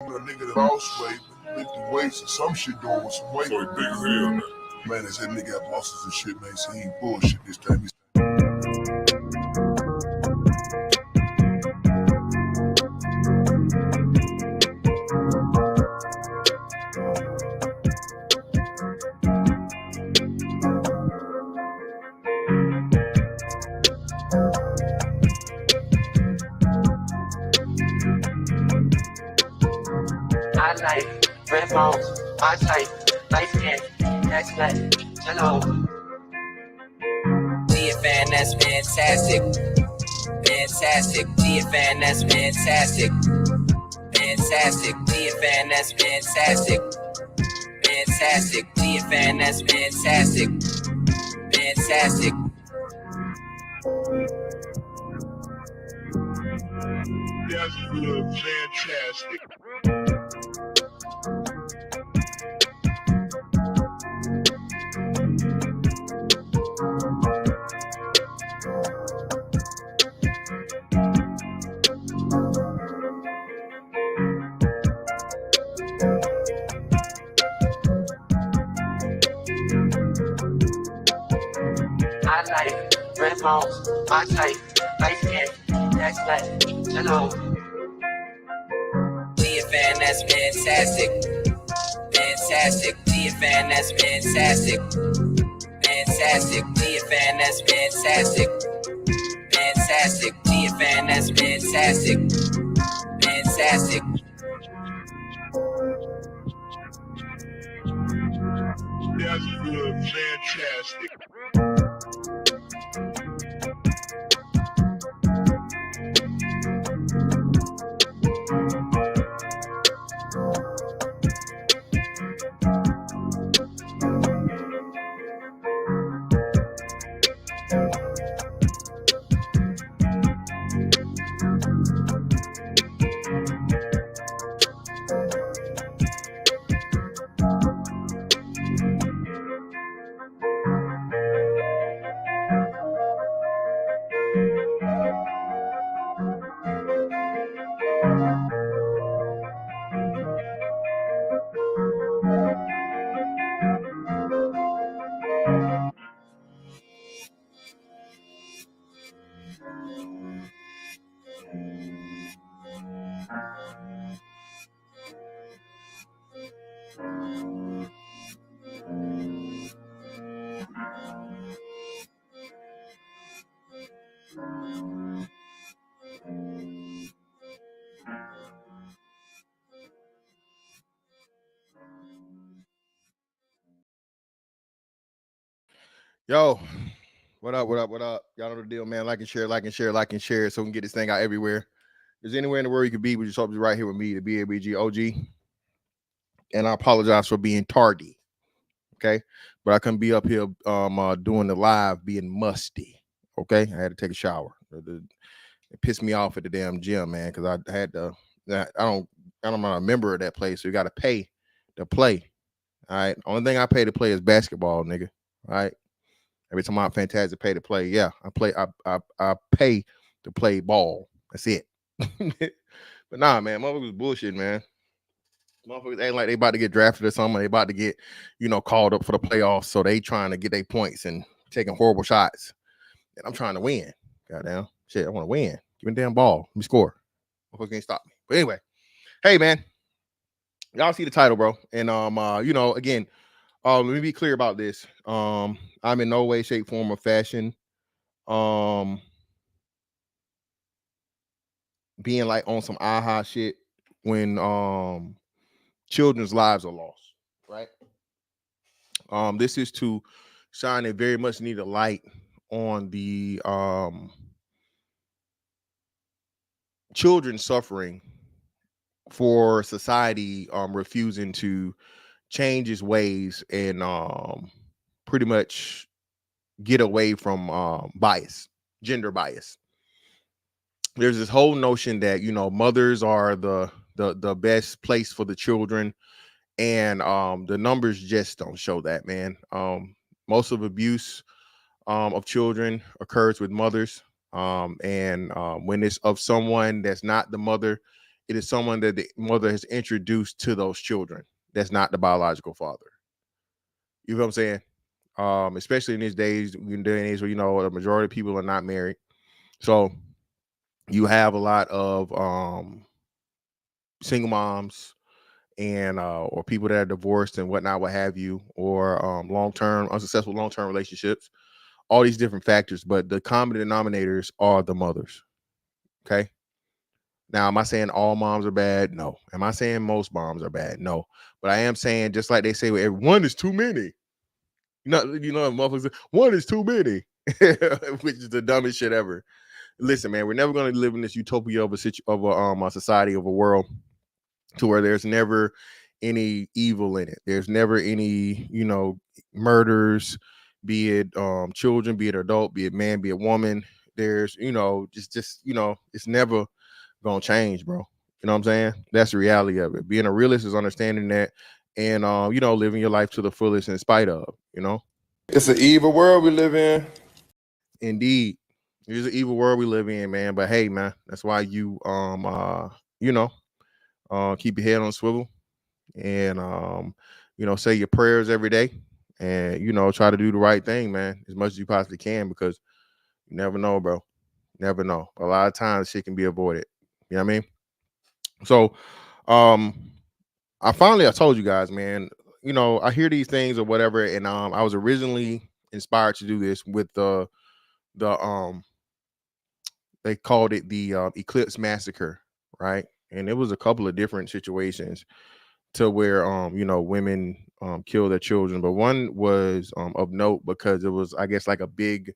A nigga that lost weight, lifting weights or some shit doing with some weight. So he big as hell now. Man, they said nigga got muscles and shit, man. So he ain't bullshit this time. I like red bones, my type, light skin, next night, hello. GFN, that's fantastic. Fantastic. GFN, that's fantastic. Fantastic. GFN, that's fantastic. Fantastic. GFN, that's fantastic. Fantastic. That's good, fantastic. I like red bones, my type, light skin, next night, hello. GFN, that's fantastic. Fantastic. GFN, that's fantastic. Fantastic. GFN, that's fantastic. Fantastic. GFN, that's fantastic. Fantastic. That's good, fantastic. Yo, what up, what up, what up? Y'all know the deal, man. Like and share, like and share, like and share, so we can get this thing out everywhere. There's anywhere in the world you could be, we just hope you're right here with me, the BABG OG. And I apologize for being tardy, okay? But I couldn't be up here doing the live being musty, okay? I had to take a shower. It pissed me off at the damn gym, man, because I had to. I'm not a member of that place, so you got to pay to play. All right. Only thing I pay to play is basketball, nigga. All right. Every time I'm fantastic pay to play, yeah, I play. I pay to play ball. That's it. But nah, man, motherfuckers bullshit, man. Motherfuckers ain't like they about to get drafted or something. They about to get, called up for the playoffs. So they trying to get their points and taking horrible shots. And I'm trying to win. Goddamn shit, I want to win. Give me the damn ball. Let me score. Motherfuckers can't stop me. But anyway, hey man, y'all see the title, bro. And again, let me be clear about this. I'm in no way, shape, form, or fashion being like on some aha shit when children's lives are lost, right? This is to shine a very much needed light on the children suffering for society refusing to change its ways and pretty much get away from bias, gender bias. There's this whole notion that mothers are the best place for the children, and the numbers just don't show that, man. Most of abuse of children occurs with mothers, and when it's of someone that's not the mother, it is someone that the mother has introduced to those children. That's not the biological father. You know what I'm saying? Especially in these days, in day and age where the majority of people are not married. So you have a lot of single moms and or people that are divorced and whatnot, what have you, or unsuccessful long-term relationships, all these different factors, but the common denominators are the mothers. Okay. Now, am I saying all moms are bad? No. Am I saying most moms are bad? No. But I am saying, just like they say, well, one is too many. Motherfuckers say, one is too many, which is the dumbest shit ever. Listen, man, we're never going to live in this utopia of a society, of a world to where there's never any evil in it. There's never any, murders, be it children, be it adult, be it man, be it woman. There's, it's never gonna change, bro. You know what I'm saying? That's the reality of it. Being a realist is understanding that and living your life to the fullest in spite of, It's an evil world we live in. Indeed. It's an evil world we live in, man. But hey, man, that's why you keep your head on a swivel and say your prayers every day and try to do the right thing, man, as much as you possibly can, because you never know, bro. Never know. A lot of times shit can be avoided. You know what I mean? So I told you guys, man, I hear these things or whatever, and I was originally inspired to do this with the they called it the Eclipse Massacre, right? And it was a couple of different situations to where women kill their children, but one was of note because it was, I guess, like a big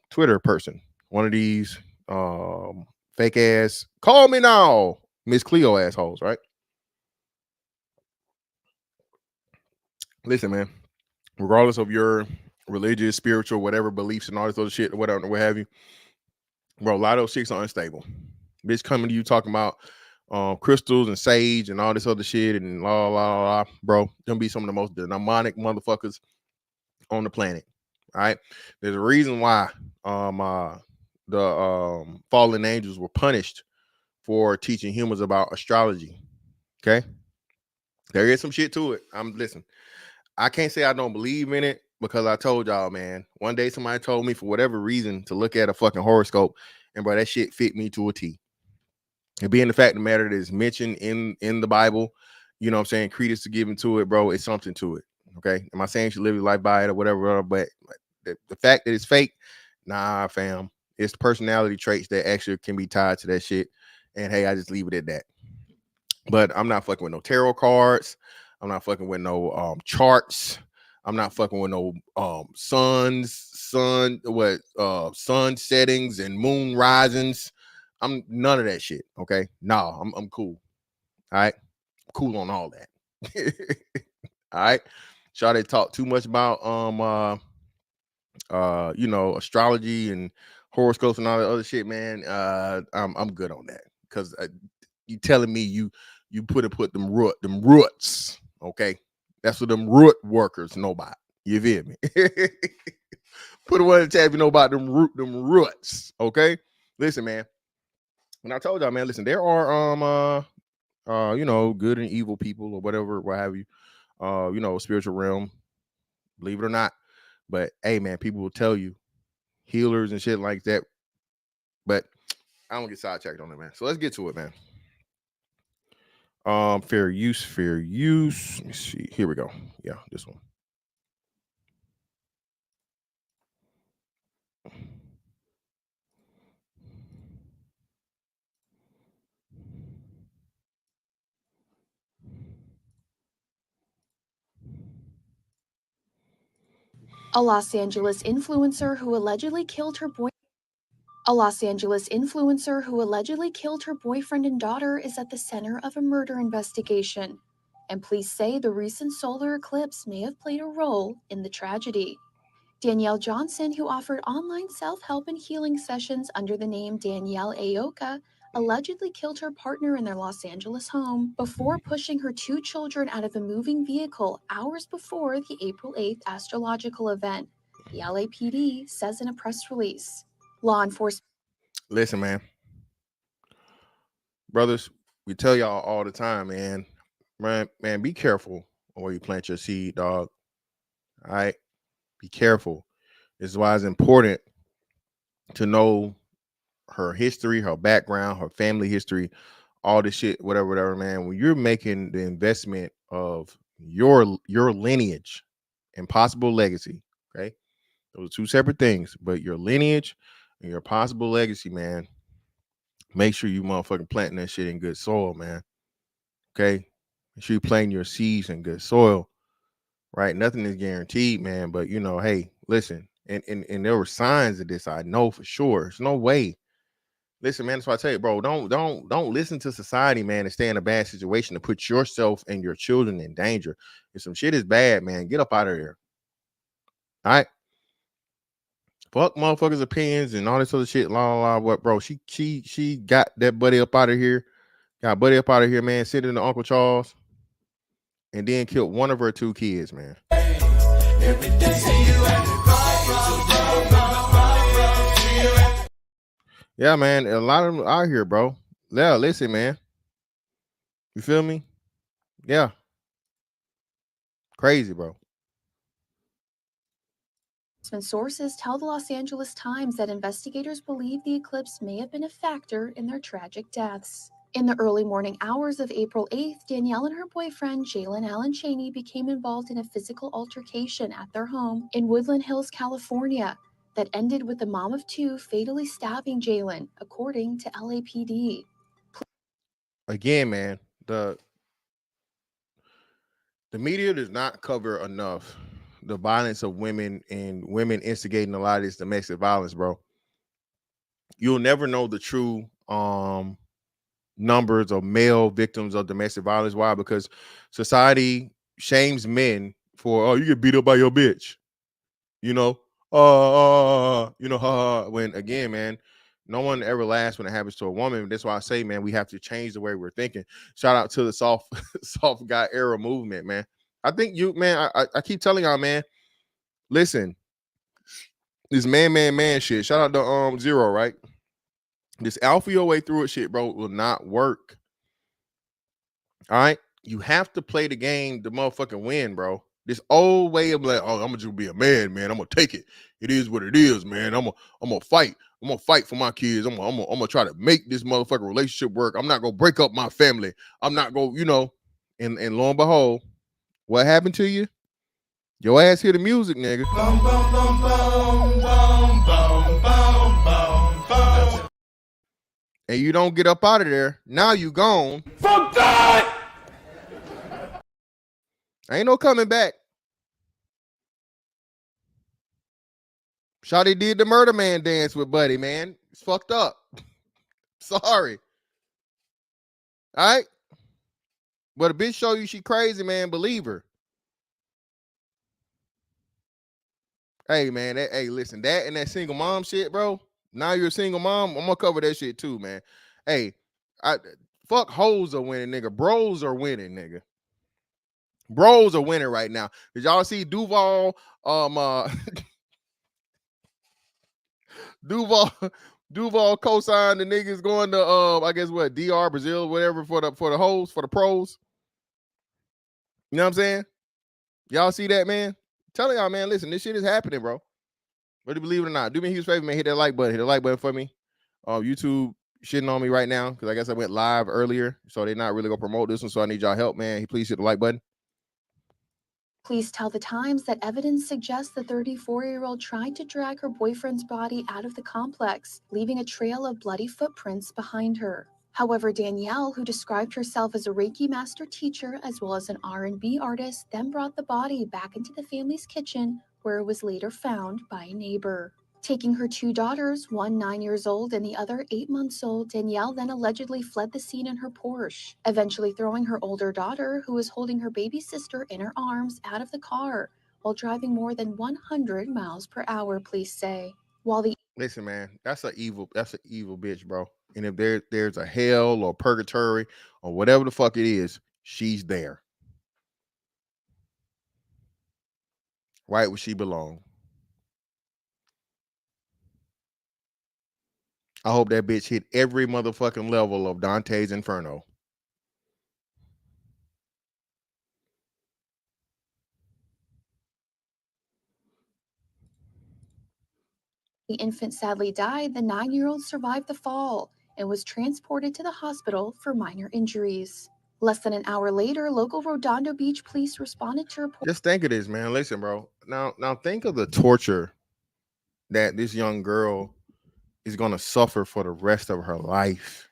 Twitter person, one of these fake ass call me now Miss Cleo assholes, right? Listen, man, regardless of your religious, spiritual, whatever beliefs and all this other shit, whatever, what have you, bro, a lot of those chicks are unstable. Bitch coming to you talking about crystals and sage and all this other shit and la, bro, gonna be some of the most demonic motherfuckers on the planet. All right, there's a reason why the fallen angels were punished for teaching humans about astrology. Okay, there is some shit to it. Listen, I can't say I don't believe in it because I told y'all, man, one day somebody told me for whatever reason to look at a fucking horoscope, and bro, that shit fit me to a T. And being the fact of the matter that is mentioned in the Bible, you know what I'm saying, credence to give to it, bro, it's something to it. Okay, am I saying you should live your life by it or whatever? But the fact that it's fake, nah, fam, it's personality traits that actually can be tied to that shit. And hey, I just leave it at that. But I'm not fucking with no tarot cards. I'm not fucking with no charts. I'm not fucking with no sun settings and moon risings. I'm none of that shit. Okay. Nah, I'm cool. All right. Cool on all that. All right. Sure, they talk too much about astrology and horoscopes and all that other shit, man. I'm good on that. Because you telling me you put them roots, okay? That's what them root workers know about. You feel me? Put one in the tab, you know about them roots, okay? Listen, man. When I told y'all, man, listen, there are good and evil people or whatever, what have you, spiritual realm, believe it or not. But hey, man, people will tell you healers and shit like that. But I don't get sidetracked on it, man. So let's get to it, man. Fair use. Let me see. Here we go. Yeah, this one. A Los Angeles influencer who allegedly killed her boyfriend and daughter is at the center of a murder investigation, and police say the recent solar eclipse may have played a role in the tragedy. Danielle Johnson, who offered online self-help and healing sessions under the name Danielle Aoka, allegedly killed her partner in their Los Angeles home before pushing her 2 children out of a moving vehicle hours before the April 8th astrological event, the LAPD says in a press release. Law enforcement. Listen, man. Brothers, we tell y'all all the time, man. Man, be careful where you plant your seed, dog. All right, be careful. This is why it's important to know her history, her background, her family history, all this shit, whatever, man. When you're making the investment of your lineage and possible legacy, okay, those are two separate things. But your lineage and your possible legacy, man, make sure you motherfucking planting that shit in good soil, man. Okay, make sure you planting your seeds in good soil. Right, nothing is guaranteed, man. But you know, hey, listen, and there were signs of this. I know for sure. There's no way. Listen, man, that's why I tell you, bro, don't listen to society, man, and stay in a bad situation to put yourself and your children in danger. If some shit is bad, man, get up out of there. All right. Fuck motherfuckers' opinions and all this other shit. What, bro? She got that buddy up out of here. Got buddy up out of here, man. Sitting to Uncle Charles, and then killed one of her two kids, man. Yeah, man. A lot of them out here, bro. Yeah, listen, man. You feel me? Yeah. Crazy, bro. Sources tell the Los Angeles Times that investigators believe the eclipse may have been a factor in their tragic deaths. In the early morning hours of April 8th, Danielle and her boyfriend, Jalen Allen Cheney, became involved in a physical altercation at their home in Woodland Hills, California, that ended with the mom of two fatally stabbing Jalen, according to LAPD. Again, man, the media does not cover enough the violence of women and women instigating a lot of this domestic violence, bro. You'll never know the true numbers of male victims of domestic violence. Why? Because society shames men for, oh, you get beat up by your bitch. You know, when again, man, no one ever lasts when it happens to a woman. That's why I say, man, we have to change the way we're thinking. Shout out to the soft guy era movement, man. I think you, man, I keep telling y'all, man, listen, this man shit. Shout out to Zero, right? This alpha your way through it shit, bro, will not work. All right. You have to play the game to motherfucking win, bro. This old way of like, oh, I'm gonna just be a man, man. I'm gonna take it. It is what it is, man. I'm gonna fight. I'm gonna fight for my kids. I'm gonna try to make this motherfucking relationship work. I'm not gonna break up my family. I'm not gonna, you know. And lo and behold, what happened to you? Your ass hear the music, nigga. Bum, bum, bum, bum, bum, bum, bum, bum, bum. And you don't get up out of there. Now you gone. Fuck that! Ain't no coming back. Shawty did the murder man dance with Buddy, man. It's fucked up. Sorry. All right? But a bitch show you she crazy, man. Believe her. Hey, man. Hey, listen. That and that single mom shit, bro. Now you're a single mom. I'm going to cover that shit too, man. Hey, fuck hoes are winning, nigga. Bros are winning, nigga. Bros are winning right now. Did y'all see Duval Duval co-signed the niggas going to I guess what, DR Brazil, whatever, for the hoes, for the pros. You know what I'm saying? Y'all see that, man? Telling y'all, man, listen, this shit is happening, bro. Whether you believe it or not. Do me a huge favor, man. Hit that like button. Hit the like button for me. YouTube shitting on me right now because I guess I went live earlier, so they're not really gonna promote this one. So I need y'all help, man. Please hit the like button. Police tell the Times that evidence suggests the 34-year-old tried to drag her boyfriend's body out of the complex, leaving a trail of bloody footprints behind her. However, Danielle, who described herself as a Reiki master teacher as well as an R&B artist, then brought the body back into the family's kitchen, where it was later found by a neighbor. Taking her two daughters, one 9 years old and the other 8 months old, Danielle then allegedly fled the scene in her Porsche, eventually throwing her older daughter, who was holding her baby sister in her arms, out of the car while driving more than 100 miles per hour, police say. Listen, man, that's an evil bitch, bro. And if there's a hell or purgatory or whatever the fuck it is, she's there. Right where she belongs. I hope that bitch hit every motherfucking level of Dante's Inferno. The infant sadly died. The 9-year-old survived the fall and was transported to the hospital for minor injuries. Less than an hour later, local Redondo Beach police responded to report. Just think of this, man. Listen, bro. Now think of the torture that this young girl is gonna suffer for the rest of her life.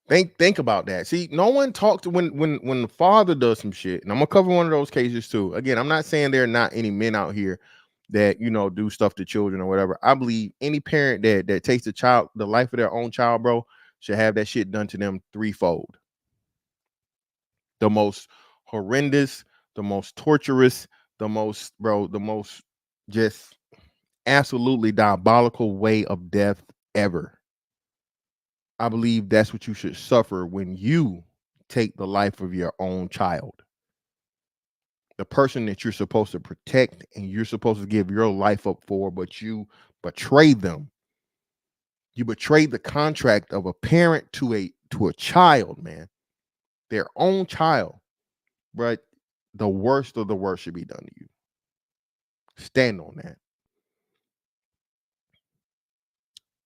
Think about that. See, no one talked to when the father does some shit, and I'm gonna cover one of those cases too. Again, I'm not saying there are not any men out here that do stuff to children or whatever. I believe any parent that takes the life of their own child, bro, should have that shit done to them threefold. The most horrendous, the most torturous, the most just absolutely diabolical way of death ever. I believe that's what you should suffer when you take the life of your own child. The person that you're supposed to protect and you're supposed to give your life up for, but you betray them. You betrayed the contract of a parent to a child, man. Their own child. But the worst of the worst should be done to you. Stand on that.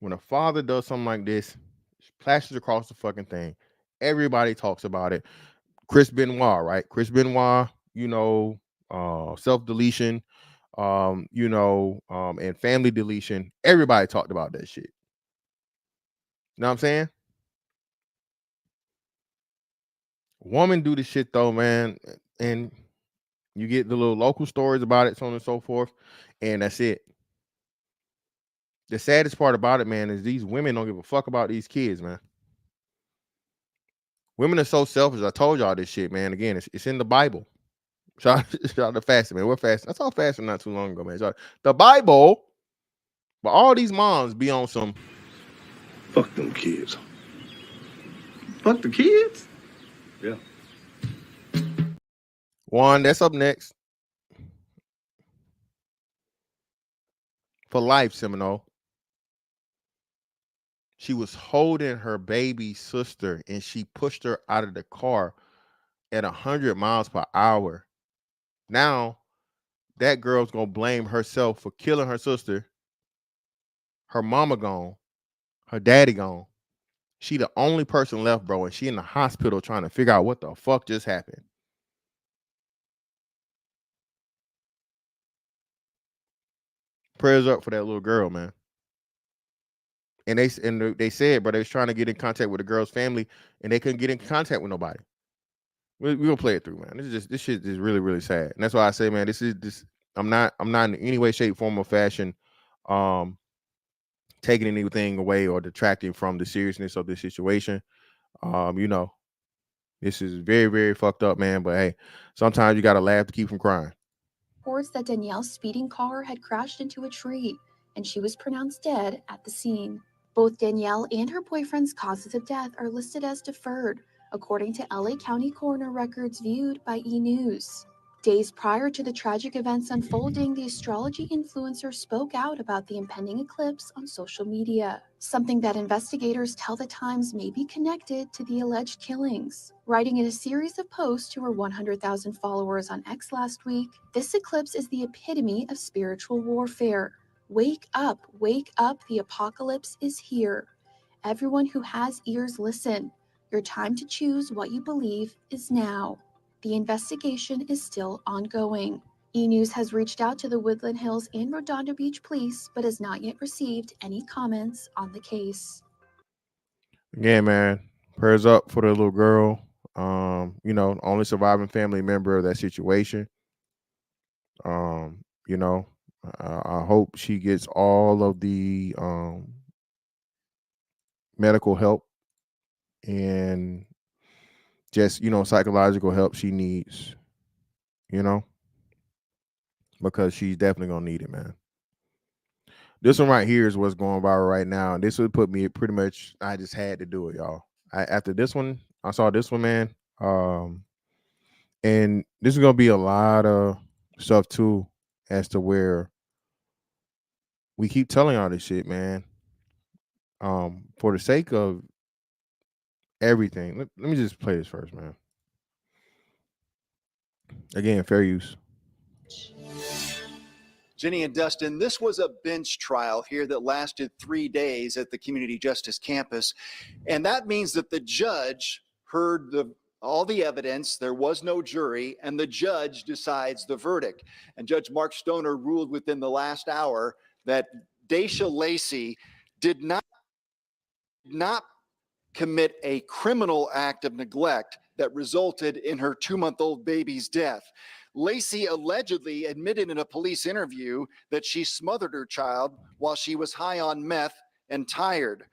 When a father does something like this, splashes across the fucking thing. Everybody talks about it. Chris Benoit, right? Chris Benoit, self-deletion, and family deletion. Everybody talked about that shit. You know what I'm saying? Woman do the shit though, man. And you get the little local stories about it, so on and so forth. And that's it. The saddest part about it, man, is these women don't give a fuck about these kids, man. Women are so selfish. I told y'all this shit, man. Again, it's in the Bible. Shout out to fasting, man. We're fasting. I saw fasting not too long ago, man. The Bible, but all these moms be on some fuck them kids. Fuck the kids? Yeah. one. That's up next. For life, Seminole. She was holding her baby sister and she pushed her out of the car at 100 miles per hour. Now, that girl's gonna blame herself for killing her sister. Her mama gone. Her daddy gone. She the only person left, bro, and she in the hospital trying to figure out what the fuck just happened. Prayers up for that little girl, man. And they said, bro, they was trying to get in contact with the girl's family, and they couldn't get in contact with nobody. We gonna play it through, man. This shit is really, really sad, and that's why I say, man, I'm not in any way, shape, form, or fashion, taking anything away or detracting from the seriousness of this situation. This is very, very fucked up, man. But hey, sometimes you gotta laugh to keep from crying. Reports that Danielle's speeding car had crashed into a tree, and she was pronounced dead at the scene. Both Danielle and her boyfriend's causes of death are listed as deferred, according to LA County coroner records viewed by E! News. Days prior to the tragic events unfolding, the astrology influencer spoke out about the impending eclipse on social media, something that investigators tell the Times may be connected to the alleged killings. Writing in a series of posts to her 100,000 followers on X last week, "This eclipse is the epitome of spiritual warfare. Wake up, the apocalypse is here. Everyone who has ears, listen. Your time to choose what you believe is now." The investigation is still ongoing. E! News has reached out to the Woodland Hills and Redondo Beach police, but has not yet received any comments on the case. Again, man, prayers up for the little girl. Only surviving family member of that situation. I hope she gets all of the medical help and just psychological help she needs. Because she's definitely gonna need it, man. This one right here is what's going viral right now, and this would put me pretty much. I just had to do it, y'all. After this one, I saw this one, man. And this is gonna be a lot of stuff too, as to where we keep telling all this shit, man. For the sake of everything, let me just play this first, man. Again, fair use. Jenny and Dustin, this was a bench trial here that lasted 3 days at the Community Justice Campus. And that means that the judge heard all the evidence, there was no jury, and the judge decides the verdict. And Judge Mark Stoner ruled within the last hour that Daisha Lacey did not commit a criminal act of neglect that resulted in her 2-month-old baby's death. Lacey allegedly admitted in a police interview that she smothered her child while she was high on meth and tired.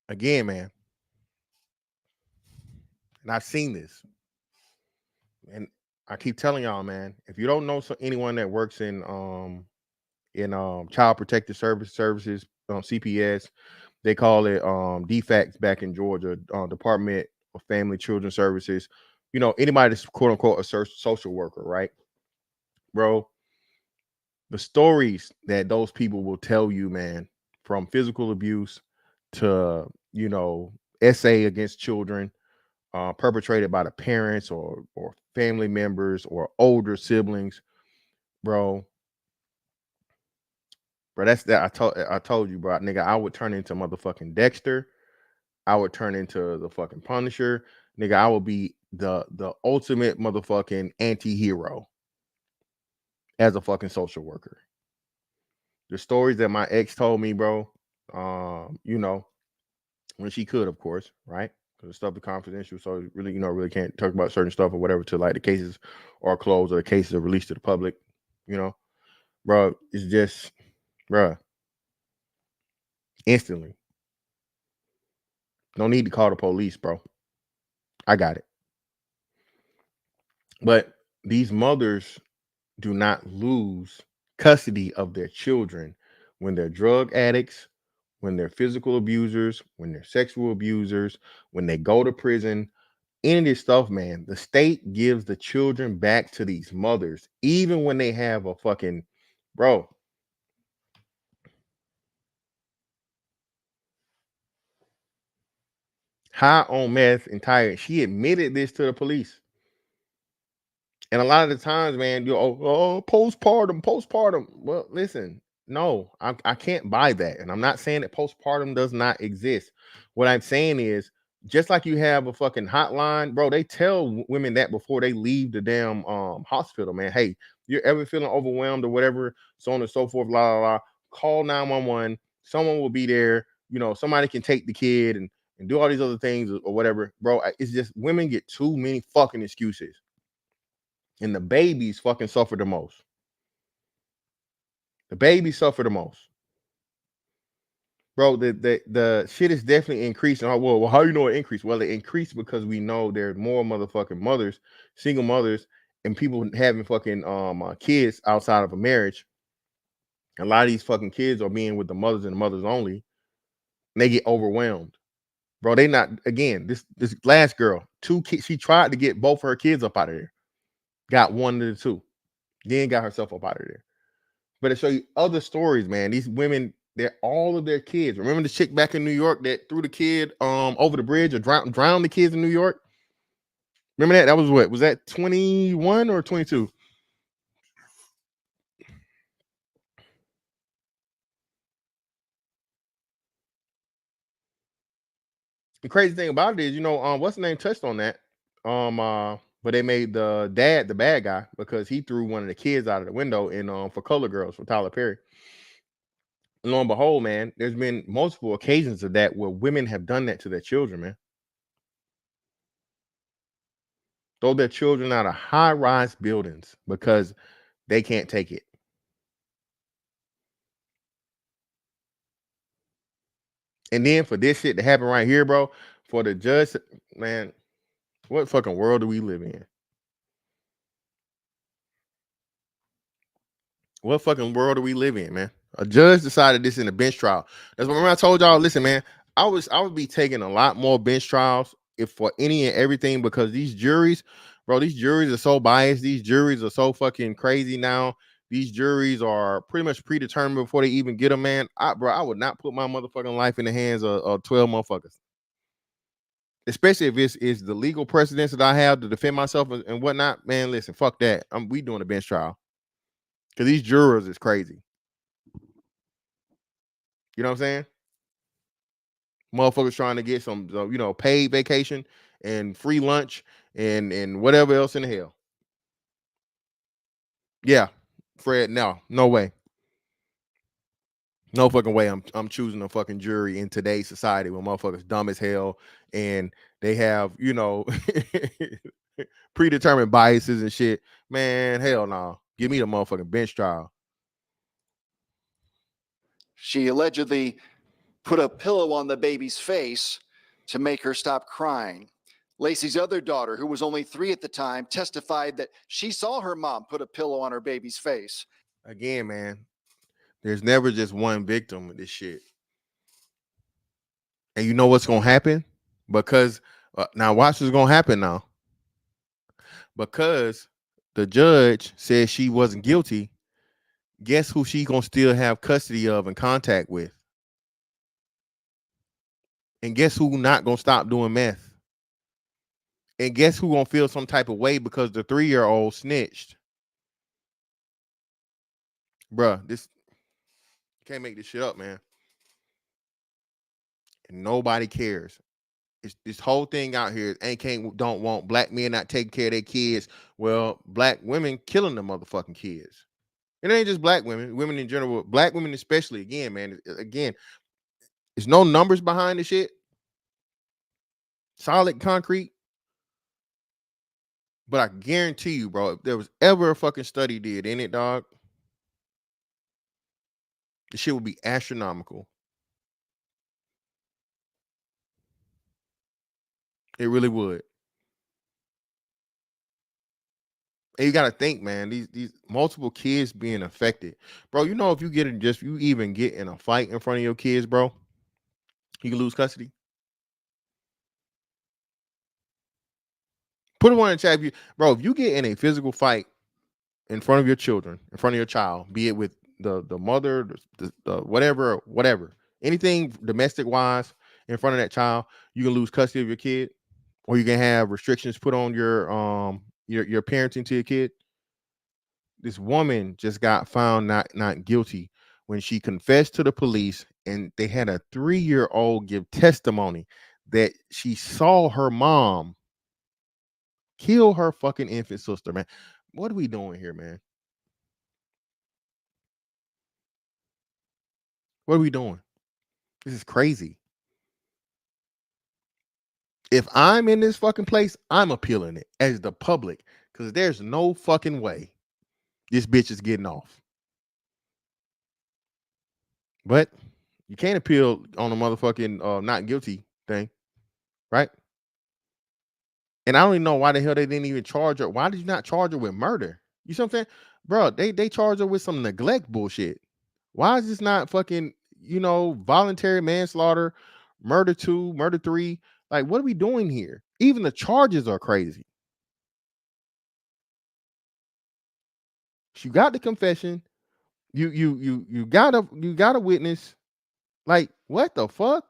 Again, man, and I've seen this, and I keep telling y'all, man, if you don't know anyone that works in child protective services, CPS, they call it DFACS back in Georgia, Department of Family Children Services. You know, anybody that's quote unquote a social worker, right, bro? The stories that those people will tell you, man, from physical abuse to, you know, SA against children, perpetrated by the parents or family members or older siblings, bro. That's that. I told you, bro, nigga, I would turn into motherfucking Dexter. I would turn into the fucking Punisher, nigga. I would be the ultimate motherfucking anti-hero as a fucking social worker. The stories that my ex told me, bro, you know, when she could, of course, right? Because the stuff is confidential, so really, you know, really can't talk about certain stuff or whatever till like the cases are closed or the cases are released to the public, you know, bro. It's just, bro, instantly. No need to call the police, bro. I got it. But these mothers do not lose custody of their children when they're drug addicts, when they're physical abusers, when they're sexual abusers, when they go to prison. Any of this stuff, man, the state gives the children back to these mothers, even when they have a fucking, bro. High on meth and tired. She admitted this to the police. And a lot of the times, man, you postpartum. Well, listen, no, I can't buy that. And I'm not saying that postpartum does not exist. What I'm saying is, just like you have a fucking hotline, bro, they tell women that before they leave the damn hospital, man. Hey, you're ever feeling overwhelmed or whatever, so on and so forth, la la la, call 911. Someone will be there. You know, somebody can take the kid and do all these other things or whatever, bro. It's just women get too many fucking excuses. And the babies fucking suffer the most. The babies suffer the most. Bro, the shit is definitely increasing. Well, how you know it increased? Well, it increased because we know there's more motherfucking mothers, single mothers, and people having fucking kids outside of a marriage. A lot of these fucking kids are being with the mothers and the mothers only. And they get overwhelmed. Bro, they not, again, this last girl, 2 kids, she tried to get both of her kids up out of there. Got 1 of the 2. Then got herself up out of there. But to show you other stories, man, these women, they're all of their kids. Remember the chick back in New York that threw the kid over the bridge or drowned the kids in New York? Remember that? That was what? Was that 21 or 22? The crazy thing about it is, you know, what's the name touched on that. But they made the dad the bad guy because he threw one of the kids out of the window in For Color Girls for Tyler Perry. And lo and behold, man, there's been multiple occasions of that where women have done that to their children, man. Throw their children out of high-rise buildings because they can't take it. And then for this shit to happen right here, bro, for the judge, man, what fucking world do we live in? What fucking world do we live in, man? A judge decided this in a bench trial. That's what, remember I told y'all, listen, man, I would be taking a lot more bench trials if for any and everything, because these juries, bro, these juries are so biased. These juries are so fucking crazy now. These juries are pretty much predetermined before they even get a man. I would not put my motherfucking life in the hands of 12 motherfuckers. Especially if it's the legal precedence that I have to defend myself and whatnot. Man, listen, fuck that. We doing a bench trial. Because these jurors is crazy. You know what I'm saying? Motherfuckers trying to get some, paid vacation and free lunch and whatever else in the hell. Yeah, Fred, no way. No fucking way I'm choosing a fucking jury in today's society when motherfuckers dumb as hell and they have, predetermined biases and shit. Man, hell no. Give me the motherfucking bench trial. She allegedly put a pillow on the baby's face to make her stop crying. Lacey's other daughter, who was only 3 at the time, testified that she saw her mom put a pillow on her baby's face. Again, man, there's never just one victim with this shit. And you know what's going to happen? Because now watch what's going to happen now. Because the judge said she wasn't guilty, guess who she going to still have custody of and contact with? And guess who not going to stop doing meth? And guess who going to feel some type of way because the 3-year-old snitched? Bruh, you can't make this shit up, man. And nobody cares. It's this whole thing out here don't want black men not taking care of their kids. Well, black women killing the motherfucking kids. It ain't just black women in general, black women especially. Again, man, there's no numbers behind the shit. Solid concrete. But I guarantee you, bro, if there was ever a fucking study did in it, dog, the shit would be astronomical. It really would. And you got to think, man, these multiple kids being affected, bro. You know, if you even get in a fight in front of your kids, bro, you can lose custody. Put it one in the chat, if you get in a physical fight in front of your children, in front of your child, be it with the mother, the whatever, anything domestic wise in front of that child, you can lose custody of your kid, or you can have restrictions put on your parenting to your kid. This woman just got found not guilty when she confessed to the police, and they had a 3-year-old give testimony that she saw her mom kill her fucking infant sister, man. What are we doing here, man? What are we doing? This is crazy. If I'm in this fucking place, I'm appealing it as the public, because there's no fucking way this bitch is getting off. But you can't appeal on a motherfucking not guilty thing, right? And I don't even know why the hell they didn't even charge her. Why did you not charge her with murder? You see what I'm saying? Bro, they charge her with some neglect bullshit. Why is this not fucking, voluntary manslaughter, murder 2, murder 3? Like, what are we doing here? Even the charges are crazy. You got the confession. You got a witness. Like, what the fuck?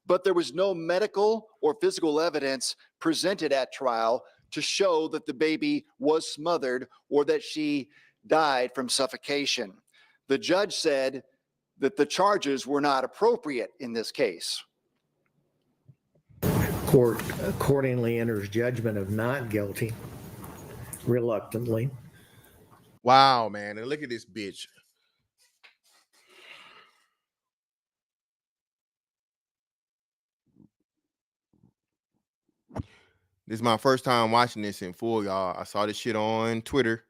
But there was no medical or physical evidence presented at trial to show that the baby was smothered or that she died from suffocation. The judge said that the charges were not appropriate in this case. Court accordingly enters judgment of not guilty, reluctantly. Wow, man. And look at this bitch. This is my first time watching this in full, y'all. I saw this shit on Twitter,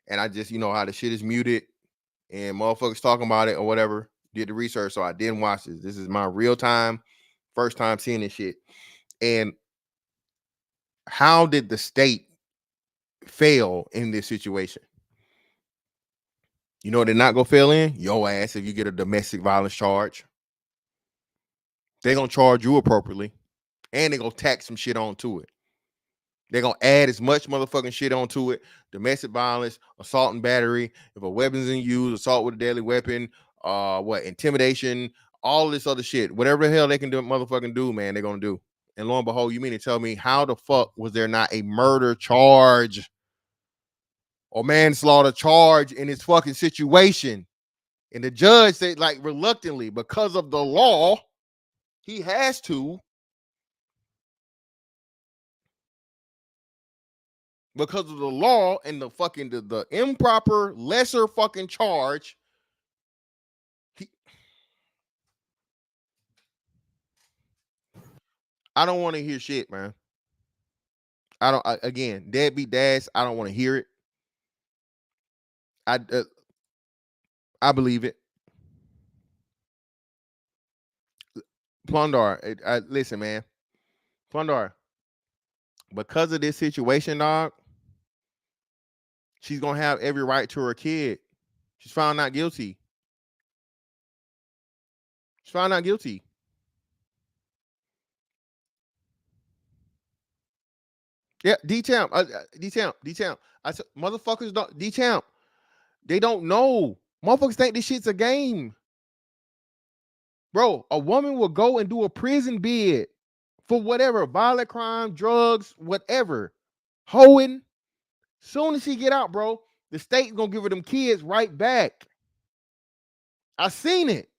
and I just, how the shit is muted and motherfuckers talking about it or whatever. Did the research, so I didn't watch this. This is my real time, first time seeing this shit. And how did the state fail in this situation? You know they're not gonna fail in? Your ass if you get a domestic violence charge. They're gonna charge you appropriately, and they're gonna tack some shit onto it. They're gonna add as much motherfucking shit onto it. Domestic violence, assault and battery, if a weapon's in use, assault with a deadly weapon, intimidation, all this other shit. Whatever the hell they can do, motherfucking do, man, they're gonna do. And lo and behold, you mean to tell me how the fuck was there not a murder charge or manslaughter charge in this fucking situation? And the judge said, like, reluctantly, because of the law, he has to. Because of the law and the fucking the improper lesser fucking charge. I don't want to hear shit, man. Again, deadbeat dads, I don't want to hear it. I believe it. Plundar, listen, man. Plundar, because of this situation, dog, she's gonna have every right to her kid. She's found not guilty. She's found not guilty. Yeah, D-Champ. D-Champ. I said, motherfuckers don't, D-Champ. They don't know. Motherfuckers think this shit's a game. Bro, a woman will go and do a prison bid for whatever, violent crime, drugs, whatever. Hoeing. Soon as she get out, bro, the state's gonna give her them kids right back. I seen it.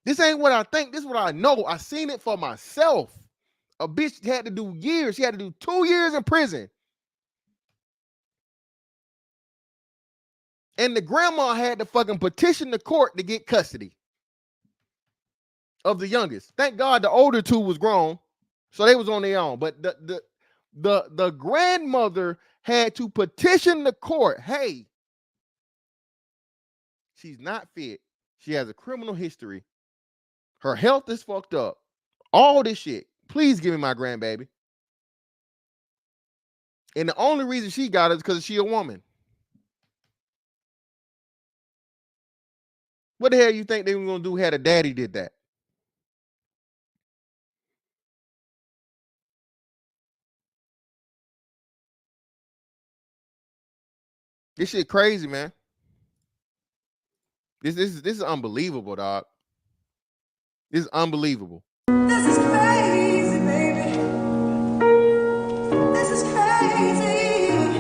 This ain't what I think. This is what I know. I seen it for myself. A bitch had to do years. She had to do 2 years in prison. And the grandma had to fucking petition the court to get custody of the youngest. Thank God the older two was grown, so they was on their own. But the grandmother had to petition the court. Hey, she's not fit. She has a criminal history. Her health is fucked up. All this shit. Please give me my grandbaby. And the only reason she got it is because she a woman. What the hell you think they were gonna do had a daddy did that? This shit crazy, man. This is unbelievable, dog. This is unbelievable. This is crazy, baby. This is crazy.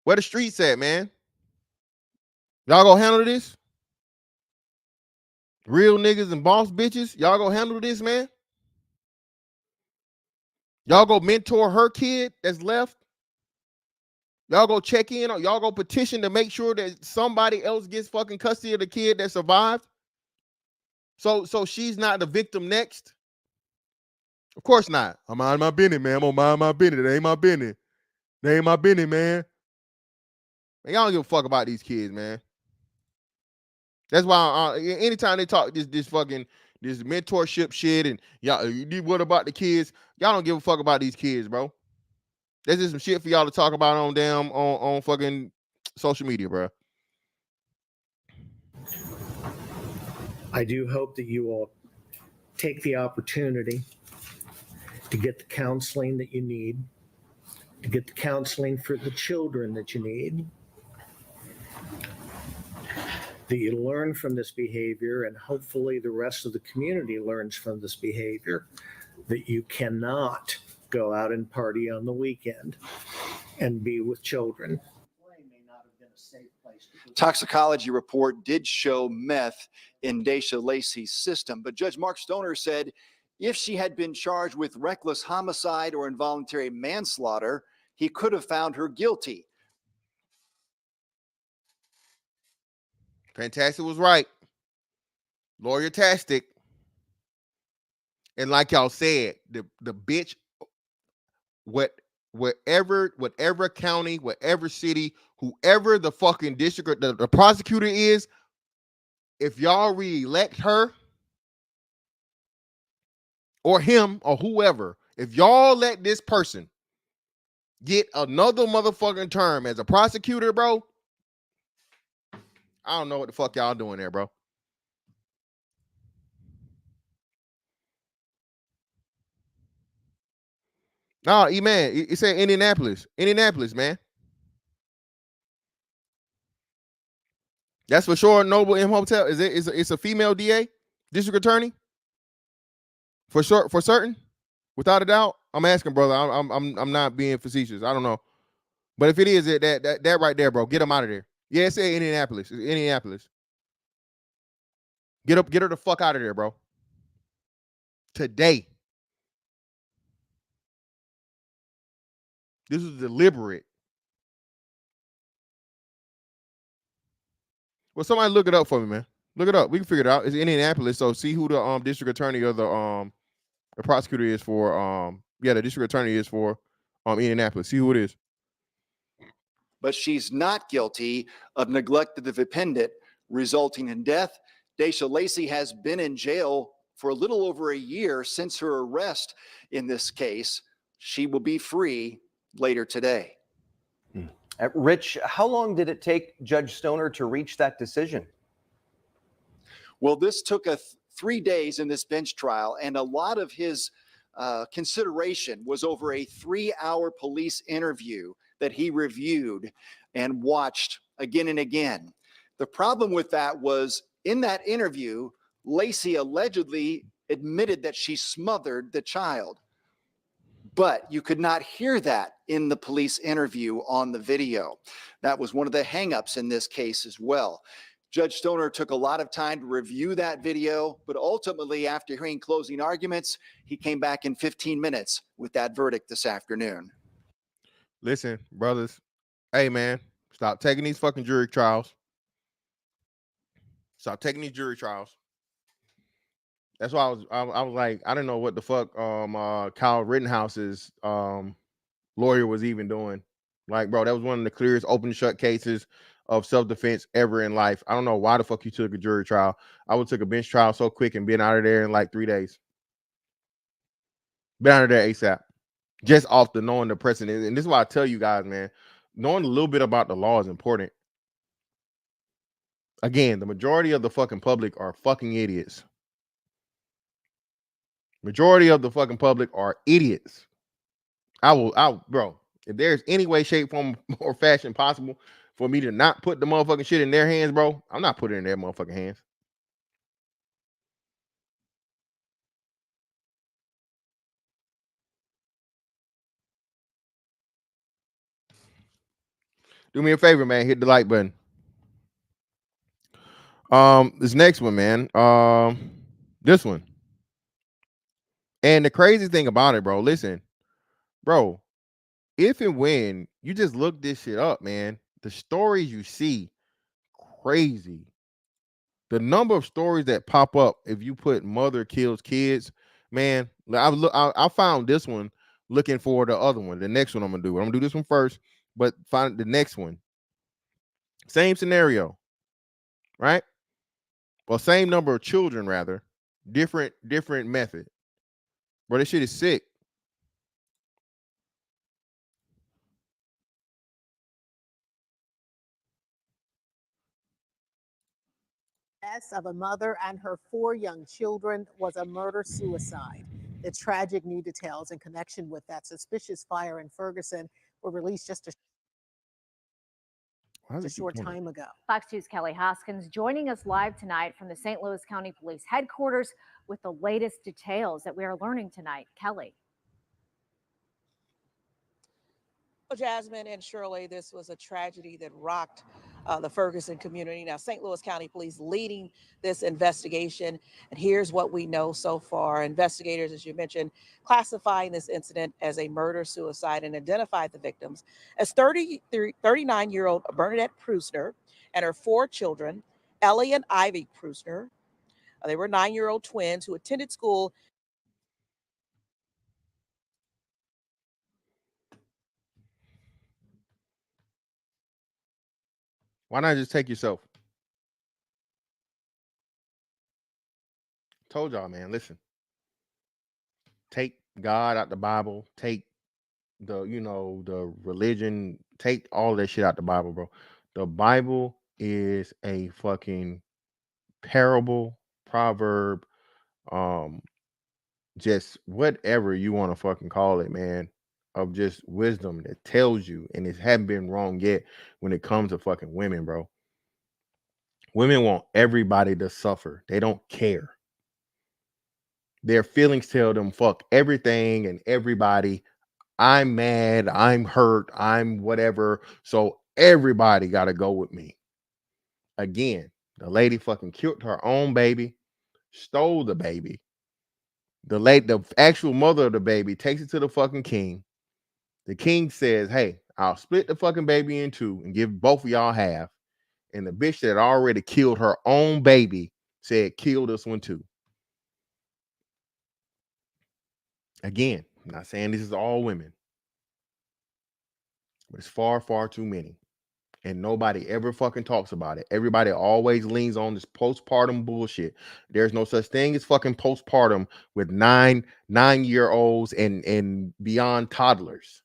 Where the streets at, man? Y'all gonna handle this? Real niggas and boss bitches, y'all gonna handle this, man? Y'all go mentor her kid that's left? Y'all go check in, or y'all go petition to make sure that somebody else gets fucking custody of the kid that survived? So she's not the victim next? Of course not. I'm mind my business, man. I'm gonna mind my business. It ain't my business. They ain't my business, man. Man, y'all don't give a fuck about these kids, man. That's why anytime they talk this fucking this mentorship shit and y'all, what about the kids? Y'all don't give a fuck about these kids, bro. That's just some shit for y'all to talk about on fucking social media, bro. I do hope that you will take the opportunity to get the counseling that you need, to get the counseling for the children that you need, that you learn from this behavior, and hopefully the rest of the community learns from this behavior, that you cannot go out and party on the weekend and be with children. Toxicology report did show meth in Daisha Lacey's system, but Judge Mark Stoner said if she had been charged with reckless homicide or involuntary manslaughter, he could have found her guilty. Fantastic was right. Lawyer-tastic. And like y'all said, the bitch, whatever county, whatever city, whoever the fucking district, the prosecutor is, if y'all reelect her or him or whoever, if y'all let this person get another motherfucking term as a prosecutor, bro, I don't know what the fuck y'all doing there, bro. No, man, it said Indianapolis, man. That's for sure. Noble M Hotel. Is it? It's a female DA, district attorney. For sure, for certain, without a doubt. I'm asking, brother. I'm not being facetious. I don't know, but if it is, that right there, bro, get them out of there. Yeah, it's Indianapolis. It's Indianapolis. Get her the fuck out of there, bro. Today. This is deliberate. Well, somebody look it up for me, man. Look it up. We can figure it out. It's Indianapolis. So see who the district attorney or the prosecutor is for. The district attorney is for Indianapolis. See who it is. But she's not guilty of neglect of the dependent resulting in death. Daisha Lacey has been in jail for a little over a year since her arrest in this case. She will be free later today. Rich, how long did it take Judge Stoner to reach that decision? Well, this took 3 days in this bench trial, and a lot of his consideration was over a 3-hour police interview that he reviewed and watched again and again. The problem with that was in that interview, Lacey allegedly admitted that she smothered the child, but you could not hear that in the police interview on the video. That was one of the hangups in this case as well. Judge Stoner took a lot of time to review that video, but ultimately, after hearing closing arguments, he came back in 15 minutes with that verdict this afternoon. Listen, brothers. Hey, man, stop taking these fucking jury trials. Stop taking these jury trials. That's why I was like, I don't know what the fuck Kyle Rittenhouse's lawyer was even doing. Like, bro, that was one of the clearest open and shut cases of self-defense ever in life. I don't know why the fuck you took a jury trial. I would took a bench trial so quick and been out of there in like 3 days. Been out of there ASAP. Just off the knowing the precedent. And this is why I tell you guys, man, knowing a little bit about the law is important. Again, the majority of the fucking public are fucking idiots. Majority of the fucking public are idiots. Bro, if there's any way, shape, form, or fashion possible for me to not put the motherfucking shit in their hands, bro, I'm not putting it in their motherfucking hands. Do me a favor, man. Hit the like button. This next one, man. This one. And the crazy thing about it, bro, listen, bro, if and when you just look this shit up, man, the stories you see, crazy. The number of stories that pop up if you put mother kills kids, man. I found this one looking for the other one. The next one I'm gonna do. I'm gonna do this one first, but find the next one. Same scenario, right? Well, same number of children, rather. Different method. Bro, this shit is sick. Death of a mother and her 4 young children was a murder-suicide. The tragic new details in connection with that suspicious fire in Ferguson were released just a short time ago. Fox 2's Kelly Hoskins joining us live tonight from the St. Louis County Police headquarters with the latest details that we are learning tonight. Kelly. Well, Jasmine and Shirley, this was a tragedy that rocked the Ferguson community. Now, St. Louis County Police leading this investigation. And here's what we know so far. Investigators, as you mentioned, classifying this incident as a murder-suicide and identified the victims as 39-year-old Bernadette Prusner and her 4 children, Ellie and Ivy Prusner. They were 9-year-old twins who attended school. Why not just take yourself? Told y'all, man. Listen. Take God out the Bible. Take the religion. Take all that shit out the Bible, bro. The Bible is a fucking parable, proverb, just whatever you want to fucking call it, man, of just wisdom that tells you, and it hasn't been wrong yet when it comes to fucking women, bro. Women want everybody to suffer. They don't care. Their feelings tell them fuck everything and everybody. I'm mad, I'm hurt, I'm whatever. So everybody got to go with me. Again, the lady fucking killed her own baby, stole the baby. The actual mother of the baby takes it to the fucking king. The king says, "Hey, I'll split the fucking baby in two and give both of y'all half." And the bitch that already killed her own baby said, "Kill this one too." Again, I'm not saying this is all women, but it's far, far too many. And nobody ever fucking talks about it. Everybody always leans on this postpartum bullshit. There's no such thing as fucking postpartum with 9-year-olds and beyond toddlers.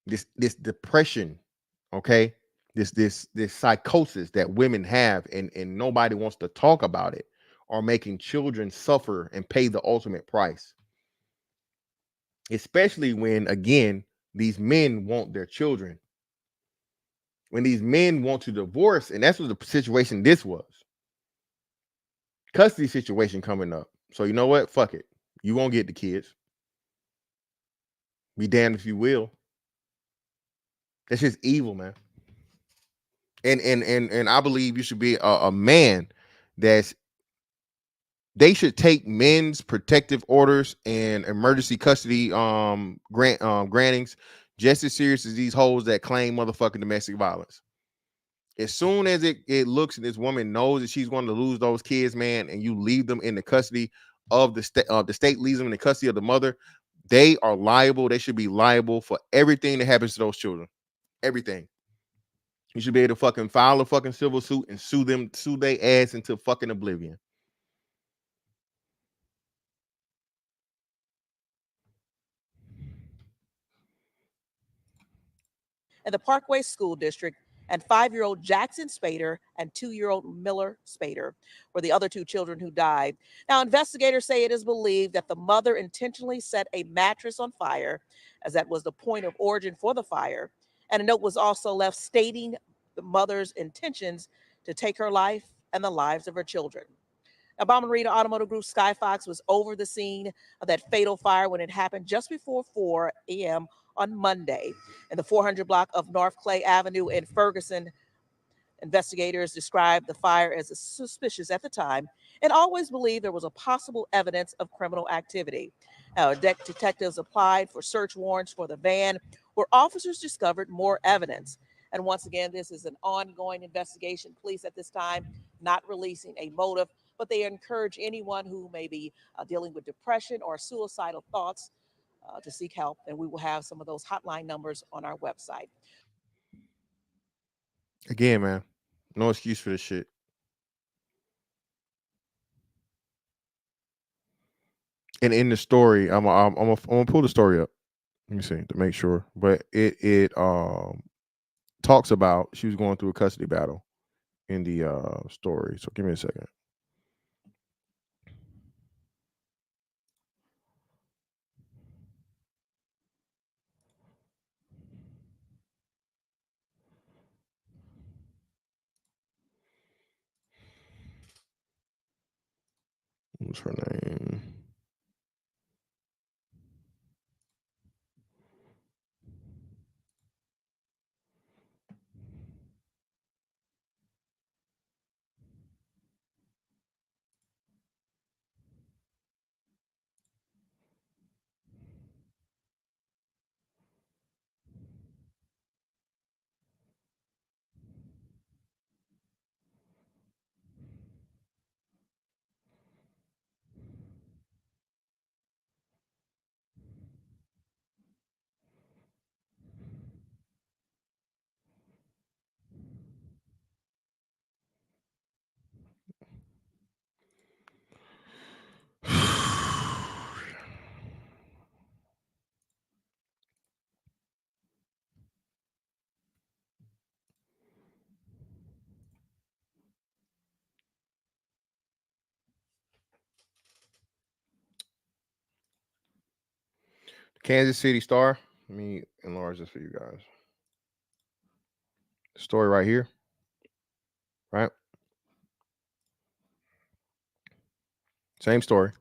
This depression, okay? This psychosis that women have and nobody wants to talk about it, are making children suffer and pay the ultimate price. Especially when, again, these men want their children. When these men want to divorce, and that's what the situation this was. Custody situation coming up. So you know what? Fuck it. You won't get the kids. Be damned if you will. That's just evil, man. And I believe you should be a man that's they should take men's protective orders and emergency custody grantings just as serious as these hoes that claim motherfucking domestic violence. As soon as it looks and this woman knows that she's going to lose those kids, man, and you leave them in the custody of the state leaves them in the custody of the mother, they are liable. They should be liable for everything that happens to those children. Everything. You should be able to fucking file a fucking civil suit and sue their ass into fucking oblivion. In the Parkway School District, and 5-year-old Jackson Spader and 2-year-old Miller Spader were the other two children who died. Now, investigators say it is believed that the mother intentionally set a mattress on fire, as that was the point of origin for the fire. And a note was also left stating the mother's intentions to take her life and the lives of her children. Now, Bauman Reed Automotive Group Skyfox was over the scene of that fatal fire when it happened just before 4 a.m. on Monday in the 400 block of North Clay Avenue in Ferguson. Investigators described the fire as suspicious at the time and always believed there was a possible evidence of criminal activity. Now, detectives applied for search warrants for the van, where officers discovered more evidence. And once again, this is an ongoing investigation. Police at this time not releasing a motive, but they encourage anyone who may be dealing with depression or suicidal thoughts to seek help. And we will have some of those hotline numbers on our website. Again, man, no excuse for this shit. And in the story, I'm gonna pull the story up. Let me see to make sure. But it talks about she was going through a custody battle in the story. So give me a second. What's her name? Kansas City Star. Let me enlarge this for you guys. Story right here. Right? Same story.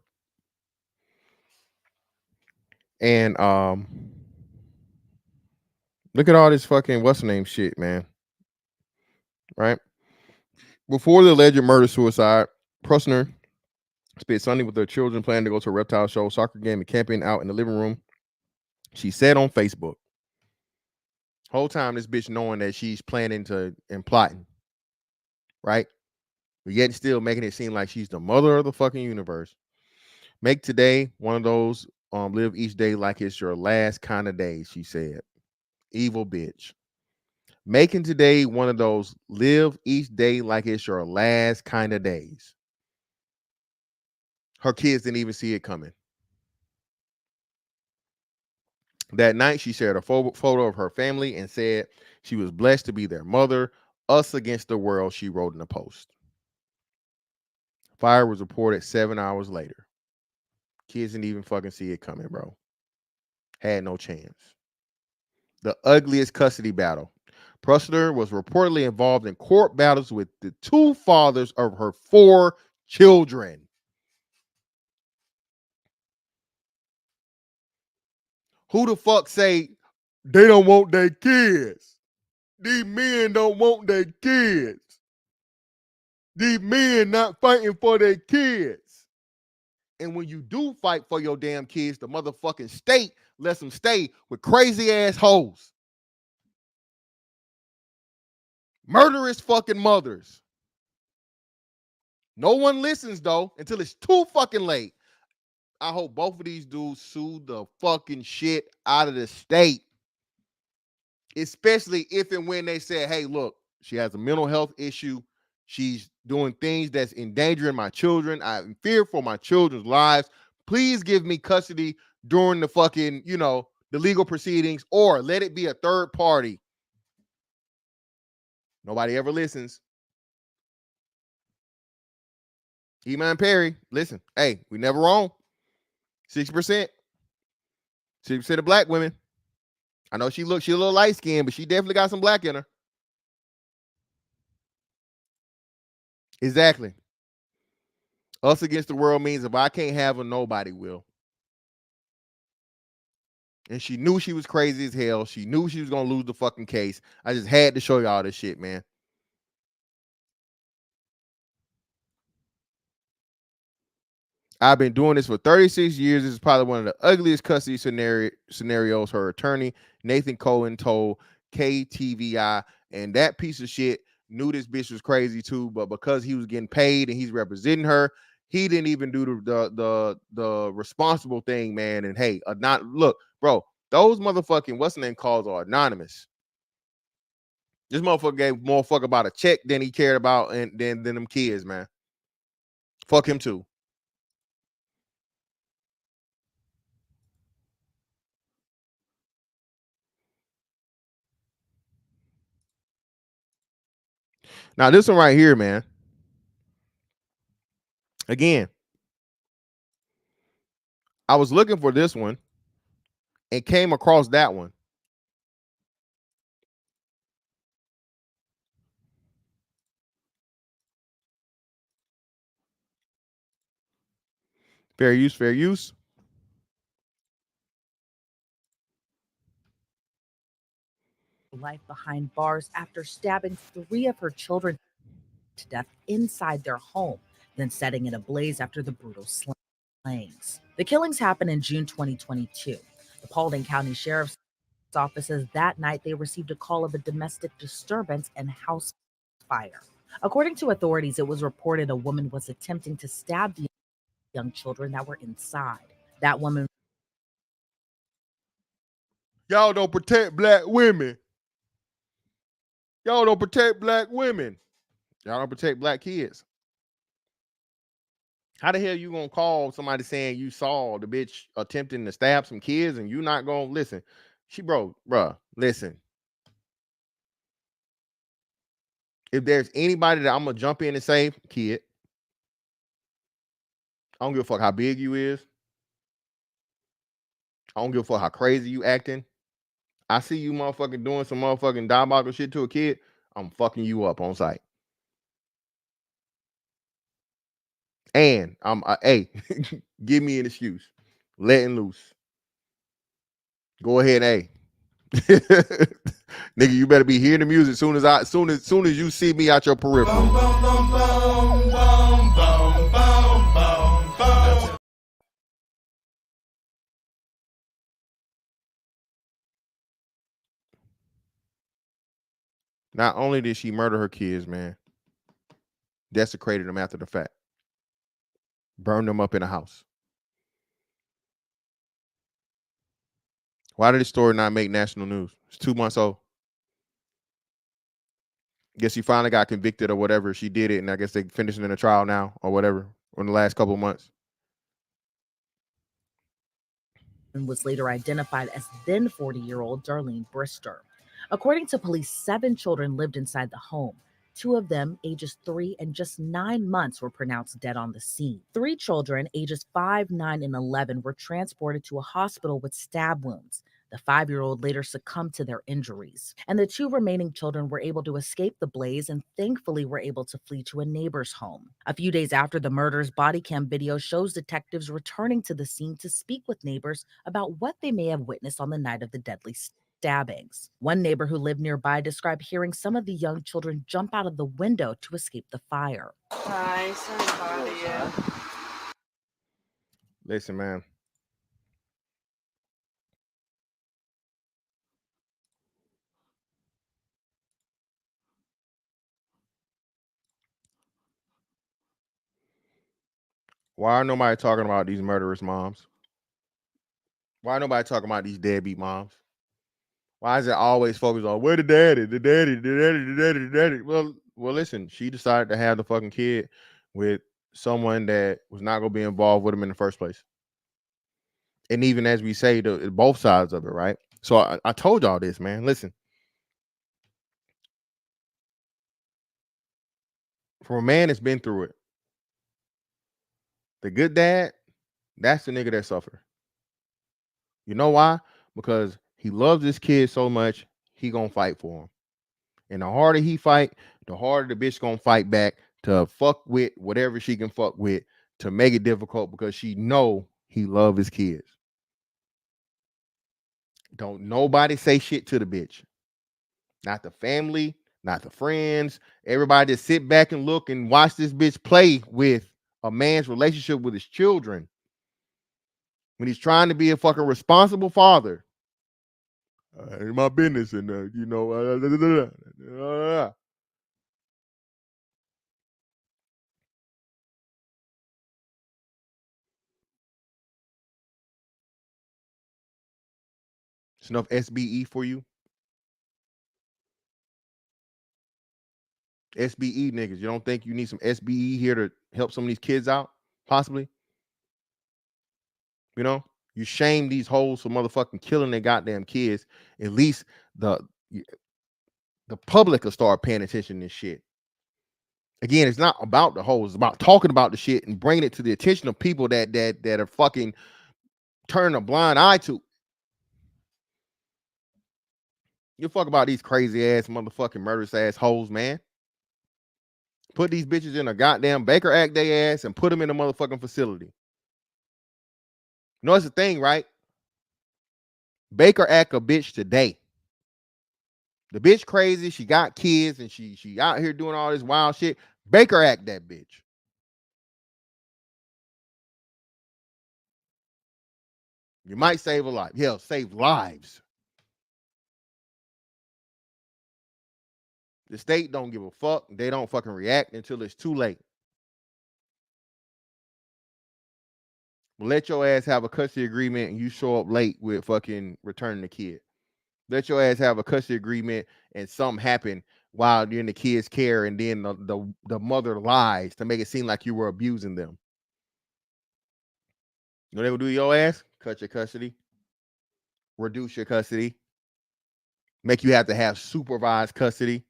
And look at all this fucking what's the name shit, man. Right? Before the alleged murder suicide, Prusner spent Sunday with her children planning to go to a reptile show, soccer game, and camping out in the living room. She said on Facebook, whole time this bitch knowing that she's planning to and plotting, right? But yet still making it seem like she's the mother of the fucking universe. Make today one of those live each day like it's your last kind of day, she said. Evil bitch. Making today one of those live each day like it's your last kind of days. Her kids didn't even see it coming. That night, she shared a photo of her family and said she was blessed to be their mother. Us against the world, she wrote in a post. Fire was reported 7 hours later. Kids didn't even fucking see it coming, bro. Had no chance. The ugliest custody battle. Prusler was reportedly involved in court battles with the two fathers of her 4 children. Who the fuck say they don't want their kids? These men don't want their kids. These men not fighting for their kids. And when you do fight for your damn kids, the motherfucking state lets them stay with crazy ass hoes. Murderous fucking mothers. No one listens though until it's too fucking late. I hope both of these dudes sue the fucking shit out of the state. Especially if and when they say, hey, look, she has a mental health issue. She's doing things that's endangering my children. I'm fear for my children's lives. Please give me custody during the fucking, the legal proceedings, or let it be a third party. Nobody ever listens. Iman Perry, listen, hey, we never wrong. 6%. 6% of black women. I know she a little light skinned, but she definitely got some black in her. Exactly. Us against the world means if I can't have her, nobody will. And she knew she was crazy as hell. She knew she was going to lose the fucking case. I just had to show y'all this shit, man. I've been doing this for 36 years. This is probably one of the ugliest custody scenarios her attorney, Nathan Cohen, told KTVI. And that piece of shit knew this bitch was crazy too, but because he was getting paid and he's representing her, he didn't even do the responsible thing, man. And hey, look, bro, those motherfucking what's the name calls are anonymous. This motherfucker gave more fuck about a check than he cared about and than them kids, man. Fuck him too. Now, this one right here, man. Again, I was looking for this one and came across that one. Fair use, fair use. Life behind bars after stabbing 3 of her children to death inside their home, then setting it ablaze after the brutal slayings. The killings happened in June 2022. The Paulding County Sheriff's Office says that night they received a call of a domestic disturbance and house fire. According to authorities, it was reported a woman was attempting to stab the young children that were inside. That woman. Y'all don't protect black women. Y'all don't protect black women. Y'all don't protect black kids. How the hell you gonna call somebody saying you saw the bitch attempting to stab some kids and you not gonna listen? Bruh, listen. If there's anybody that I'm gonna jump in and say, kid, I don't give a fuck how big you is. I don't give a fuck how crazy you acting. I see you motherfucking doing some motherfucking diabolical shit to a kid. I'm fucking you up on site. And I'm hey, give me an excuse. Letting loose. Go ahead, hey. Nigga, you better be hearing the music soon as you see me out your peripheral. Not only did she murder her kids, man, desecrated them after the fact, burned them up in a house. Why did this story not make national news? It's 2 months old. Guess she finally got convicted or whatever. She did it, and I guess they finishing in a trial now or whatever in the last couple of months. And was later identified as then 40-year-old Darlene Brister. According to police, 7 children lived inside the home. 2 of them, ages 3 and just 9 months, were pronounced dead on the scene. 3 children, ages 5, 9, and 11, were transported to a hospital with stab wounds. The 5-year-old later succumbed to their injuries. And the 2 remaining children were able to escape the blaze and thankfully were able to flee to a neighbor's home. A few days after the murders, body cam video shows detectives returning to the scene to speak with neighbors about what they may have witnessed on the night of the deadly stabbings. One neighbor who lived nearby described hearing some of the young children jump out of the window to escape the fire. Hi, sorry to bother you. Listen, man. Why are nobody talking about these murderous moms? Why nobody talking about these deadbeat moms? Why is it always focused on where the daddy? Well, listen, she decided to have the fucking kid with someone that was not gonna be involved with him in the first place. And even as we say, both sides of it, right? So I told y'all this, man. Listen, for a man that's been through it, the good dad, that's the nigga that suffer. You know why? Because he loves this kid so much, he gonna fight for him. And the harder he fight, the harder the bitch gonna fight back to fuck with whatever she can fuck with to make it difficult because she know he love his kids. Don't nobody say shit to the bitch. Not the family, not the friends. Everybody just sit back and look and watch this bitch play with a man's relationship with his children when he's trying to be a fucking responsible father. It's my business, and you know. It's enough SBE for you. SBE niggas, you don't think you need some SBE here to help some of these kids out? Possibly. You know, you shame these hoes for motherfucking killing their goddamn kids. At least the public will start paying attention to this shit. Again, it's not about the hoes. It's about talking about the shit and bringing it to the attention of people that are fucking turning a blind eye to. You fuck about these crazy ass motherfucking murderous ass hoes, man. Put these bitches in a goddamn Baker Act they ass and put them in a motherfucking facility. You know, it's the thing, right? Baker Act a bitch today. The bitch crazy. She got kids and she out here doing all this wild shit. Baker Act that bitch. You might save a life. Hell, save lives. The state don't give a fuck. They don't fucking react until it's too late. Let your ass have a custody agreement and you show up late with fucking returning the kid. Let your ass have a custody agreement and something happen while you're in the kid's care and then the mother lies to make it seem like you were abusing them. You know what they will do to your ass? Cut your custody. Reduce your custody. Make you have to have supervised custody.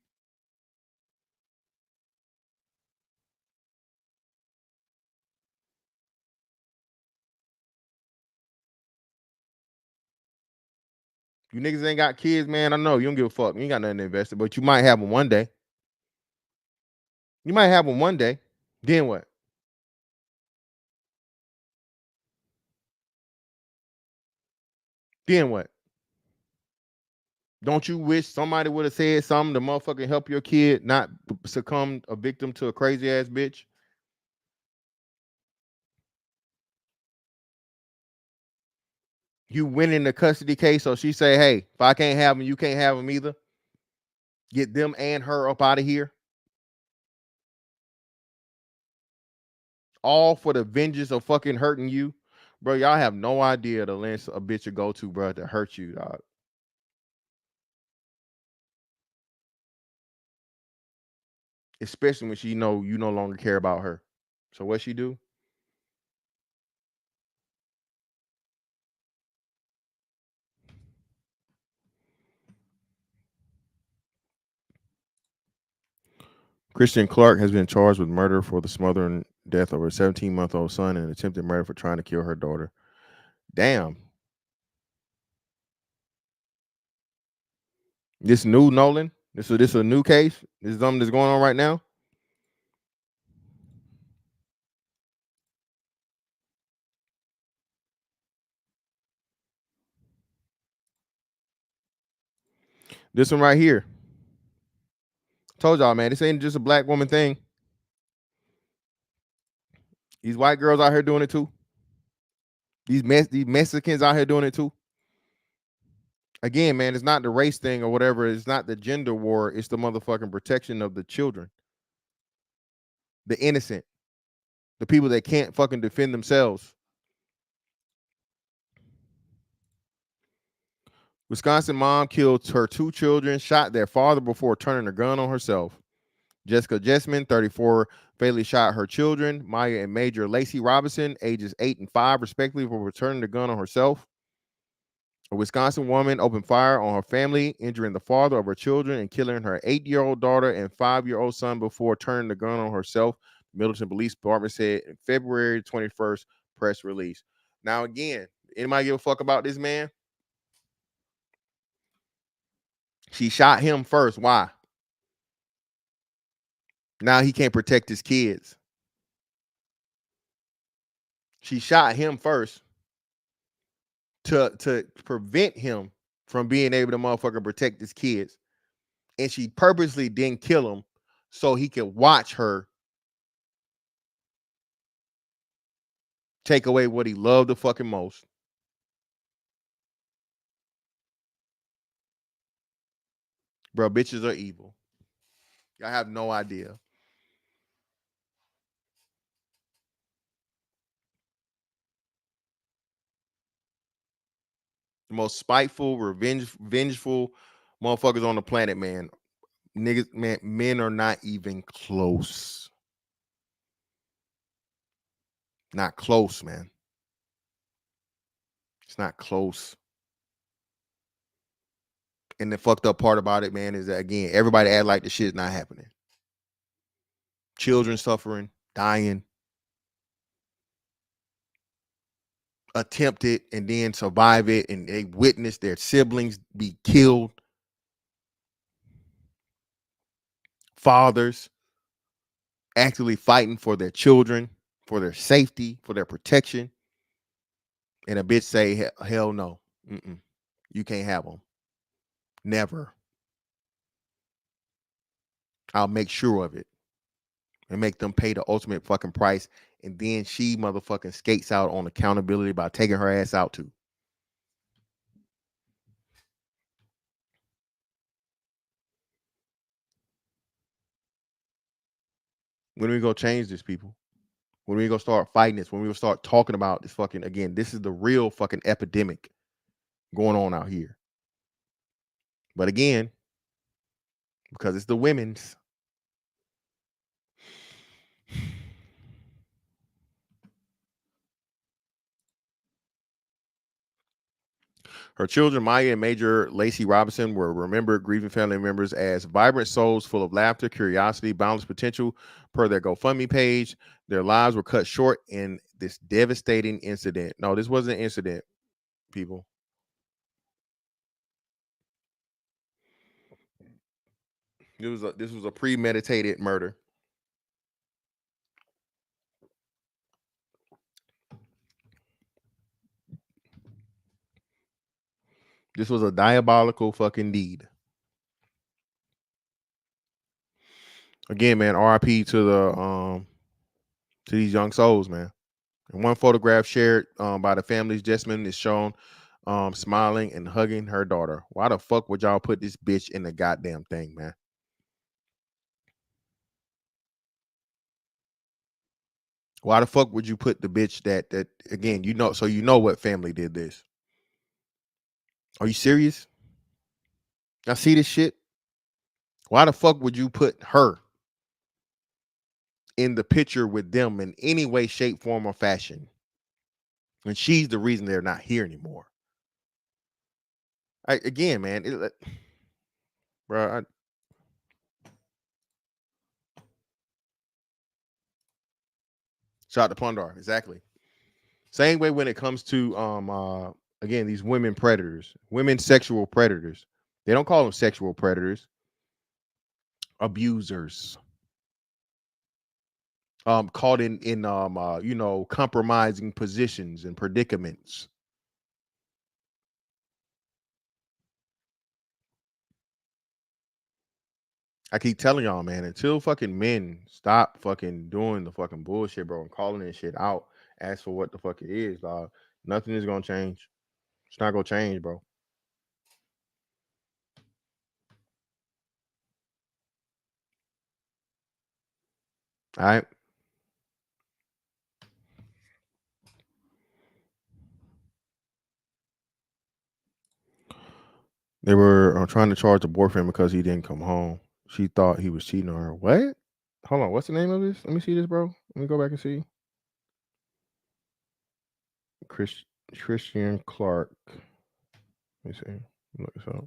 You niggas ain't got kids, man. I know you don't give a fuck. You ain't got nothing to invest in, but you might have them one day. You might have them one day. Then what? Then what? Don't you wish somebody would have said something to motherfucking help your kid not succumb a victim to a crazy ass bitch? You win in the custody case, so she say, hey, if I can't have them, you can't have them either. Get them and her up out of here. All for the vengeance of fucking hurting you. Bro, y'all have no idea the lengths a bitch will go to, bro, to hurt you, dog. Especially when she know you no longer care about her. So what she do? Christian Clark has been charged with murder for the smothering death of her 17-month-old son and attempted murder for trying to kill her daughter. Damn. This new Nolan? This is a new case? This is something that's going on right now? This one right here. Told y'all, man, this ain't just a black woman thing. These white girls out here doing it too. These Mexicans out here doing it too. Again, man, it's not the race thing or whatever. It's not the gender war. It's the motherfucking protection of the children. The innocent. The people that can't fucking defend themselves. Wisconsin mom killed her 2 children, shot their father before turning a gun on herself. Jessica Jessman, 34, fatally shot her children, Maya and Major Lacey Robinson, ages 8 and 5, respectively, for returning the gun on herself. A Wisconsin woman opened fire on her family, injuring the father of her children and killing her 8-year-old daughter and 5-year-old son before turning the gun on herself. Middleton Police Department said in February 21st press release. Now, again, anybody give a fuck about this man? She shot him first. Why? Now he can't protect his kids. She shot him first to prevent him from being able to motherfucker protect his kids. And she purposely didn't kill him so he could watch her take away what he loved the fucking most. Bro, bitches are evil. I have no idea. The most spiteful, vengeful motherfuckers on the planet, man. Niggas, man, men are not even close. Not close, man. It's not close. And the fucked up part about it, man, is that, again, everybody act like the shit's not happening. Children suffering, dying, attempt it and then survive it, and they witness their siblings be killed. Fathers actually fighting for their children, for their safety, for their protection. And a bitch say, hell no. You can't have them. Never. I'll make sure of it. And make them pay the ultimate fucking price. And then she motherfucking skates out on accountability by taking her ass out too. When are we gonna change this, people? When are we gonna start fighting this? When are we gonna start talking about this fucking, again, this is the real fucking epidemic going on out here. But again, because it's the women's. Her children, Maya and Major Lacey Robinson, were remembered grieving family members as vibrant souls full of laughter, curiosity, boundless potential. Per their GoFundMe page, their lives were cut short in this devastating incident. No, this wasn't an incident, people. This was a premeditated murder. This was a diabolical fucking deed. Again, man, RIP to these young souls, man. And one photograph shared by the family's Jessamine is shown smiling and hugging her daughter. Why the fuck would y'all put this bitch in the goddamn thing, man? Why the fuck would you put the bitch that again, so you know what family did this? Are you serious? Y'all see this shit? Why the fuck would you put her in the picture with them in any way, shape, form, or fashion? And she's the reason they're not here anymore. Again, man, bro. Shout out to Pondar, exactly. Same way when it comes to again, these women predators, women sexual predators. They don't call them sexual predators, abusers. Caught in compromising positions and predicaments. I keep telling y'all, man, until fucking men stop fucking doing the fucking bullshit, bro, and calling this shit out, ask for what the fuck it is, dog, nothing is gonna change. It's not gonna change, bro. All right. They were trying to charge the boyfriend because he didn't come home. She thought he was cheating on her. What? Hold on. What's the name of this? Let me see this, bro. Let me go back and see. Christian Clark. Let me see. Look this up.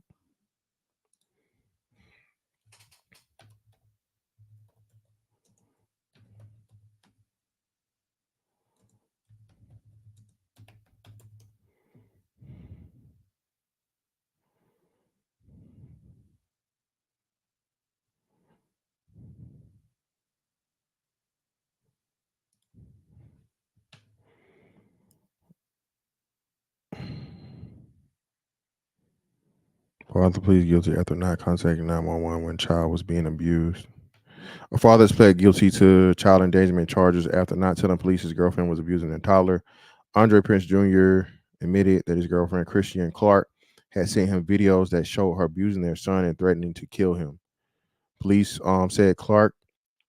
Father pleads guilty after not contacting 911 when child was being abused. A father has pled guilty to child endangerment charges after not telling police his girlfriend was abusing a toddler. Andre Prince Jr. admitted that his girlfriend, Christian Clark, had sent him videos that showed her abusing their son and threatening to kill him. Police said Clark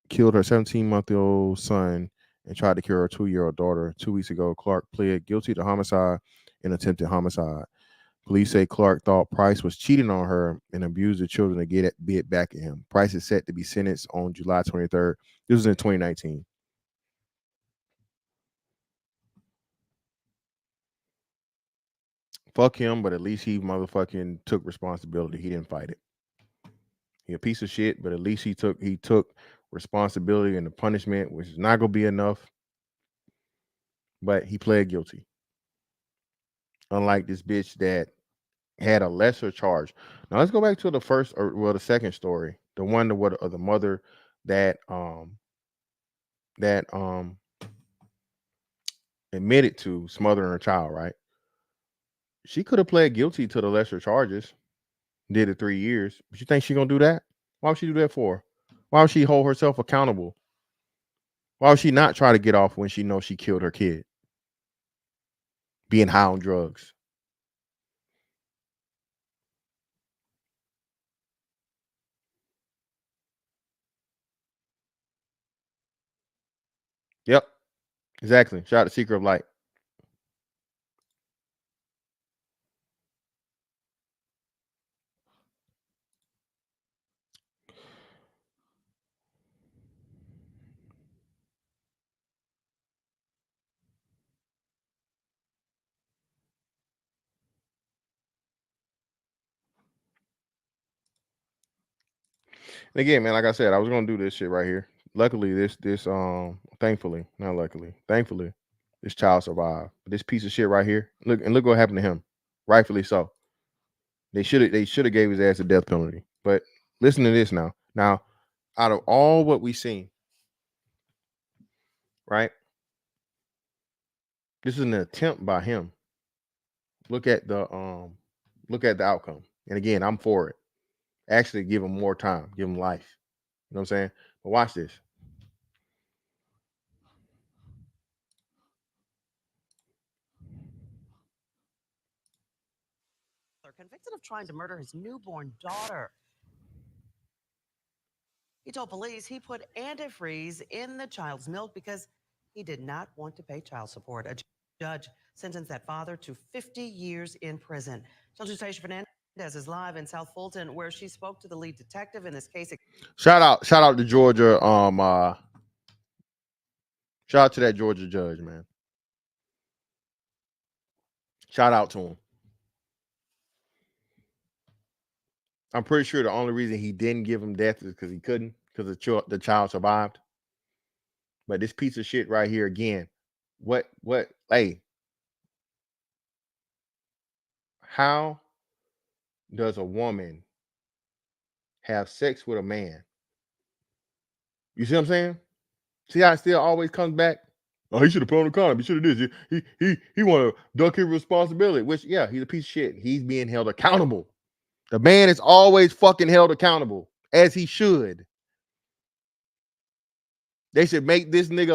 killed her 17-month-old son and tried to kill her 2-year-old daughter. 2 weeks ago, Clark pled guilty to homicide and attempted homicide. Police say Clark thought Price was cheating on her and abused the children to get it back at him. Price is set to be sentenced on July 23rd. This was in 2019. Fuck him, but at least he motherfucking took responsibility. He didn't fight it. He a piece of shit, but at least he took responsibility and the punishment, which is not gonna be enough. But he pled guilty. Unlike this bitch that had a lesser charge. Now let's go back to the second story, the one of the mother that admitted to smothering her child. Right? She could have pled guilty to the lesser charges, did it 3 years. But you think she gonna do that? Why would she do that for? Why would she hold herself accountable? Why would she not try to get off when she knows she killed her kid? Being high on drugs. Yep. Exactly. Shout out to Secret of Light. And again, man, like I said, I was gonna do this shit right here. Luckily, thankfully, this child survived. But this piece of shit right here, look what happened to him. Rightfully so. They should have gave his ass a death penalty. But listen to this now. Now, out of all what we've seen, right? This is an attempt by him. Look at the outcome. And again, I'm for it. Actually, give him more time, give him life. You know what I'm saying? But watch this. Convicted of trying to murder his newborn daughter. He told police he put antifreeze in the child's milk because he did not want to pay child support. A judge sentenced that father to 50 years in prison. Children's Station Fernandez is live in South Fulton, where she spoke to the lead detective in this case. Shout out to Georgia. Shout out to that Georgia judge, man. Shout out to him. I'm pretty sure the only reason he didn't give him death is because he couldn't, because the child survived. But this piece of shit right here again, hey, how does a woman have sex with a man? You see what I'm saying? See how it still always comes back? Oh, he should have put on the condom. He should have did. He want to duck his responsibility, which, yeah, he's a piece of shit. He's being held accountable. The man is always fucking held accountable, as he should. They should make this nigga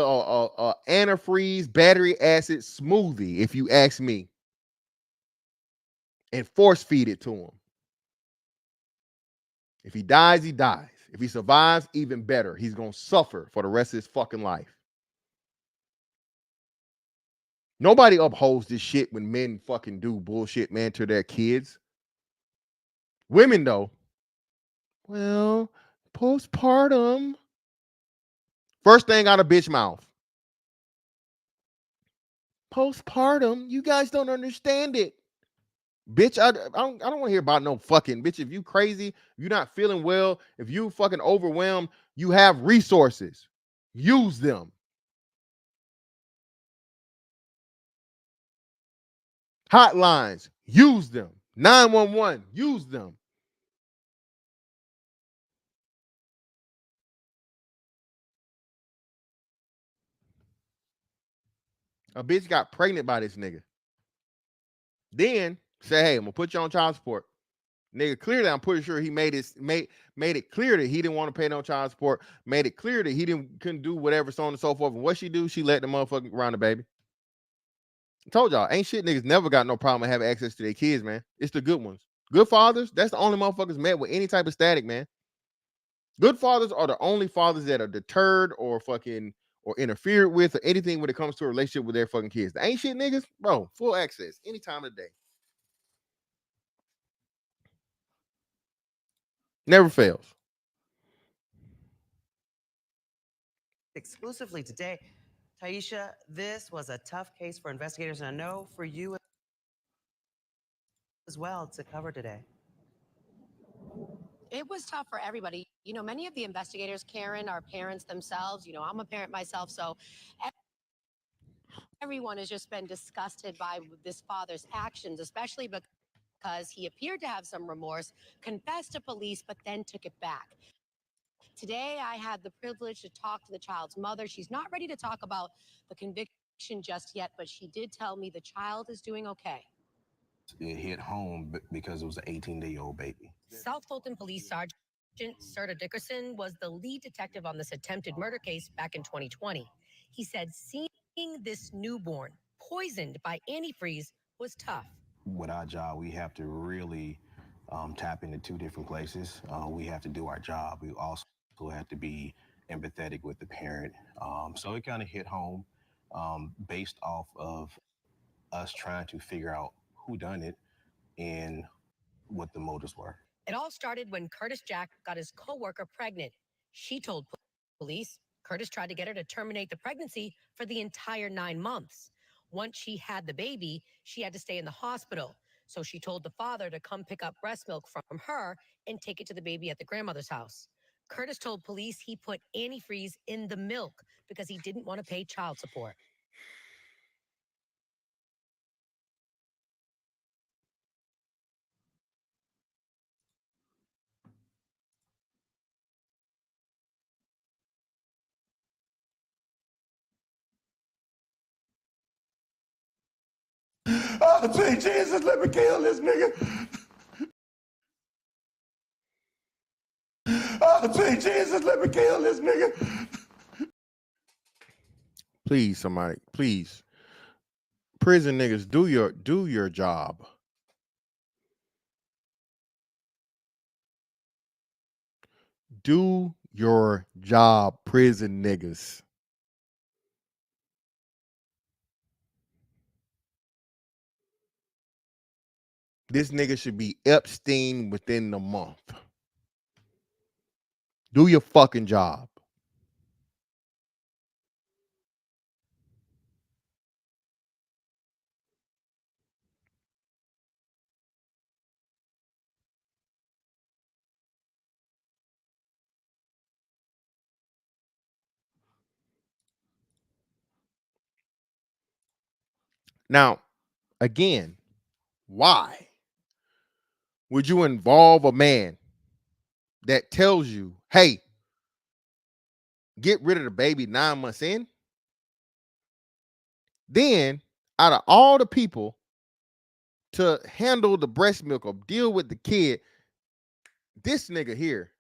a antifreeze battery acid smoothie, if you ask me, and force feed it to him. If he dies, he dies. If he survives, even better. He's gonna suffer for the rest of his fucking life. Nobody upholds this shit when men fucking do bullshit, man, to their kids. Women, though, well, postpartum. First thing out of bitch mouth. Postpartum, you guys don't understand it. Bitch, I don't want to hear about no fucking bitch. If you crazy, you're not feeling well, if you fucking overwhelmed, you have resources. Use them. Hotlines, use them. 911, use them. A bitch got pregnant by this nigga. Then say, hey, I'm gonna put you on child support. Nigga, clearly, I'm pretty sure he made it clear that he didn't want to pay no child support. Made it clear that he couldn't do whatever, so on and so forth. And what she do? She let the motherfucker around the baby. I told y'all, ain't shit niggas never got no problem having access to their kids, man. It's the good ones. Good fathers, that's the only motherfuckers met with any type of static, man. Good fathers are the only fathers that are deterred or fucking or interfered with or anything when it comes to a relationship with their fucking kids. The ain't shit niggas, bro, full access any time of the day. Never fails. Exclusively today, Taisha, this was a tough case for investigators, and I know for you as well to cover today. It was tough for everybody. You know, many of the investigators, Karen, are parents themselves. You know, I'm a parent myself. So everyone has just been disgusted by this father's actions, especially because he appeared to have some remorse, confessed to police, but then took it back. Today, I had the privilege to talk to the child's mother. She's not ready to talk about the conviction just yet, but she did tell me the child is doing okay. It hit home because it was an 18-day-old baby. South Fulton Police Sergeant Serta Dickerson was the lead detective on this attempted murder case back in 2020. He said seeing this newborn poisoned by antifreeze was tough. With our job, we have to really tap into two different places. We have to do our job. We also have to be empathetic with the parent. So it kind of hit home based off of us trying to figure out who done it and what the motives were. It all started when Curtis Jack got his coworker pregnant. She told police Curtis tried to get her to terminate the pregnancy for the entire 9 months. Once she had the baby, she had to stay in the hospital. So she told the father to come pick up breast milk from her and take it to the baby at the grandmother's house. Curtis told police he put antifreeze in the milk because he didn't want to pay child support. Oh, sweet Jesus, let me kill this nigga. Oh, sweet Jesus, let me kill this nigga. Please, somebody, please. Prison niggas, do your job. Do your job, prison niggas. This nigga should be Epstein within the month. Do your fucking job. Now, again, why would you involve a man that tells you, hey, get rid of the baby 9 months in? Then, out of all the people to handle the breast milk or deal with the kid, this nigga here,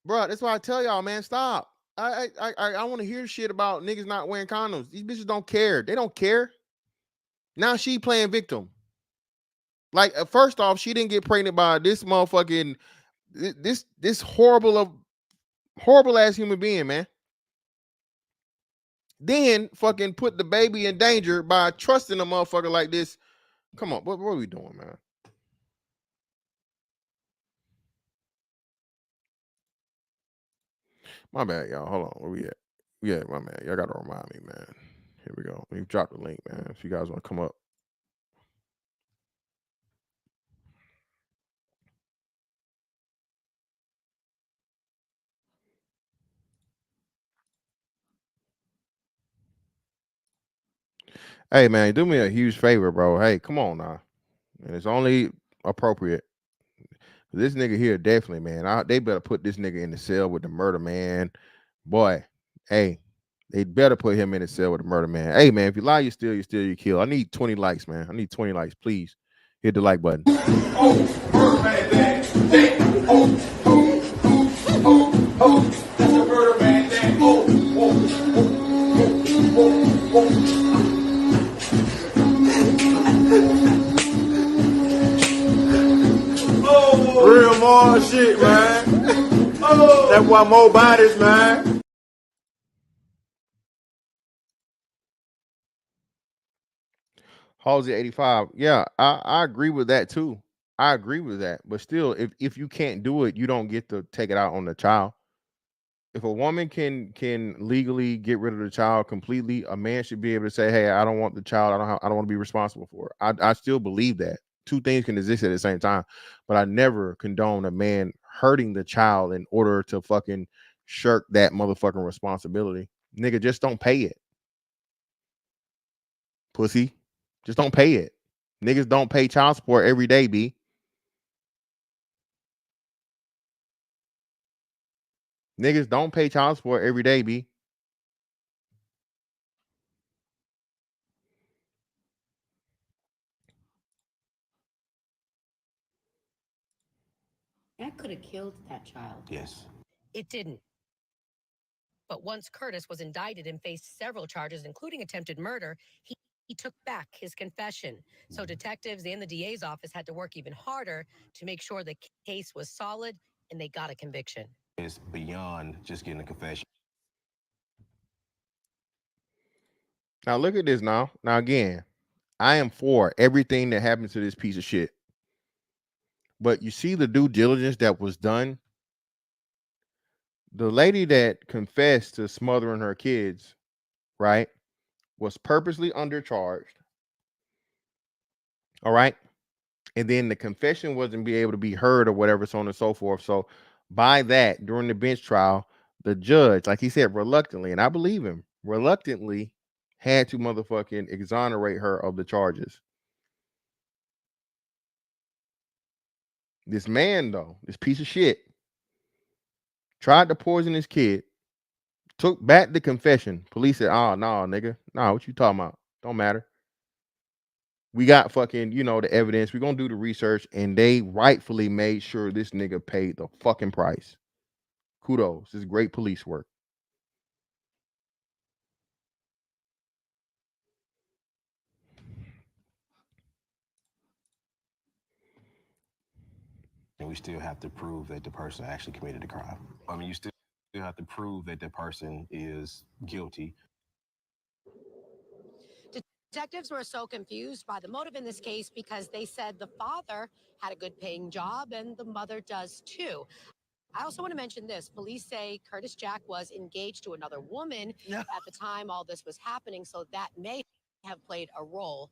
bro. That's why I tell y'all, man, stop. I want to hear shit about niggas not wearing condoms. These bitches don't care. They don't care. Now she playing victim. Like, first off, she didn't get pregnant by this motherfucking this horrible ass human being, man. Then fucking put the baby in danger by trusting a motherfucker like this. Come on, what are we doing, man? My bad, y'all. Hold on. Where we at? Yeah, my man. Y'all gotta remind me, man. Here we go. Let me drop the link, man. If you guys want to come up. Hey, man, do me a huge favor, bro. Hey, come on now. And it's only appropriate. This nigga here, definitely, man. They better put this nigga in the cell with the murder man. Boy, hey, they better put him in the cell with the murder man. Hey, man, if you lie, you steal, you kill. I need 20 likes, man. I need 20 likes, please. Hit the like button. That's a murder man thing. Real more shit, man. That's why more bodies, man. Halsey 85. Yeah, I agree with that too. I agree with that. But still, if you can't do it, you don't get to take it out on the child. If a woman can legally get rid of the child completely, a man should be able to say, "Hey, I don't want the child. I don't want to be responsible for it." I still believe that two things can exist at the same time, but I never condone a man hurting the child in order to fucking shirk that motherfucking responsibility. Nigga, just don't pay it, pussy. Just don't pay it. Niggas don't pay child support every day, B. Niggas don't pay child support every day, B. That could have killed that child. Yes. It didn't. But once Curtis was indicted and faced several charges, including attempted murder, he took back his confession. So detectives and the DA's office had to work even harder to make sure the case was solid and they got a conviction. It's beyond just getting a confession. Now look at this now. Now again, I am for everything that happens to this piece of shit. But you see the due diligence that was done. The lady that confessed to smothering her kids, right, was purposely undercharged. All right. And then the confession wasn't be able to be heard or whatever, so on and so forth. So by that, during the bench trial, the judge, like he said, reluctantly, and I believe him, reluctantly had to motherfucking exonerate her of the charges. This man, though, this piece of shit, tried to poison his kid, took back the confession. Police said, "Oh, no, nigga. No, what you talking about? Don't matter." We got fucking, the evidence. We're gonna do the research, and they rightfully made sure this nigga paid the fucking price. Kudos. This is great police work. And we still have to prove that the person actually committed the crime. I mean, you still have to prove that the person is guilty. Detectives were so confused by the motive in this case because they said the father had a good paying job and the mother does too. I also want to mention this. Police say Curtis Jack was engaged to another woman at the time all this was happening, so that may have played a role.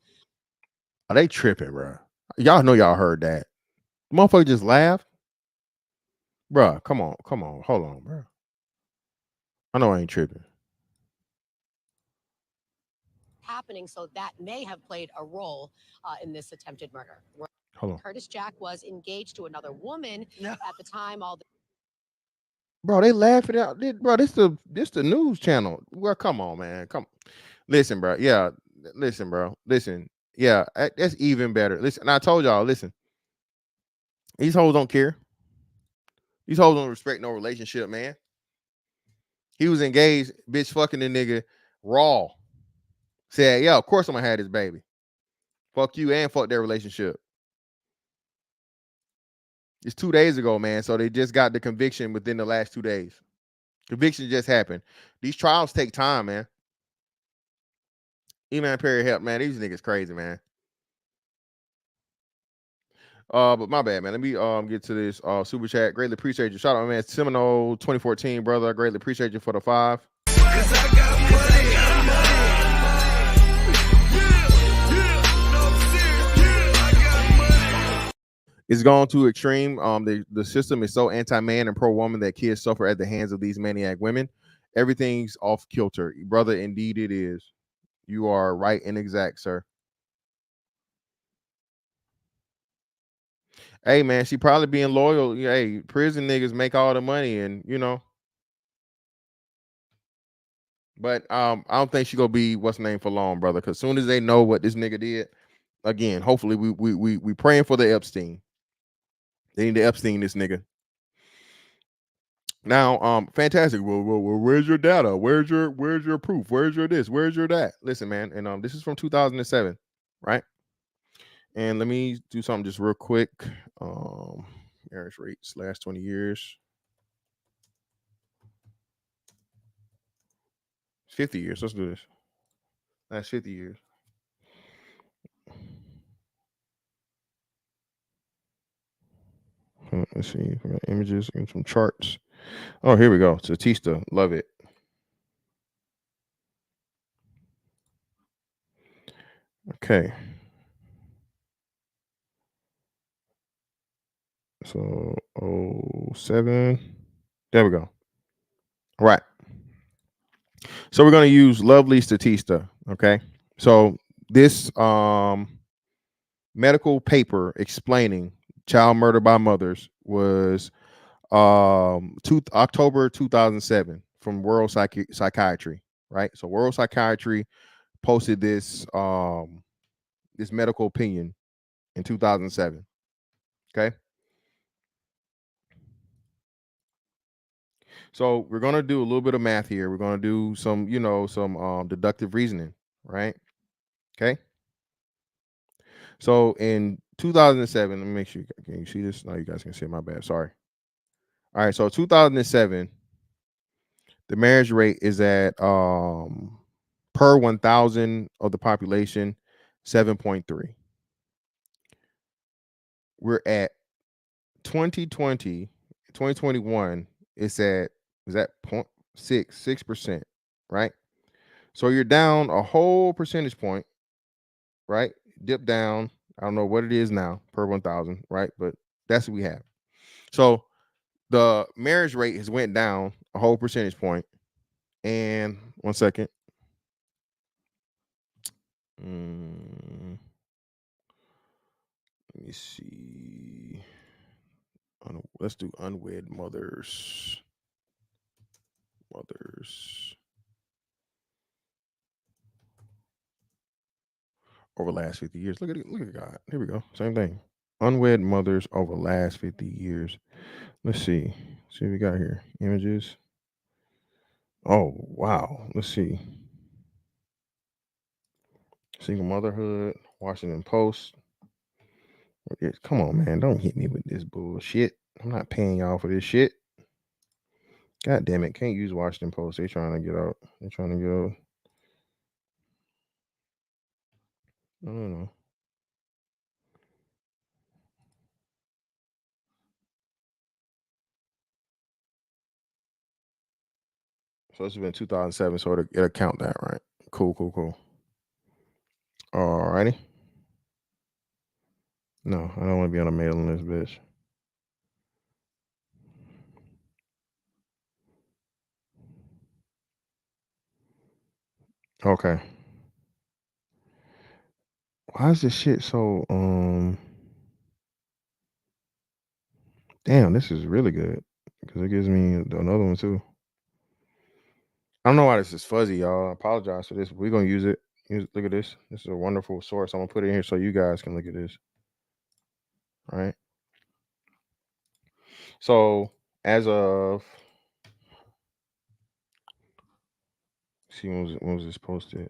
Are they tripping, bro? Y'all know y'all heard that. Motherfucker just laughed. Bro, come on. Hold on, bro. I know I ain't tripping. Happening, so that may have played a role in this attempted murder. Hold on. Curtis Jack was engaged to another woman at the time all Bro, they laughing out. Bro, this the news channel. Well, come on, man. Come. Listen, bro. Yeah. Listen, bro. Listen. Yeah, that's even better. Listen, and I told y'all, listen. These hoes don't care. These hoes don't respect no relationship, man. He was engaged, bitch fucking the nigga raw. Said, yeah, of course I'm gonna have this baby. Fuck you and fuck their relationship. It's 2 days ago, man. So they just got the conviction within the last 2 days. Conviction just happened. These trials take time, man. E-Man Perry help, man. These niggas crazy, man. But my bad, man. Let me get to this super chat. Greatly appreciate you. Shout out, man. Seminole 2014, brother. I greatly appreciate you for the 5. It's gone too extreme. The system is so anti-man and pro-woman that kids suffer at the hands of these maniac women. Everything's off kilter, brother. Indeed, it is. You are right and exact, sir. Hey, man, she probably being loyal. Hey, prison niggas make all the money, and But I don't think she gonna be what's the name for long, brother. Because soon as they know what this nigga did, again, hopefully we praying for the Epstein. They need to Epstein this nigga. Now, fantastic. Well, where's your data? Where's your proof? Where's your this? Where's your that? Listen, man, and this is from 2007, right? And let me do something just real quick. Marriage rates last 20 years. 50 years. Let's do this. Last 50 years. Let's see. We got images and some charts. Oh, here we go. Statista. Love it. Okay. So 07. There we go. Right. So we're going to use Lovely Statista. Okay. So this medical paper explaining child murder by mothers was October 2007 from World Psychiatry, right? So World Psychiatry posted this this medical opinion in 2007. Okay. So we're gonna do a little bit of math here. We're gonna do some, some deductive reasoning, right? Okay. So in 2007, let me make sure can you see this? No, you guys can see it. My bad. Sorry. All right. So 2007, the marriage rate is at per 1,000 of the population, 7.3. We're at 2020, 2021. It's at is that 0.6%, right? So you're down a whole percentage point, right? Dip down. I don't know what it is now per 1,000, right? But that's what we have. So the marriage rate has went down a whole percentage point. And 1 second. Let me see. Let's do unwed mothers. over the last 50 years. Look at God. Here we go. Same thing. Unwed mothers over the last 50 years. Let's see. See what we got here. Images. Oh, wow. Let's see. Single motherhood. Washington Post. Come on, man. Don't hit me with this bullshit. I'm not paying y'all for this shit. God damn it. Can't use Washington Post. They trying to get out. They trying to go. No. So it's been 2007, so it'll count that, right? Cool. Alrighty. No, I don't want to be on a mailing list, bitch. Okay. Why is this shit so damn, this is really good. Because it gives me another one too. I don't know why this is fuzzy, y'all. I apologize for this. We're gonna use it. Look at this. This is a wonderful source. I'm gonna put it in here so you guys can look at this. All right. So as of see when was this posted?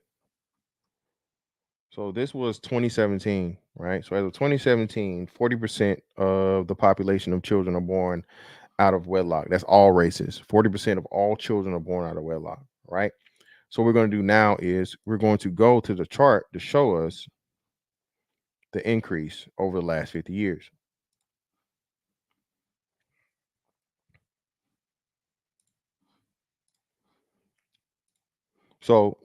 So this was 2017, right? So as of 2017, 40% of the population of children are born out of wedlock. That's all races. 40% of all children are born out of wedlock, right? So what we're going to do now is we're going to go to the chart to show us the increase over the last 50 years. So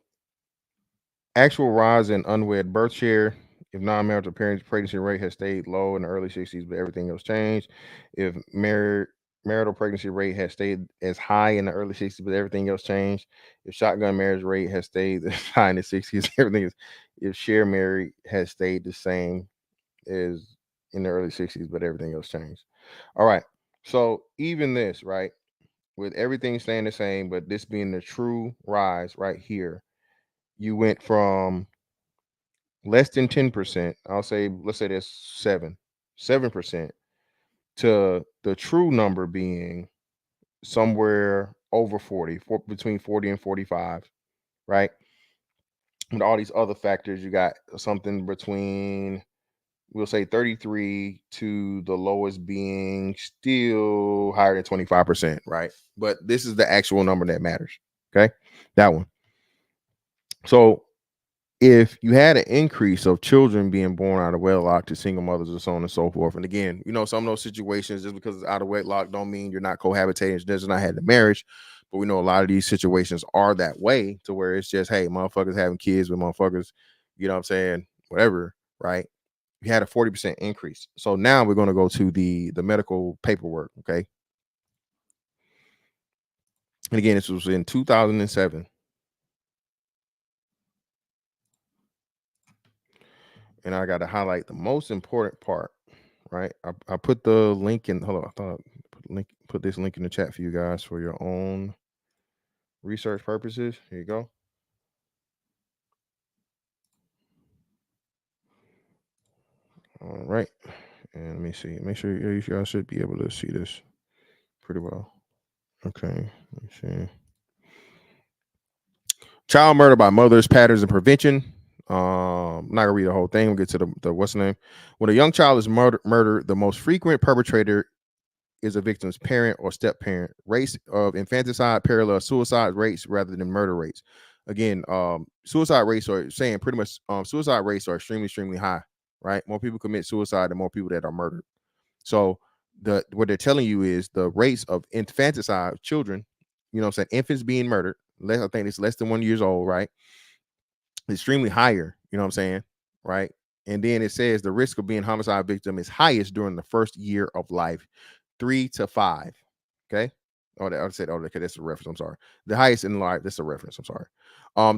actual rise in unwed birth share, if non-marital pregnancy rate has stayed low in the early 60s, but everything else changed. If marital pregnancy rate has stayed as high in the early 60s, but everything else changed. If shotgun marriage rate has stayed as high in the 60s, everything is. If share marriage has stayed the same as in the early 60s, but everything else changed. All right. So even this, right, with everything staying the same, but this being the true rise right here, you went from less than 10%, let's say that's 7% to the true number being somewhere over 40, between 40 and 45, right? With all these other factors, you got something between, we'll say 33 to the lowest being still higher than 25%, right? But this is the actual number that matters. Okay. That one. So if you had an increase of children being born out of wedlock to single mothers and so on and so forth, and again, some of those situations, just because it's out of wedlock don't mean you're not cohabitating, it does not have the marriage, but we know a lot of these situations are that way, to where it's just, hey, motherfuckers having kids with motherfuckers, you know what I'm saying, whatever, right? You had a 40% increase. So now we're going to go to the medical paperwork, okay? And again, this was in 2007. And I got to highlight the most important part, right? I put the link in. Hold on, I thought I put this link in the chat for you guys for your own research purposes. Here you go. All right, and let me see. Make sure you guys should be able to see this pretty well. Okay, let me see. Child murder by mothers, patterns and prevention. I'm not gonna read the whole thing. We'll get to the what's the name. When a young child is murdered, the most frequent perpetrator is a victim's parent or step parent. Rates of infanticide parallel suicide rates rather than murder rates. Again, suicide rates are saying pretty much suicide rates are extremely high, right? More people commit suicide than more people that are murdered. So what they're telling you is the rates of infanticide children, you know what I'm saying, infants being murdered, I think it's less than 1 year old, right? Extremely higher, you know what I'm saying, right? And then it says the risk of being homicide victim is highest during the first year of life, 3 to 5. Okay. I said, okay, that's a reference. I'm sorry. The highest in life, that's a reference. I'm sorry.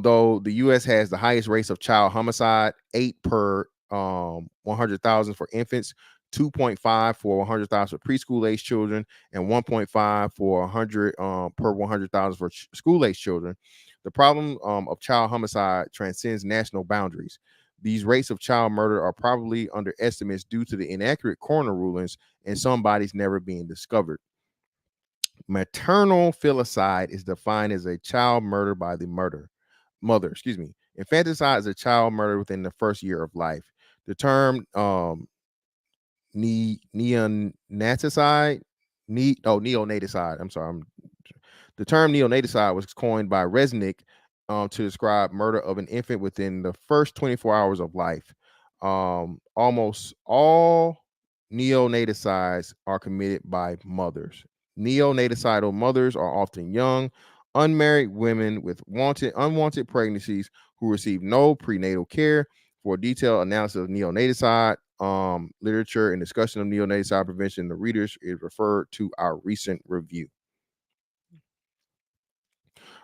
Though the US has the highest rates of child homicide, 8 per 100,000 for infants, 2.5 for 100,000 for preschool age children, and 1.5 for 100 per 100,000 for school age children. The problem of child homicide transcends national boundaries. These rates of child murder are probably underestimates due to the inaccurate coroner rulings and some bodies never being discovered. Maternal filicide is defined as a child murdered by the mother. Excuse me. Infanticide is a child murder within the first year of life. The term neonaticide, neonaticide. I'm sorry. The term neonaticide was coined by Resnick to describe murder of an infant within the first 24 hours of life. Almost all neonaticides are committed by mothers. Neonaticidal mothers are often young, unmarried women with unwanted pregnancies who receive no prenatal care. For a detailed analysis of neonaticide literature and discussion of neonaticide prevention, the readers is referred to our recent review.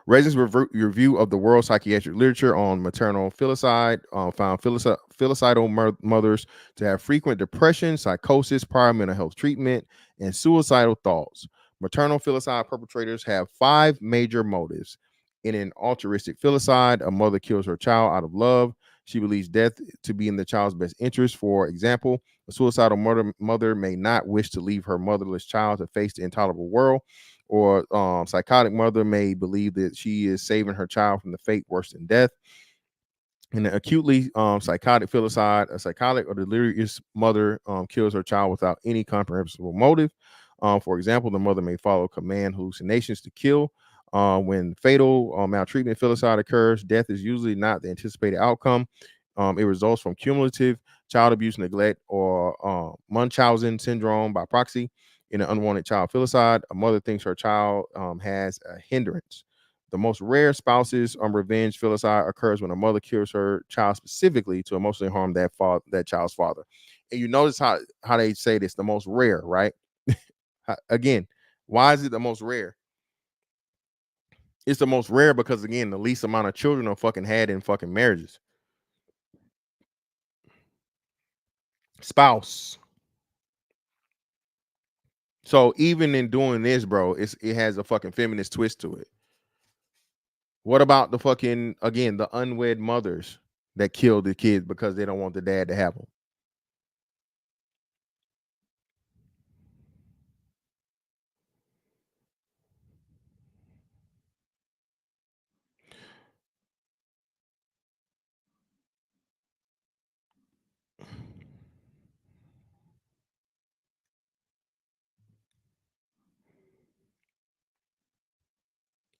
Resin's review of the world psychiatric literature on maternal filicide found filicidal mothers to have frequent depression, psychosis, prior mental health treatment, and suicidal thoughts. Maternal filicide perpetrators have 5 major motives. In an altruistic filicide, a mother kills her child out of love. She believes death to be in the child's best interest. For example, a suicidal mother may not wish to leave her motherless child to face the intolerable world, or psychotic mother may believe that she is saving her child from the fate worse than death. In an acutely psychotic filicide, a psychotic or delirious mother kills her child without any comprehensible motive. For example, the mother may follow command hallucinations to kill. When fatal maltreatment filicide occurs, death is usually not the anticipated outcome. It results from cumulative child abuse, neglect, or Munchausen syndrome by proxy. In an unwanted child filicide, a mother thinks her child has a hindrance. The most rare spouses revenge filicide occurs when a mother kills her child specifically to emotionally harm that child's father. And you notice how they say this, the most rare, right? Again, why is it the most rare? It's the most rare because, again, the least amount of children are fucking had in fucking marriages. Spouse. So even in doing this, bro, it has a fucking feminist twist to it. What about the fucking, again, the unwed mothers that kill the kids because they don't want the dad to have them?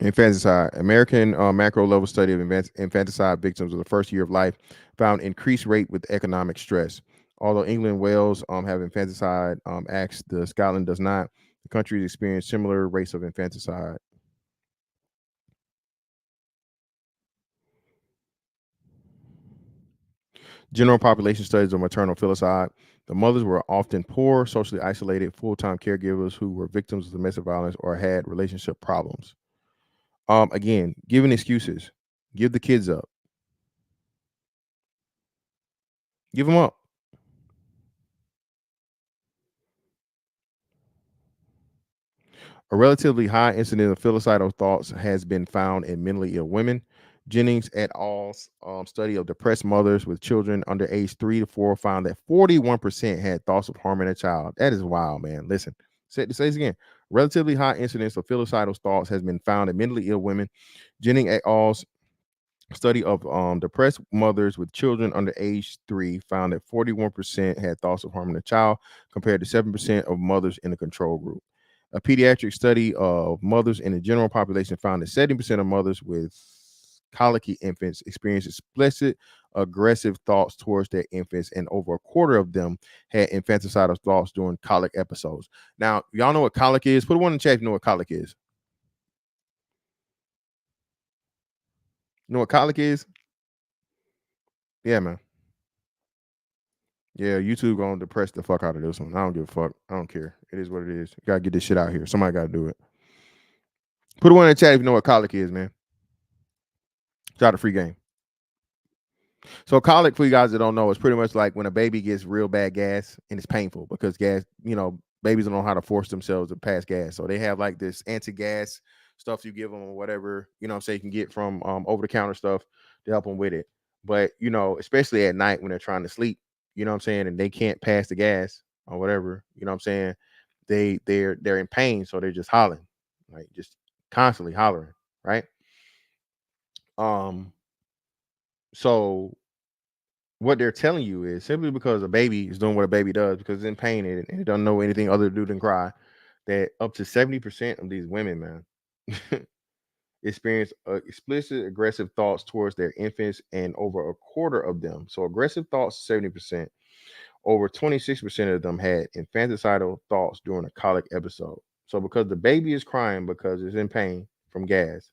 Infanticide. American macro level study of infanticide victims of the first year of life found increased rate with economic stress. Although England and Wales have infanticide acts, the Scotland does not. The countries experience similar rates of infanticide. General population studies of maternal filicide. The mothers were often poor, socially isolated, full-time caregivers who were victims of domestic violence or had relationship problems. Again, giving excuses. Give the kids up. Give them up. A relatively high incidence of filicidal thoughts has been found in mentally ill women. Jennings et al.'s study of depressed mothers with children under age 3 to 4 found that 41% had thoughts of harming a child. That is wild, man. Listen, say this again. Relatively high incidence of filicidal thoughts has been found in mentally ill women. Jennings et al.'s study of depressed mothers with children under age 3 found that 41% had thoughts of harming a child, compared to 7% of mothers in the control group. A pediatric study of mothers in the general population found that 70% of mothers with colicky infants experience explicit aggressive thoughts towards their infants, and over a quarter of them had infanticidal thoughts during colic episodes. Now, y'all know what colic is? Put one in the chat if you know what colic is. You know what colic is? Yeah, man. Yeah, YouTube gonna depress the fuck out of this one. I don't give a fuck. I don't care. It is what it is. You gotta get this shit out here. Somebody gotta do it. Put one in the chat if you know what colic is, man. It's out of free game. So colic, for you guys that don't know, is pretty much like when a baby gets real bad gas and it's painful because gas, babies don't know how to force themselves to pass gas. So they have like this anti-gas stuff you give them or whatever, you can get from over-the-counter stuff to help them with it. But you know, especially at night when they're trying to sleep, you know what I'm saying, and they can't pass the gas or whatever, you know what I'm saying, they're in pain, so they're just hollering, like just constantly hollering, right? Um, so what they're telling you is simply because a baby is doing what a baby does because it's in pain and it doesn't know anything other to do than cry, that up to 70% of these women, man, experience explicit aggressive thoughts towards their infants, and over a quarter of them. So aggressive thoughts, 70%. Over 26% of them had infanticidal thoughts during a colic episode. So because the baby is crying because it's in pain from gas,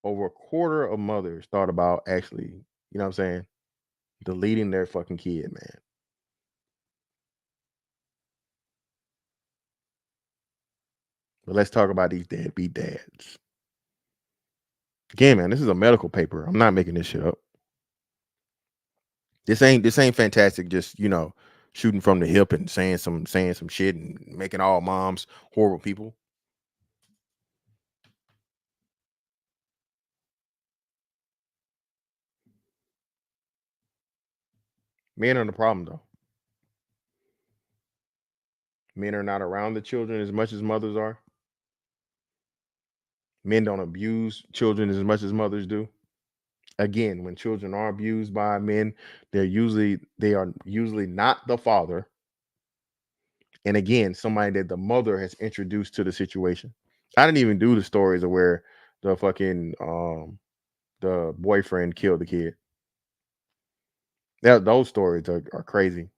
over a quarter of mothers thought about actually, you know what I'm saying, deleting their fucking kid, man. But let's talk about these deadbeat dads. Again, man, this is a medical paper. I'm not making this shit up. This ain't fantastic. Just, you know, shooting from the hip and saying some shit and making all moms horrible people. Men are the problem, though. Men are not around the children as much as mothers are. Men don't abuse children as much as mothers do. Again, when children are abused by men, they are usually not the father. And again, somebody that the mother has introduced to the situation. I didn't even do the stories of where the fucking the boyfriend killed the kid. Those stories are crazy.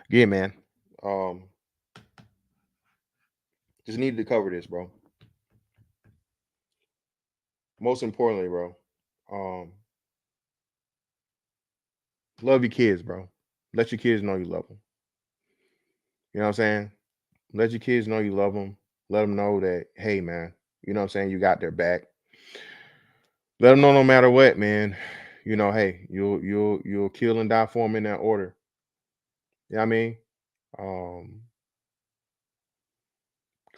Yeah, man. Just needed to cover this, bro. Most importantly, bro, love your kids, bro. Let your kids know you love them. You know what I'm saying? Let your kids know you love them. Let them know that, hey, man, you know what I'm saying, you got their back. Let them know no matter what, man. You know, hey, you'll kill and die for them in that order. You know what I mean? Um,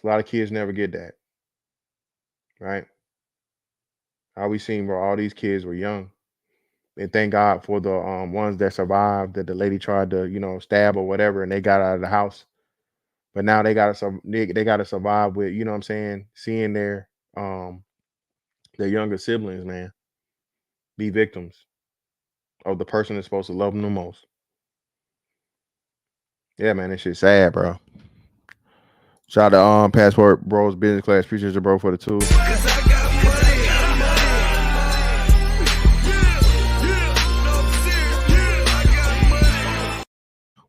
a lot of kids never get that, right? How we seen, bro, all these kids were young. And thank God for the ones that survived, that the lady tried to, you know, stab or whatever, and they got out of the house. But now they gotta survive with, you know what I'm saying, seeing their younger siblings, man, be victims of the person that's supposed to love them the most. Yeah, man, this shit's sad, bro. Shout out to Passport Bros Business Class. Appreciate you, bro, for the tool.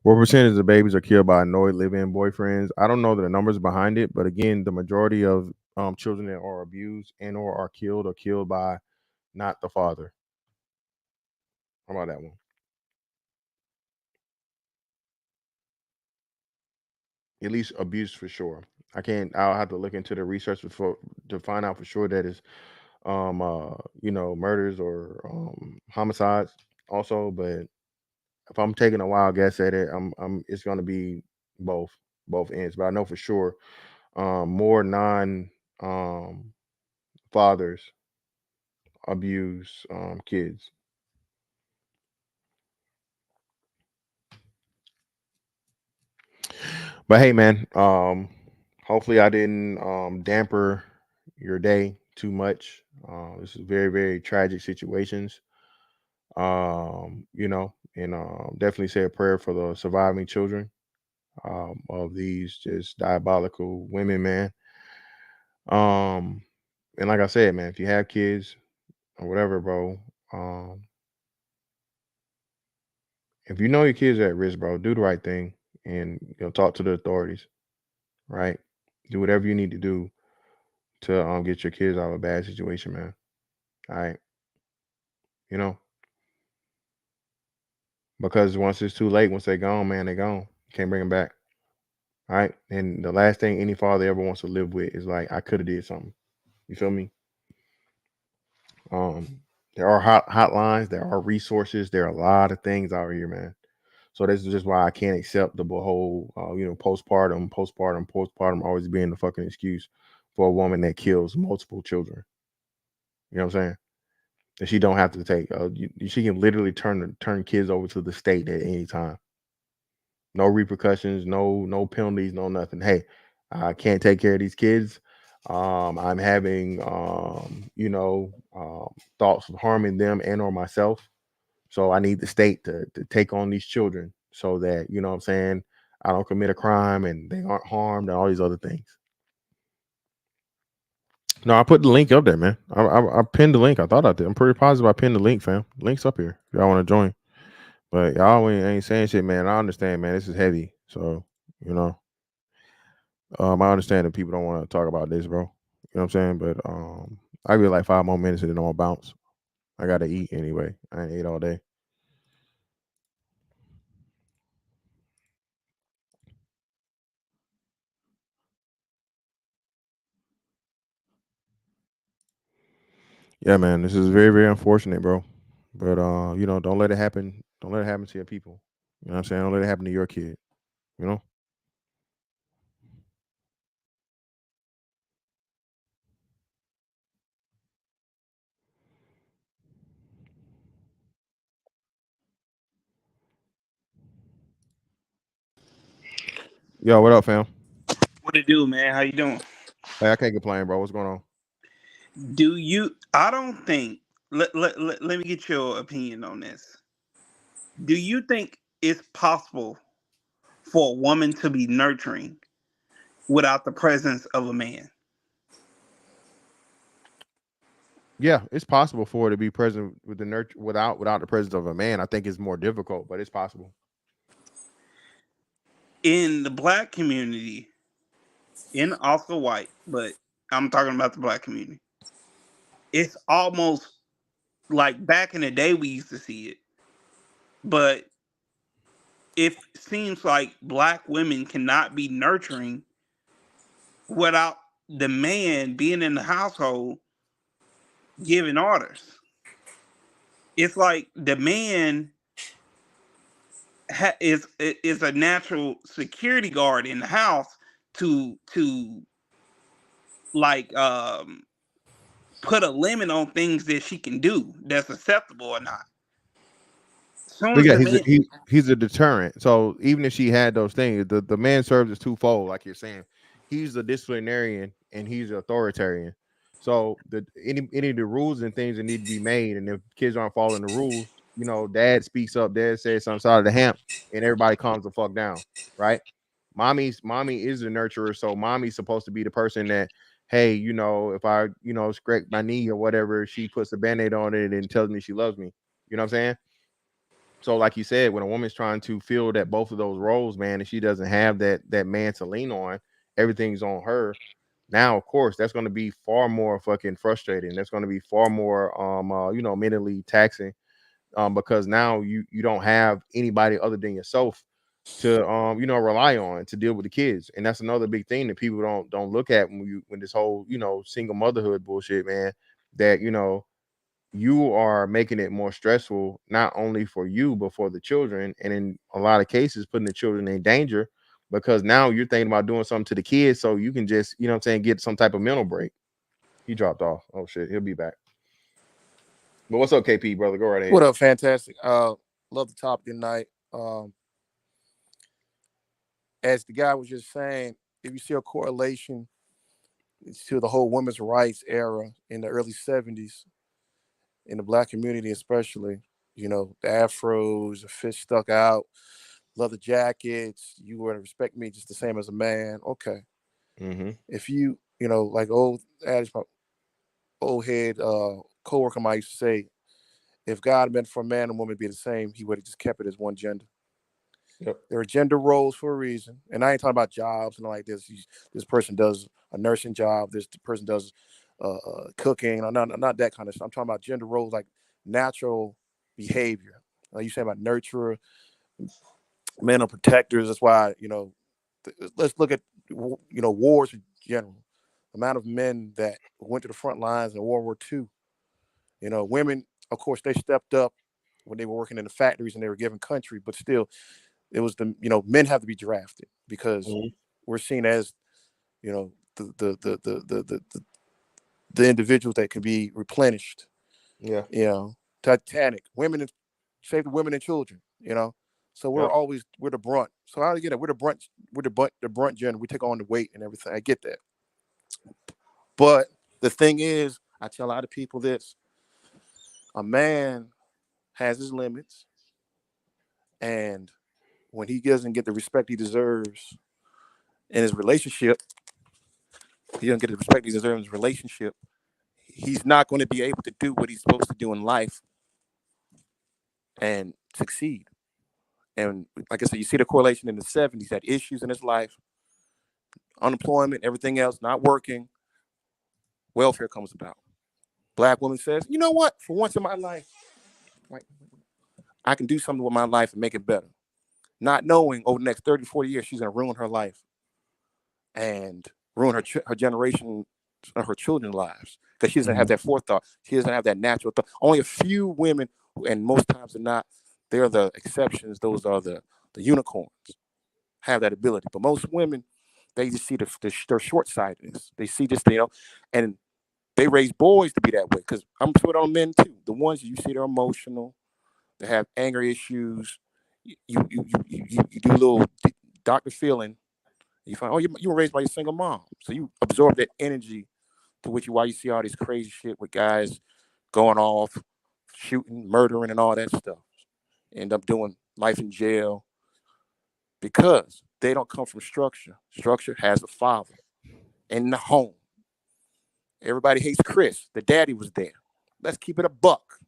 What percentage of babies are killed by annoyed live-in boyfriends? I don't know the numbers behind it, but again, the majority of children that are abused and or are killed by not the father. How about that one? At least abuse for sure. I'll have to look into the research to find out for sure that is you know, murders or homicides also, but if I'm taking a wild guess at it, I'm it's gonna be both ends. But I know for sure more non fathers abuse kids. But hey, man, hopefully I didn't damper your day too much. This is very, very tragic situations. You know, and definitely say a prayer for the surviving children of these just diabolical women, man. Um, and like I said, man, if you have kids or whatever, bro, if you know your kids are at risk, bro, do the right thing and, you know, talk to the authorities, right? Do whatever you need to do to get your kids out of a bad situation, man. All right, you know, because once it's too late, once they're gone, man, they're gone. You can't bring them back. All right, and the last thing any father ever wants to live with is like, I could have did something. You feel me? There are hotlines, there are resources, there are a lot of things out here, man. So this is just why I can't accept the whole, you know, postpartum always being the fucking excuse for a woman that kills multiple children. You know what I'm saying? And she don't have to take. She can literally turn kids over to the state at any time. No repercussions, no penalties, no nothing. Hey, I can't take care of these kids. I'm having thoughts of harming them and or myself. So I need the state to take on these children so that, you know what I'm saying, I don't commit a crime and they aren't harmed and all these other things. No, I put the link up there, man. I pinned the link. I thought I did. I'm pretty positive I pinned the link, fam. Link's up here if y'all want to join. But y'all ain't saying shit, man. I understand, man. This is heavy. So, you know. I understand that people don't want to talk about this, bro. You know what I'm saying? But I give it like 5 more minutes and then I'll bounce. I gotta eat anyway. I ain't ate all day. Yeah, man. This is very, very unfortunate, bro. But don't let it happen. Don't let it happen to your people. You know what I'm saying? Don't let it happen to your kid. You know? Yo, what up, fam? What it do, man? How you doing? Hey, I can't complain, bro. What's going on? Do you? I don't think. Let me get your opinion on this. Do you think it's possible for a woman to be nurturing without the presence of a man? Yeah, it's possible for her to be present with the nurture without the presence of a man. I think it's more difficult, but it's possible. In the black community, in also white, but I'm talking about the black community. It's almost like back in the day we used to see it, but it seems like black women cannot be nurturing without the man being in the household giving orders. It's like the man is a natural security guard in the house to like put a limit on things that she can do that's acceptable or not. Soon But as yeah, the man, he's a deterrent. So even if she had those things, the man serves as twofold, like you're saying. He's a disciplinarian and he's an authoritarian. So any of the rules and things that need to be made, and if kids aren't following the rules, dad speaks up, dad says something side of the hamp, and everybody calms the fuck down, right? Mommy is the nurturer, so mommy's supposed to be the person that, hey, if I scrape my knee or whatever, she puts a band-aid on it and tells me she loves me. You know what I'm saying? So, like you said, when a woman's trying to fill that both of those roles, man, and she doesn't have that man to lean on, everything's on her. Now, of course, that's going to be far more fucking frustrating. That's going to be far more, mentally taxing, because now you don't have anybody other than yourself to, rely on to deal with the kids, and that's another big thing that people don't look at when this whole, single motherhood bullshit, man. That you are making it more stressful, not only for you, but for the children. And in a lot of cases, putting the children in danger because now you're thinking about doing something to the kids. So you can just, get some type of mental break. He dropped off. Oh shit. He'll be back. But what's up, KP, brother? Go right ahead. What up, fantastic? Love the topic tonight. As the guy was just saying, if you see a correlation to the whole women's rights era in the early 70s, in the black community especially, the afros, the fish stuck out, leather jackets, you were to respect me just the same as a man. Okay. Mm-hmm. If you, like old adage, my old head co-worker might used to say, if God meant for a man and woman to be the same, he would have just kept it as one gender. Yep. There are gender roles for a reason. And I ain't talking about jobs and like this. This person does a nursing job. This person does cooking. Not that kind of stuff. I'm talking about gender roles like natural behavior. You say about nurturer, men are protectors. That's why, let's look at, wars in general. The amount of men that went to the front lines in World War II. Women, of course, they stepped up when they were working in the factories and they were given country, but still, it was men have to be drafted because we're seen as, the individuals that can be replenished. Yeah. You know, Titanic, women, save the women and children. You know, so we're the brunt. So how do you get it? We're the brunt gender. We take on the weight and everything. I get that. But the thing is, I tell a lot of people this: a man has his limits, and when he doesn't get the respect he deserves in his relationship, he doesn't get the respect he deserves in his relationship. He's not going to be able to do what he's supposed to do in life and succeed. And like I said, you see the correlation in the 70s. He had issues in his life, unemployment, everything else, not working. Welfare comes about. Black woman says, you know what? For once in my life, I can do something with my life and make it better. Not knowing over the next 30, 40 years, she's going to ruin her life and ruin her generation, her children's lives, because she doesn't have that forethought. She doesn't have that natural thought. Only a few women, and most times they're not, they're the exceptions. Those are the unicorns, have that ability. But most women, they just see their short-sightedness. They see just, and they raise boys to be that way. Because I'm put on men too. The ones you see, they're emotional, they have anger issues. You do a little Dr. Feeling. You find, oh, you were raised by a single mom, so you absorb that energy, to which why you see all this crazy shit with guys going off, shooting, murdering, and all that stuff. End up doing life in jail because they don't come from structure. Structure has a father in the home. Everybody hates Chris. The daddy was there. Let's keep it a buck.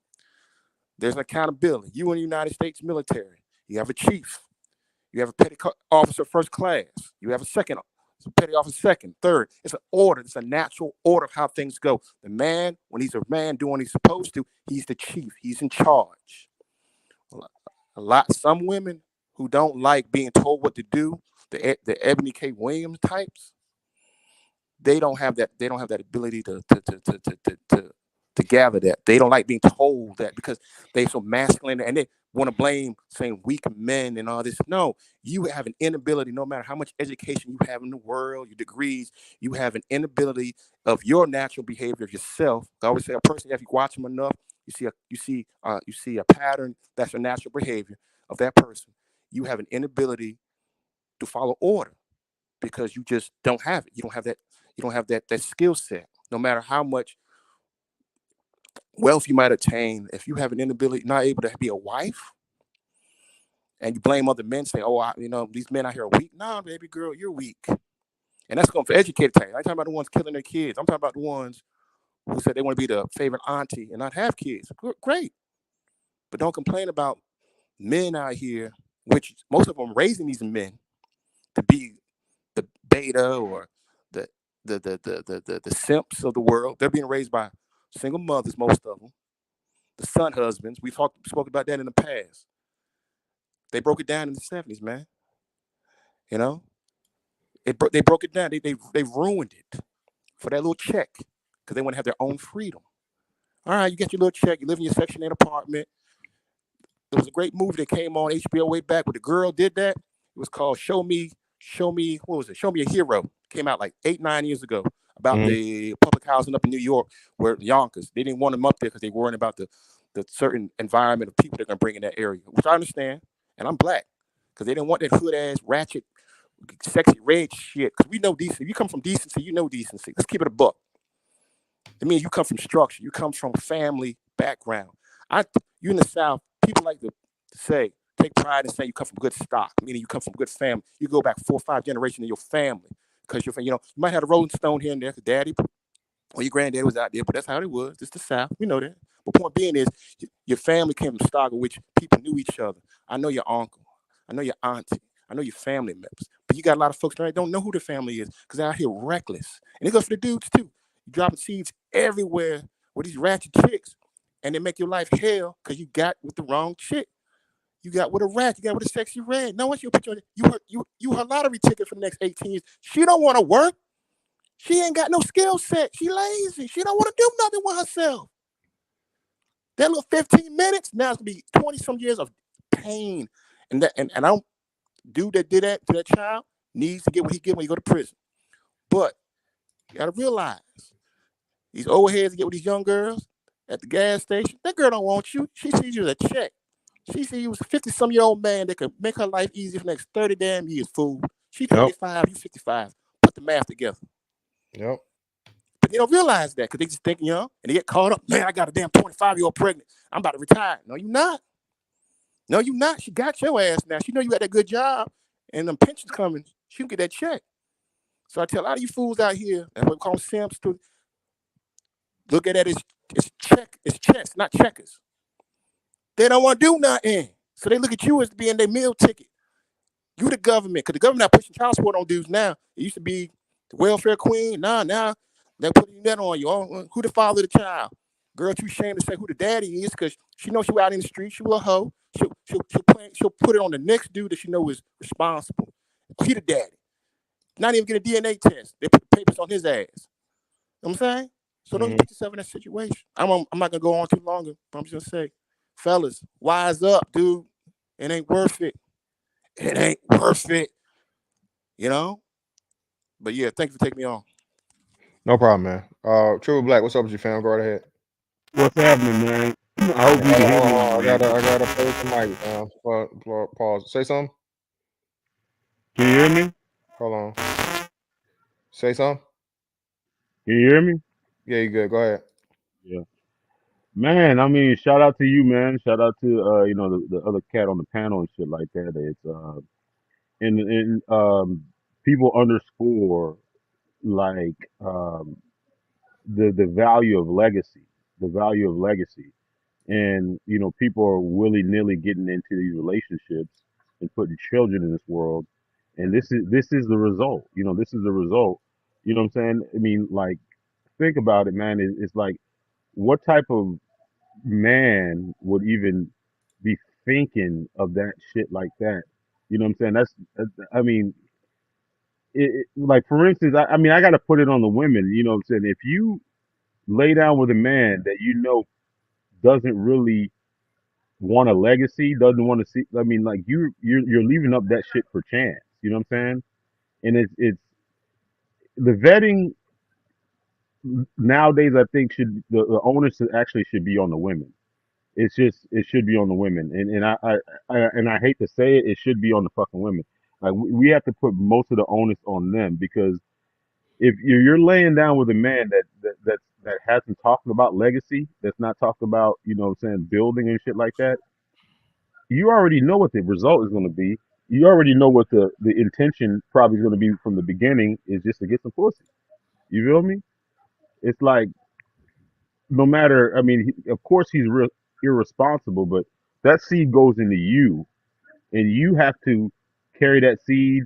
There's an accountability. You in the United States military, you have a chief. You have a petty officer first class. You have a second, petty officer second, third. It's an order. It's a natural order of how things go. The man, when he's a man doing what he's supposed to, he's the chief. He's in charge. Some women who don't like being told what to do, the Ebony K. Williams types, they don't have that. They don't have that ability to gather that. They don't like being told that because they're so masculine and they want to blame saying weak men and all this. No, you have an inability, no matter how much education you have in the world, your degrees, you have an inability of your natural behavior of yourself. I always say a person, if you watch them enough, you see a pattern. That's a natural behavior of that person. You have an inability to follow order because you just don't have it. You don't have that. You don't have that skill set. No matter how much wealth you might attain, if you have an inability, not able to be a wife, and you blame other men, saying, "Oh, these men out here are weak." Nah, baby girl, you're weak, and that's going for educated time. I'm talking about the ones killing their kids. I'm talking about the ones who said they want to be the favorite auntie and not have kids. Great, but don't complain about men out here, which most of them raising these men to be the beta or the simps of the world. They're being raised by single mothers, most of them. The son husbands. We spoke about that in the past. They broke it down in the 70s, man. They broke it down. They ruined it for that little check because they want to have their own freedom. All right, you get your little check. You live in your Section 8 apartment. There was a great movie that came on HBO way back where the girl did that. It was called Show Me, what was it? Show Me a Hero. It came out like 8-9 years ago about the public housing up in New York where Yonkers. They didn't want them up there because they worried about the certain environment of people they're going to bring in that area, which I understand. And I'm black because they didn't want that hood ass, ratchet, sexy red shit. Because we know decency. If you come from decency, you know decency. Let's keep it a buck. It means you come from structure. You come from family background. You in the South, people like to say, take pride in saying you come from good stock, meaning you come from good family. You go back 4 or 5 generations in your family because you might have a Rolling Stone here and there because daddy or your granddaddy was out there, but that's how it was. It's the South. We know that. But point being is your family came from stock in which people knew each other. I know your uncle. I know your auntie. I know your family members. But you got a lot of folks that don't know who the family is because they're out here reckless. And it goes for the dudes too. You dropping seeds everywhere with these ratchet chicks, and they make your life hell because you got with the wrong chick. You got with a rat. You got with a sexy red. No one's you put you her lottery ticket for the next 18 years. She don't want to work. She ain't got no skill set. She lazy. She don't want to do nothing with herself. That little 15 minutes now it's gonna be 20 some years of pain. And I don't dude that did that to that child needs to get what he get when he go to prison. But You gotta realize these old heads get with these young girls at the gas station. That girl don't want you. She sees you as a check. She sees you as a 50-some-year-old man that could make her life easy for the next 30 damn years, fool. She's Yep. 25, he's 55. Put the math together. Yep. But they don't realize that because they just think young and they get caught up. Man, I got a damn 25-year-old pregnant. I'm about to retire. No, you're not. No, you're not. She got your ass now. She know you got that good job and them pensions coming. She can get that check. So I tell a lot of you fools out here, that's what we call simps, to look at that as it's chess, not checkers. They don't want to do nothing. So they look at you as being their meal ticket. You the government, because the government not pushing child support on dudes now. It used to be the welfare queen. Now they're putting that on you. Oh, who the father of the child? Girl, too ashamed to say who the daddy is because she knows she out in the street. She will a hoe. She'll put it on the next dude that she know is responsible. He the daddy. Not even get a DNA test. They put the papers on his ass. You know what I'm saying? So don't put yourself in that situation. I'm not going to go on too long, but I'm just going to say, fellas, wise up, dude. It ain't worth it. It ain't worth it. You know? But yeah, thank you for taking me on. No problem, man. Triple Black, what's up with you, fam? Go right ahead. What's happening, man? I hope you can hear me. I gotta play some mic. Pause. Say something. Can you hear me? Hold on. Say something. Can you hear me? Yeah, you good. Go ahead. Yeah. Man, I mean, shout out to you, man. Shout out to the other cat on the panel and shit like that. It's and people underscore like the value of legacy, the value of legacy. And people are willy-nilly getting into these relationships and putting children in this world, and this is the result. This is the result. You know what I'm saying? I mean, like, think about it, man. It's like, what type of man would even be thinking of that shit like that? You know what I'm saying? I mean, like, for instance, I mean, I got to put it on the women. You know what I'm saying? If you lay down with a man that doesn't really want a legacy, doesn't want to see. I mean, like, you're leaving up that shit for chance. You know what I'm saying? And it's the vetting nowadays. I think the onus actually should be on the women. It should be on the women, and I hate to say it, it should be on the fucking women. Like, we have to put most of the onus on them, because if you're laying down with a man that hasn't talked about legacy, that's not talked about, what I'm saying, building and shit like that, you already know what the result is going to be. You already know what the intention probably is going to be from the beginning, is just to get some pussy. You feel me? It's like, no matter, I mean, of course he's irresponsible, but that seed goes into you, and you have to carry that seed,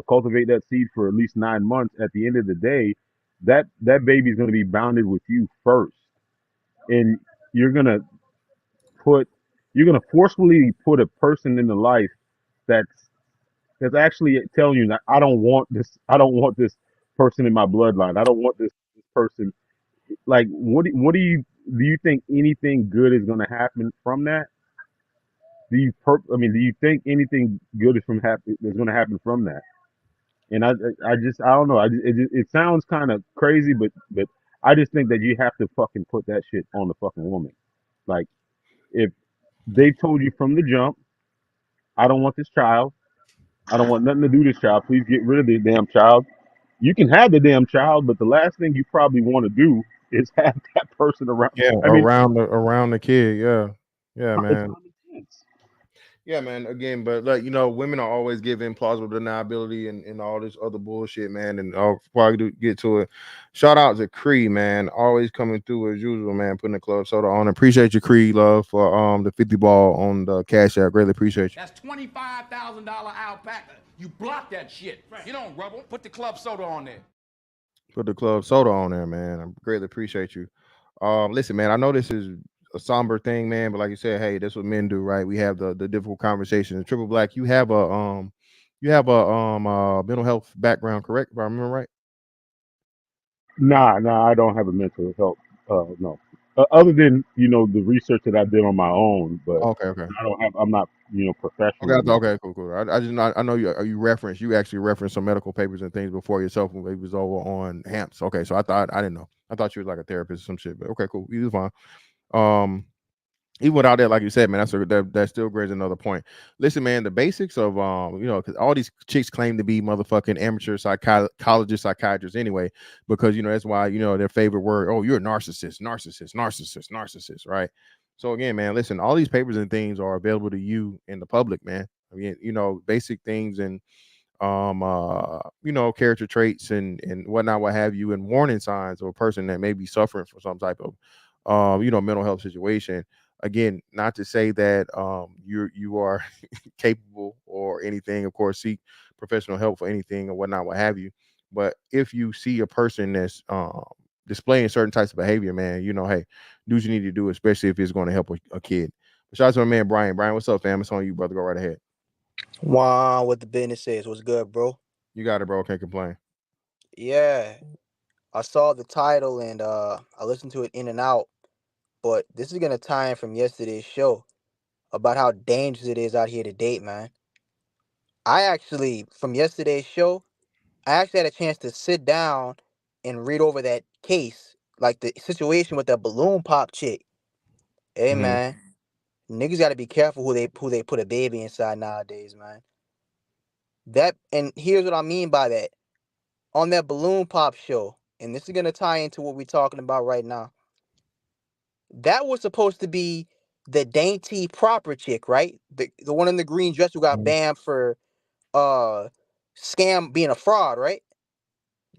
cultivate that seed for at least 9 months. At the end of the day, that baby is going to be bounded with you first, and you're going to put, you're going to forcefully put a person in the life that's actually telling you that I don't want this person in my bloodline. I don't want this person. Like, do you think anything good is going to happen from that? I mean, do you think anything good is going to happen from that? And I don't know. It sounds kind of crazy, but I just think that you have to fucking put that shit on the fucking woman. Like, if they told you from the jump, I don't want this child. I don't want nothing to do with this child. Please get rid of this damn child. You can have the damn child, but the last thing you probably want to do is have that person around. Yeah, I mean, around the kid. Yeah, it's man. Yeah, man. Again, but like, women are always giving plausible deniability and all this other bullshit, man. And I'll probably get to it. Shout out to Cree, man. Always coming through as usual, man. Putting the club soda on. Appreciate you, Cree, love, for the 50 ball on the Cash App. Greatly appreciate you. That's $25,000 alpaca. You block that shit. Right. You don't rubble. Put the club soda on there. Put the club soda on there, man. I greatly appreciate you. Listen, man, I know this is a somber thing, man, but like you said, hey, that's what men do, right? We have the difficult conversations. Triple Black, you have a mental health background, correct? If I remember right. nah, I don't have a mental health. No. other than the research that I did on my own, but Okay. I'm not professional. Okay, cool. I just know, I know you actually referenced some medical papers and things before yourself when it was over on HAMPS. Okay, so I didn't know. I thought you was like a therapist or some shit, but okay, cool. You was fine. Even without that, like you said, man, that still brings another point. Listen, man, the basics of because all these chicks claim to be motherfucking amateur psychologists, psychiatrists anyway, because that's why their favorite word, oh, you're a narcissist, right? So again, man, listen, all these papers and things are available to you in the public, man. I mean, basic things and character traits and whatnot, what have you, and warning signs of a person that may be suffering from some type of mental health situation. Again, not to say that you are capable or anything. Of course, seek professional help for anything or whatnot, what have you. But if you see a person that's displaying certain types of behavior, man, hey, do what you need to do, especially if it's going to help a kid. Shout out to my man Brian. Brian, what's up, fam? It's on you, brother. Go right ahead. Wow, what the business is. What's good, bro? You got it, bro. Can't complain. Yeah, I saw the title and I listened to it in and out, but this is gonna tie in from yesterday's show about how dangerous it is out here to date, man. I actually, from yesterday's show, I actually had a chance to sit down and read over that case, like the situation with the balloon pop chick. Hey, Mhm. man, niggas got to be careful who they put a baby inside nowadays, man. And here's what I mean by that. On that balloon pop show, and this is gonna tie into what we're talking about right now. That was supposed to be the dainty proper chick, right? The one in the green dress who got banned for scam being a fraud, right?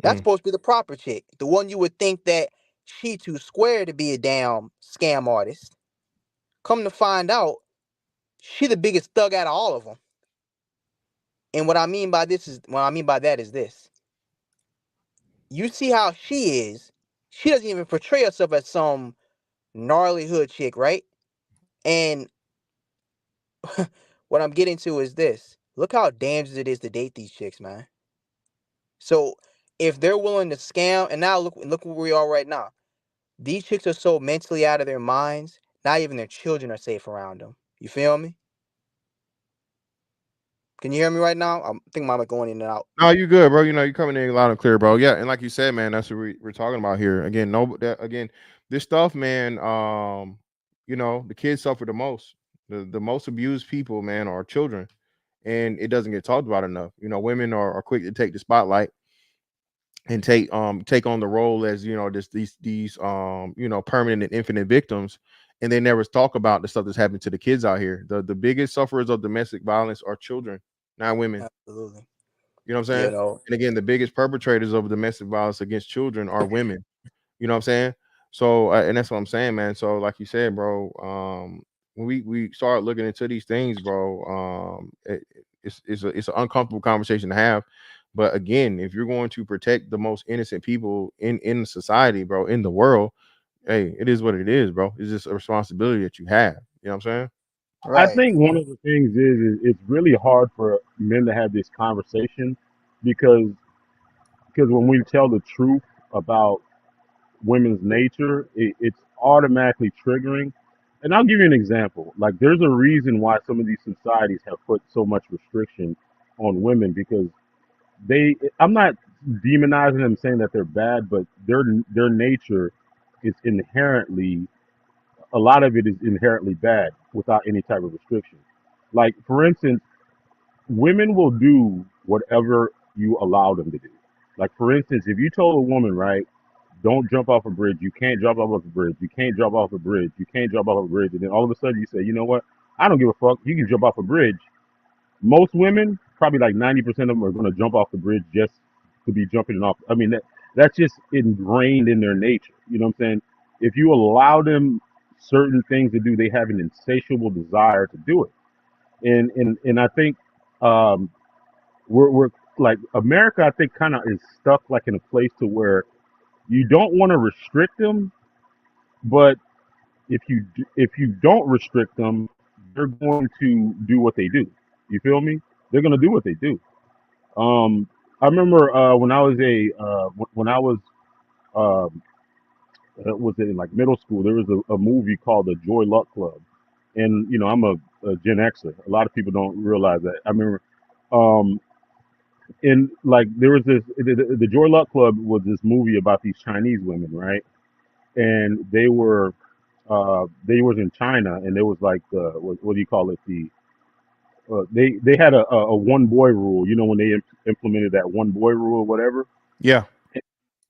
That's supposed to be the proper chick. The one you would think that she too square to be a damn scam artist. Come to find out, she the biggest thug out of all of them. And what I mean by that is this. You see how she is. She doesn't even portray herself as some gnarly hood chick, right? And what I'm getting to is this. Look how dangerous it is to date these chicks, man. So if they're willing to scam, and now look where we are right now. These chicks are so mentally out of their minds, not even their children are safe around them. You feel me? Can you hear me right now? I think mama going in and out. No, you good, bro. You coming in loud and clear, bro. Yeah, and like you said, man, that's what we're talking about here. Again, this stuff, man. The kids suffer the most. The most abused people, man, are children, and it doesn't get talked about enough. Women are quick to take the spotlight and take on the role as these permanent and infinite victims, and they never talk about the stuff that's happening to the kids out here. The biggest sufferers of domestic violence are children, not women. Absolutely. You know what I'm saying? And again, the biggest perpetrators of domestic violence against children are women. You know what I'm saying? So, and that's what I'm saying, man. So, like you said, bro, when we start looking into these things, bro, it's an uncomfortable conversation to have. But again, if you're going to protect the most innocent people in society, bro, in the world, hey, it is what it is, bro. It's just a responsibility that you have. You know what I'm saying? I think one of the things is it's really hard for men to have this conversation because when we tell the truth about women's nature, it's automatically triggering. And I'll give you an example. Like, there's a reason why some of these societies have put so much restriction on women because I'm not demonizing them saying that they're bad, but their nature is inherently, a lot of it is inherently bad without any type of restriction. Like, for instance, women will do whatever you allow them to do. Like, for instance, if you told a woman, right, don't jump off a bridge, you can't jump off a bridge, you can't jump off a bridge, you can't jump off a bridge, and then all of a sudden you say, you know what, I don't give a fuck, you can jump off a bridge. Most women, probably like 90% of them, are going to jump off the bridge just to be jumping off. I mean, that's just ingrained in their nature. You know what I'm saying? If you allow them certain things to do, they have an insatiable desire to do it. And I think um, we're like America. I think kind of is stuck like in a place to where you don't want to restrict them, but if you don't restrict them, they're going to do what they do. You feel me? They're going to do what they do. I remember when I was um, was it in like middle school? There was a movie called The Joy Luck Club, and I'm a Gen Xer. A lot of people don't realize that. I remember, um, in like there was this the Joy Luck Club was this movie about these Chinese women, right? And they was in China, and there was like what do you call it? They had a one boy rule. When they implemented that one boy rule, or whatever. Yeah.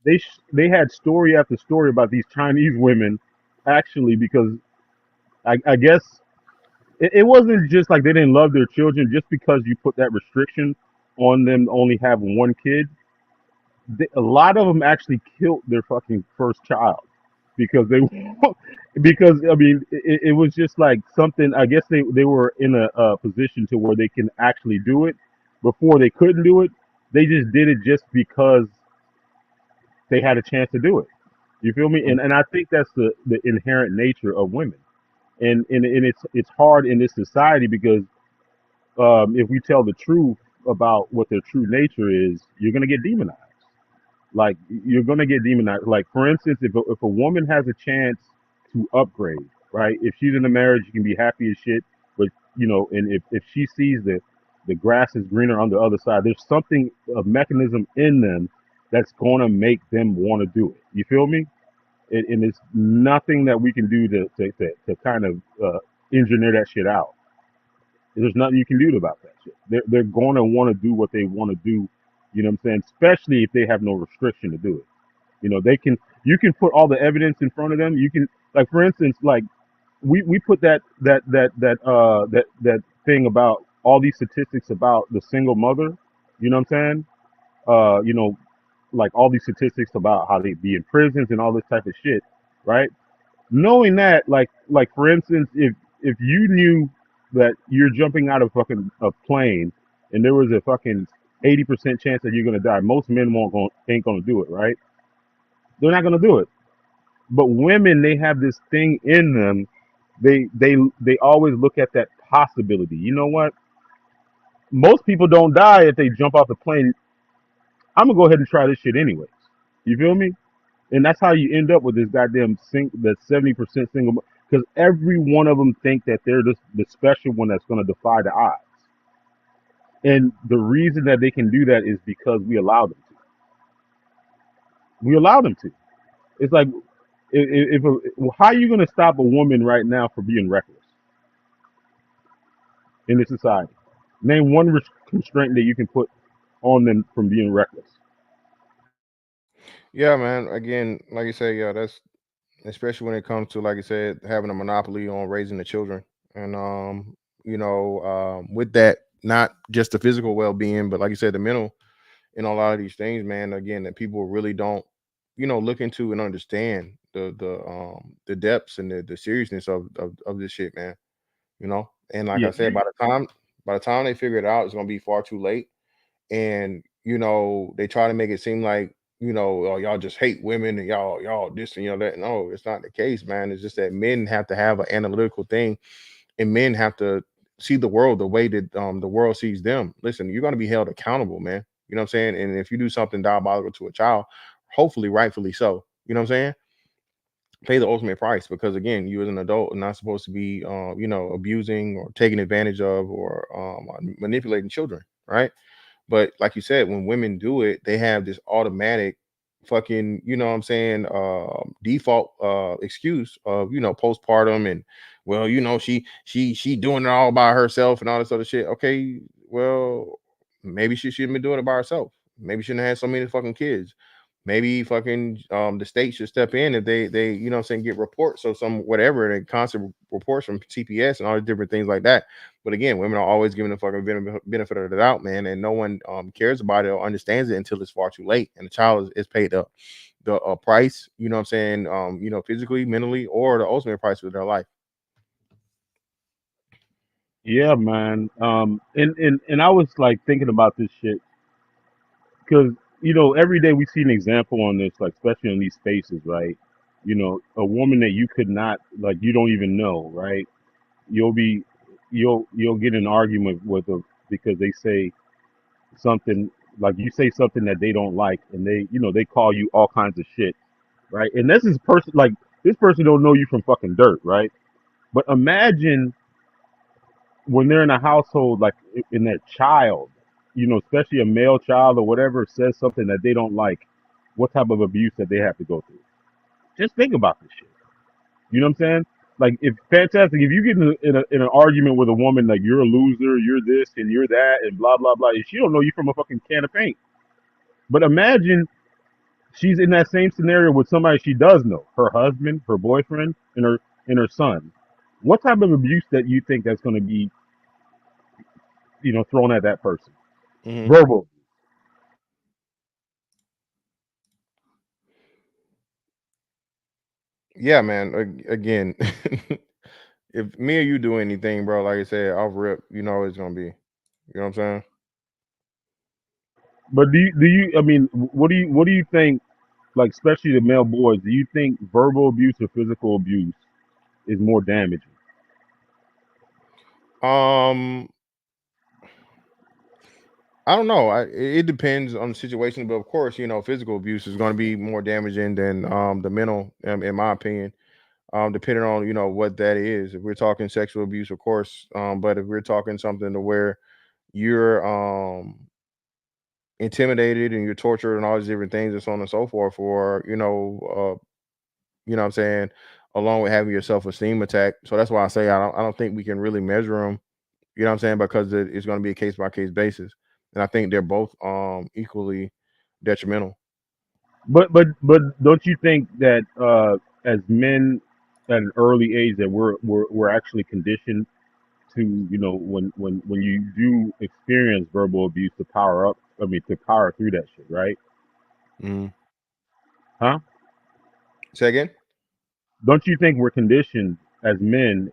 They had story after story about these Chinese women, actually, because I guess it wasn't just like they didn't love their children just because you put that restriction on them to only have one kid. A lot of them actually killed their fucking first child because they because I mean it was just like something. I guess they were in a position to where they can actually do it. Before they couldn't do it, they just did it just because they had a chance to do it. You feel me? And I think that's the inherent nature of women. And it's hard in this society because if we tell the truth about what their true nature is, you're gonna get demonized. Like you're gonna get demonized. Like for instance, if a woman has a chance to upgrade, right? If she's in a marriage, you can be happy as shit. But and if she sees that the grass is greener on the other side, there's something a mechanism in them that's gonna make them want to do it. You feel me? And it's nothing that we can do to kind of engineer that shit out. There's nothing you can do about that shit. They're going to want to do what they want to do. You know what I'm saying? Especially if they have no restriction to do it. They can. You can put all the evidence in front of them. You can, like, for instance, like we put that thing about all these statistics about the single mother. You know what I'm saying? Like all these statistics about how they be in prisons and all this type of shit, right? Knowing that, like for instance, if you knew that you're jumping out of fucking a plane and there was a fucking 80% chance that you're gonna die, most men ain't gonna do it, right? They're not gonna do it. But women, they have this thing in them. They always look at that possibility. You know what? Most people don't die if they jump off the plane. I'm gonna go ahead and try this shit anyways. You feel me? And that's how you end up with this goddamn that 70% single, because every one of them think that they're the special one that's going to defy the odds. And the reason that they can do that is because we allow them to. We allow them to. It's like how are you going to stop a woman right now for being reckless in this society? Name one constraint that you can put on them from being reckless. Yeah, man. Again, like you say, yeah, that's especially when it comes to, like I said, having a monopoly on raising the children. And with that, not just the physical well-being, but like you said, the mental in a lot of these things, man. Again, that people really don't, look into and understand the depths and the seriousness of this shit, man. And like Yeah. I said, by the time they figure it out, it's gonna be far too late. And they try to make it seem like, oh, y'all just hate women and y'all this and that. No, it's not the case, man. It's just that men have to have an analytical thing, and men have to see the world the way that the world sees them. Listen, you're gonna be held accountable, man. You know what I'm saying? And if you do something diabolical to a child, hopefully rightfully so, you know what I'm saying? Pay the ultimate price, because again, you as an adult are not supposed to be abusing or taking advantage of or manipulating children, right? But like you said, when women do it, they have this automatic fucking, you know what I'm saying, default excuse of, postpartum, and well, she doing it all by herself and all this other shit. Okay, well, maybe she shouldn't be doing it by herself. Maybe she shouldn't have so many fucking kids. Maybe fucking the state should step in if they you know what I'm saying, get reports or some whatever, and constant reports from CPS and all the different things like that. But again, women are always given the fucking benefit of the doubt, man, and no one cares about it or understands it until it's far too late, and the child is paid the price, you know what I'm saying, physically, mentally, or the ultimate price of their life. Yeah, man. And I was like thinking about this shit because every day we see an example on this, like especially on these spaces, right? A woman that you could not, like, you don't even know, right? You'll be you'll get an argument with them because they say something, like you say something that they don't like, and they call you all kinds of shit, right? And this is person like this person don't know you from fucking dirt, right? But imagine when they're in a household like in that child, especially a male child or whatever says something that they don't like, what type of abuse that they have to go through. Just think about this shit. You know what I'm saying? Like if fantastic, if you get in an argument with a woman like you're a loser, you're this and you're that and blah blah blah, and she don't know you from a fucking can of paint. But imagine she's in that same scenario with somebody she does know, her husband, her boyfriend, and her son. What type of abuse that you think that's going to be, thrown at that person? Mhm. Verbal. Yeah, man. Again, if me or you do anything, bro, like I said, off rip, you know it's gonna be. You know what I'm saying? But do you? I mean, what do you think? Like, especially the male boys, do you think verbal abuse or physical abuse is more damaging? Um, I don't know. It depends on the situation, but of course, physical abuse is going to be more damaging than the mental, in my opinion. Depending on what that is. If we're talking sexual abuse, of course, but if we're talking something to where you're intimidated and you're tortured and all these different things and so on and so forth, or what I'm saying, along with having your self-esteem attacked. So that's why I say I don't think we can really measure them. You know what I'm saying? Because it's going to be a case by case basis, and I think they're both equally detrimental. But don't you think that as men at an early age that we're actually conditioned to, when you do experience verbal abuse, to power up? I mean, to power through that shit, right? Mm. Huh? Say again? Don't you think we're conditioned as men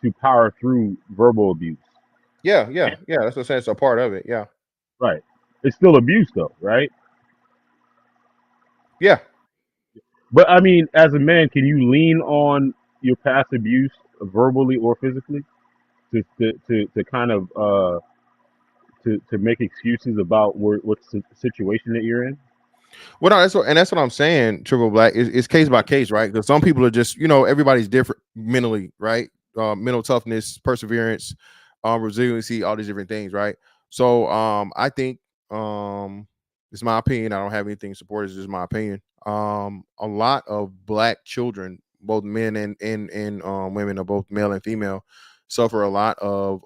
to power through verbal abuse? Yeah, yeah, yeah. That's what I'm saying. It's a part of it. Yeah, Right. It's still abuse though, right? yeah. But I mean, as a man, can you lean on your past abuse verbally or physically to kind of to make excuses about what situation that you're in? Well, no, that's what I'm saying. Triple Black is case by case, right? Because some people are just, everybody's different mentally, right? Mental toughness, perseverance, resiliency, all these different things, right? So, I think, it's my opinion. I don't have anything to support. It's just my opinion. A lot of Black children, both men and women, or both male and female, suffer a lot of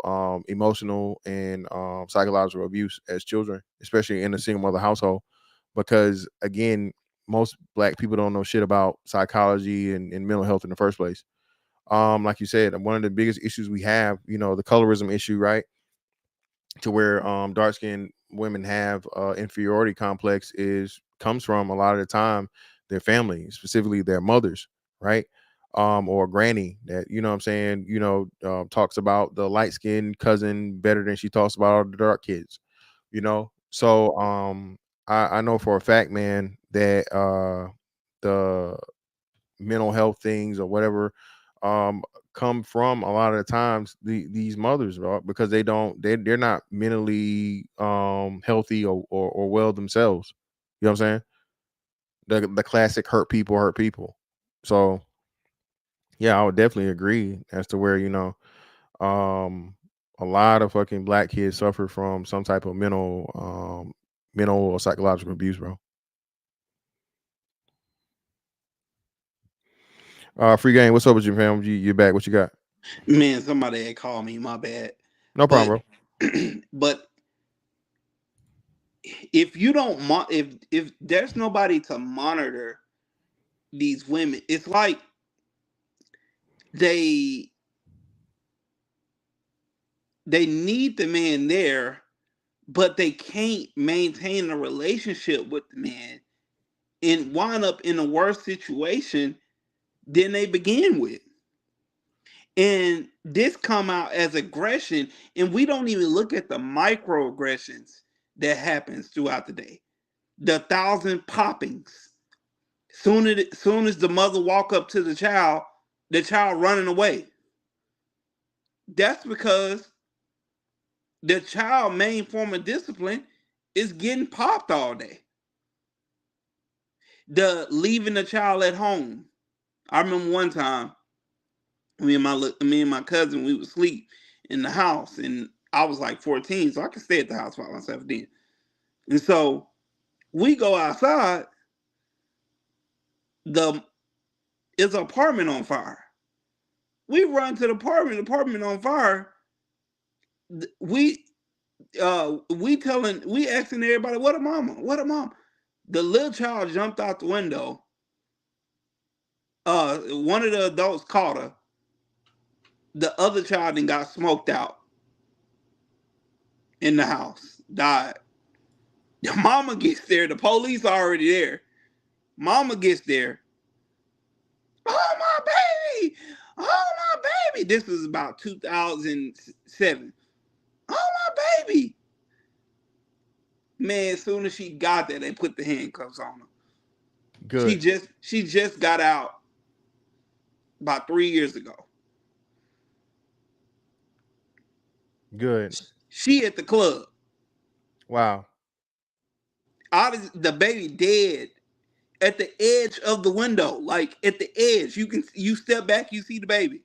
emotional and psychological abuse as children, especially in a single mother household, because again, most Black people don't know shit about psychology and mental health in the first place. Like you said, one of the biggest issues we have, the colorism issue, right? To where dark skinned women have inferiority complex is comes from a lot of the time their family, specifically their mothers, right? Or granny that, what I'm saying, talks about the light skinned cousin better than she talks about all the dark kids, so I know for a fact, man, that the mental health things or whatever um come from a lot of the times these mothers, right? Because they're not mentally healthy or well themselves. You know what I'm saying? The classic hurt people. So yeah, I would definitely agree as to where, um a lot of fucking Black kids suffer from some type of mental or psychological abuse, bro. Free game, what's up with you, fam? You back? What you got? Man, somebody had called me. My bad. No But problem, but if you don't if there's nobody to monitor these women, it's like they they need the man there, but they can't maintain a relationship with the man and wind up in a worse situation than they begin with. And this come out as aggression, and we don't even look at the microaggressions that happens throughout the day. The thousand poppings. Soon as the mother walk up to the child running away. That's because the child main form of discipline is getting popped all day. The leaving the child at home. I remember one time, me and my cousin, we would sleep in the house, and I was like 14, so I could stay at the house by myself then. And so we go outside. The It's an apartment on fire. We run to the apartment on fire. We we asking everybody, what a mama, what a mom. The little child jumped out the window. One of the adults caught her. The other child then got smoked out in the house, died. The mama gets there, the police are already there. Mama gets there. Oh my baby! Oh my baby! This was about 2007. Oh my baby! Man, as soon as she got there, they put the handcuffs on her. Good. She just got out about 3 years ago. Good. She at the club. Wow. The baby dead at the edge of the window, like at the edge. You step back, you see the baby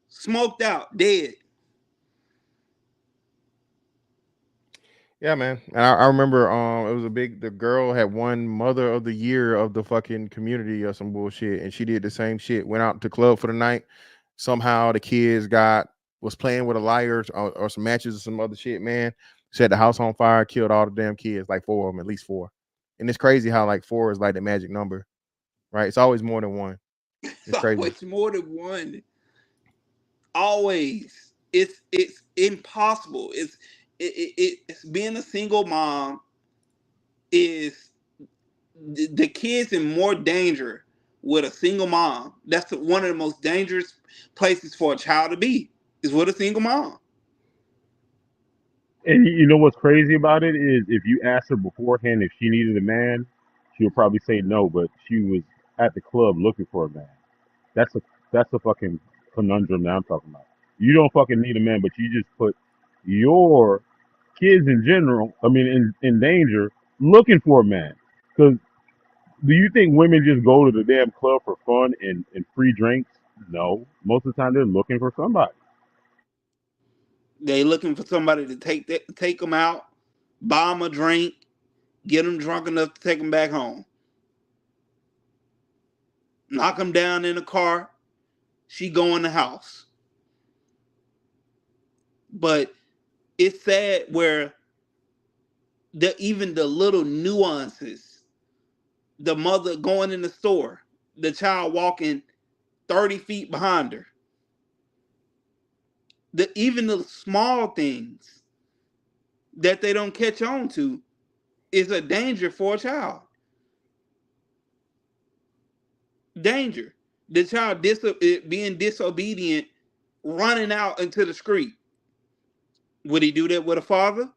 smoked out, dead. Yeah, man. And I remember it was the girl had won mother of the year of the fucking community or some bullshit, and she did the same shit. Went out to club for the night. Somehow the kids was playing with a lighter or some matches or some other shit, man. Set the house on fire, killed all the damn kids, like 4 of them, at least 4. And it's crazy how like 4 is like the magic number, right? It's always more than 1. It's It's crazy. always more than one. Always. It's impossible. It's being a single mom is the kids in more danger with a single mom. That's one of the most dangerous places for a child to be, is with a single mom. And you know what's crazy about it is if you asked her beforehand if she needed a man, she would probably say no, but she was at the club looking for a man. That's a that's a fucking conundrum that I'm talking about. You don't fucking need a man, but you just put your kids in general, I mean, in danger, looking for a man. Because do you think women just go to the damn club for fun and free drinks? No. Most of the time they're looking for somebody. They looking for somebody to take them out, buy them a drink, get them drunk enough to take them back home, knock them down in the car. She go in the house. But it's sad where even the little nuances, the mother going in the store, the child walking 30 feet behind her, even the small things that they don't catch on to is a danger for a child. Danger. The child being disobedient, running out into the street. Would he do that with a father?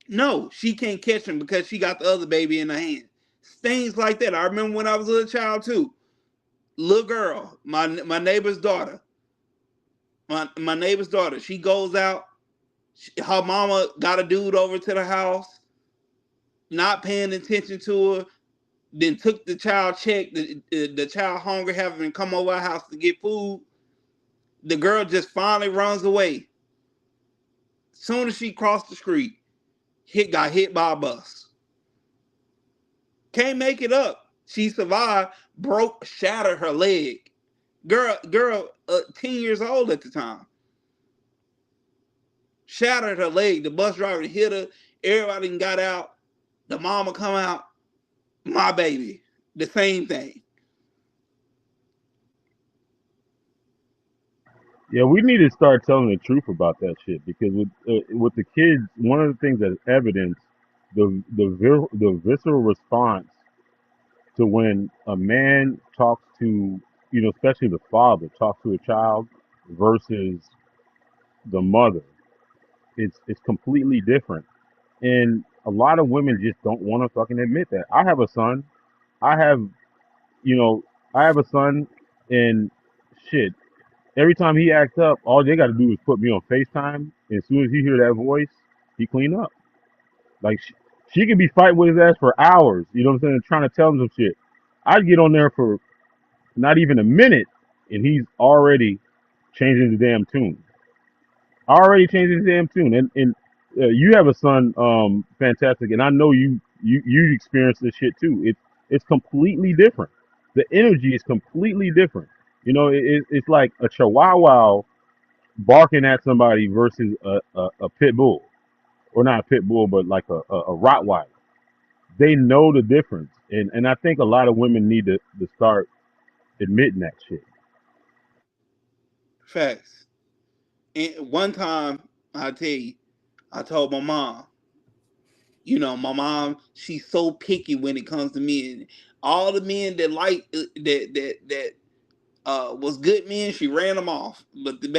No, she can't catch him because she got the other baby in her hand. Things like that. I remember when I was a little child too. Little girl, my neighbor's daughter. My neighbor's daughter. She goes out. Her mama got a dude over to the house, not paying attention to her. Then took the child, checked the child hungry, having come over our house to get food. The girl just finally runs away. Soon as she crossed the street, got hit by a bus. Can't make it up. She survived, shattered her leg. Girl, 10 years old at the time. Shattered her leg. The bus driver hit her. Everybody got out. The mama come out. My baby. The same thing. Yeah, we need to start telling the truth about that shit because with the kids, one of the things that's evidence the visceral response to when a man talks to, especially the father talks to a child versus the mother, it's completely different. And a lot of women just don't want to fucking admit that. I have a son. I have, you know, I have a son, and shit. Every time he acts up, all they got to do is put me on FaceTime. And as soon as he hear that voice, he clean up. Like She could be fighting with his ass for hours. You know what I'm saying? Trying to tell him some shit. I'd get on there for not even a minute, and he's already changing the damn tune. Already changing the damn tune. And you have a son, fantastic, and I know you experienced this shit too. It's completely different. The energy is completely different. You know, it's like a chihuahua barking at somebody versus a pit bull, or not a pit bull, but like a Rottweiler. They know the difference, and I think a lot of women need to start admitting that shit. Facts. And one time, I tell you, I told my mom, you know, my mom, she's so picky when it comes to men. All the men that was good men, she ran them off. But the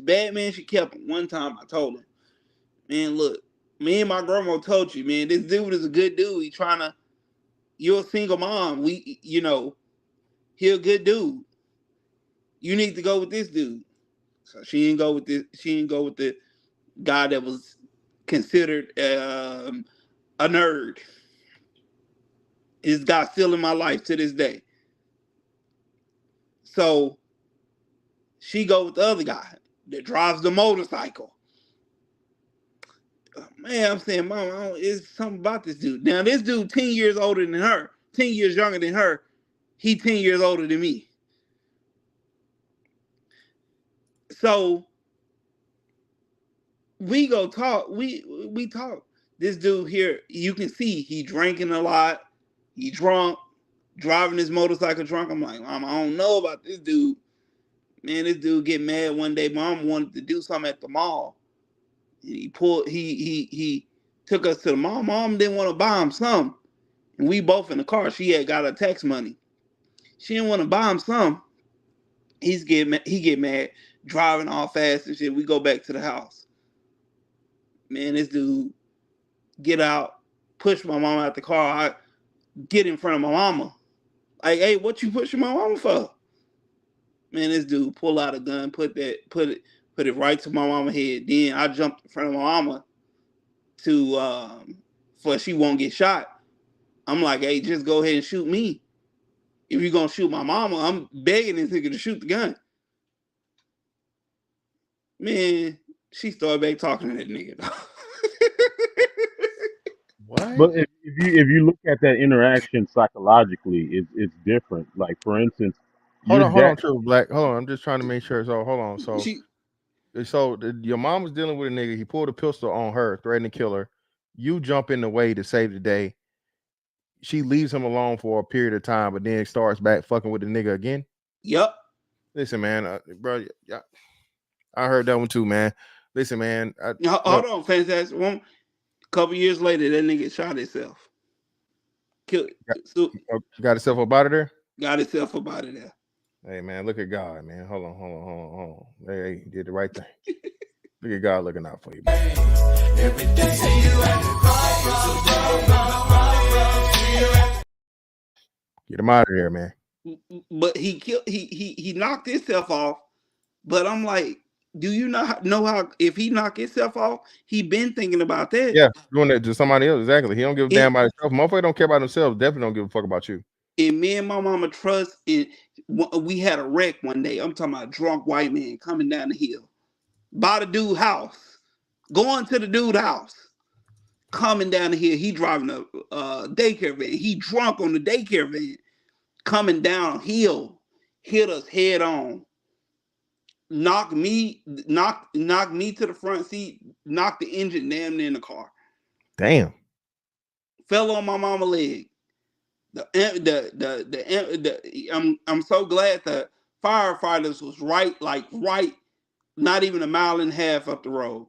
bad men, she kept them. One time, I told her, man, look, me and my grandma told you, man, this dude is a good dude. He trying to. You're a single mom. He a good dude. You need to go with this dude. So she didn't go with this. She didn't go with the guy that was considered a nerd. This guy's still in my life to this day. So she go with the other guy that drives the motorcycle. Man, I'm saying, Mom, it's something about this dude. Now, this dude 10 years older than her, 10 years younger than her. He 10 years older than me. So we go talk. We talk. This dude here, you can see he drinking a lot. He drunk, driving his motorcycle drunk. I'm like, Mom, I don't know about this dude. Man, this dude get mad one day. Mom wanted to do something at the mall. He took us to the mall. Mom didn't want to buy him some. And we both in the car. She had got her tax money. She didn't want to buy him some. He get mad, driving all fast and shit. We go back to the house. Man, this dude get out, push my mama out the car. I get in front of my mama. Like, hey, what you pushing my mama for? Man, this dude pull out a gun, put it right to my mama head. Then I jumped in front of my mama to for she won't get shot. I'm like, hey, just go ahead and shoot me. If you're gonna shoot my mama, I'm begging this nigga to shoot the gun. Man, she started back talking to that nigga. What? But if you look at that interaction psychologically, it's different. Like, for instance, Hold your on, dad. Triple Black. Hold on, I'm just trying to make sure. So hold on. So She, your mom was dealing with a nigga. He pulled a pistol on her, threatening to kill her. You jump in the way to save the day. She leaves him alone for a period of time, but then starts back fucking with the nigga again. Yep. Listen, man, bro. Yeah, I heard that one too, man. Listen, man. Hold on, fantastic. A couple years later, that nigga shot himself. Killed. Got himself up out of there. Got himself up out of there. Hey, man, look at God, man. Hold on. Hey, he did the right thing. Look at God looking out for you, man. Every day you at the get him out of here, man. But he knocked himself off. But I'm like, do you not know how if he knocked himself off, he been thinking about that? Yeah, doing that to somebody else. Exactly. He don't give a damn about himself. Motherfucker don't care about himself. Definitely don't give a fuck about you. And me and my mama trust in. We had a wreck one day. I'm talking about a drunk white man coming down the hill, by the dude house, going to the dude house, coming down the hill. He driving a daycare van. He drunk on the daycare van, coming downhill, hit us head on. Knocked me to the front seat, knocked the engine damn near in the car. Damn. Fell on my mama leg. I'm so glad the firefighters was right, not even a mile and a half up the road.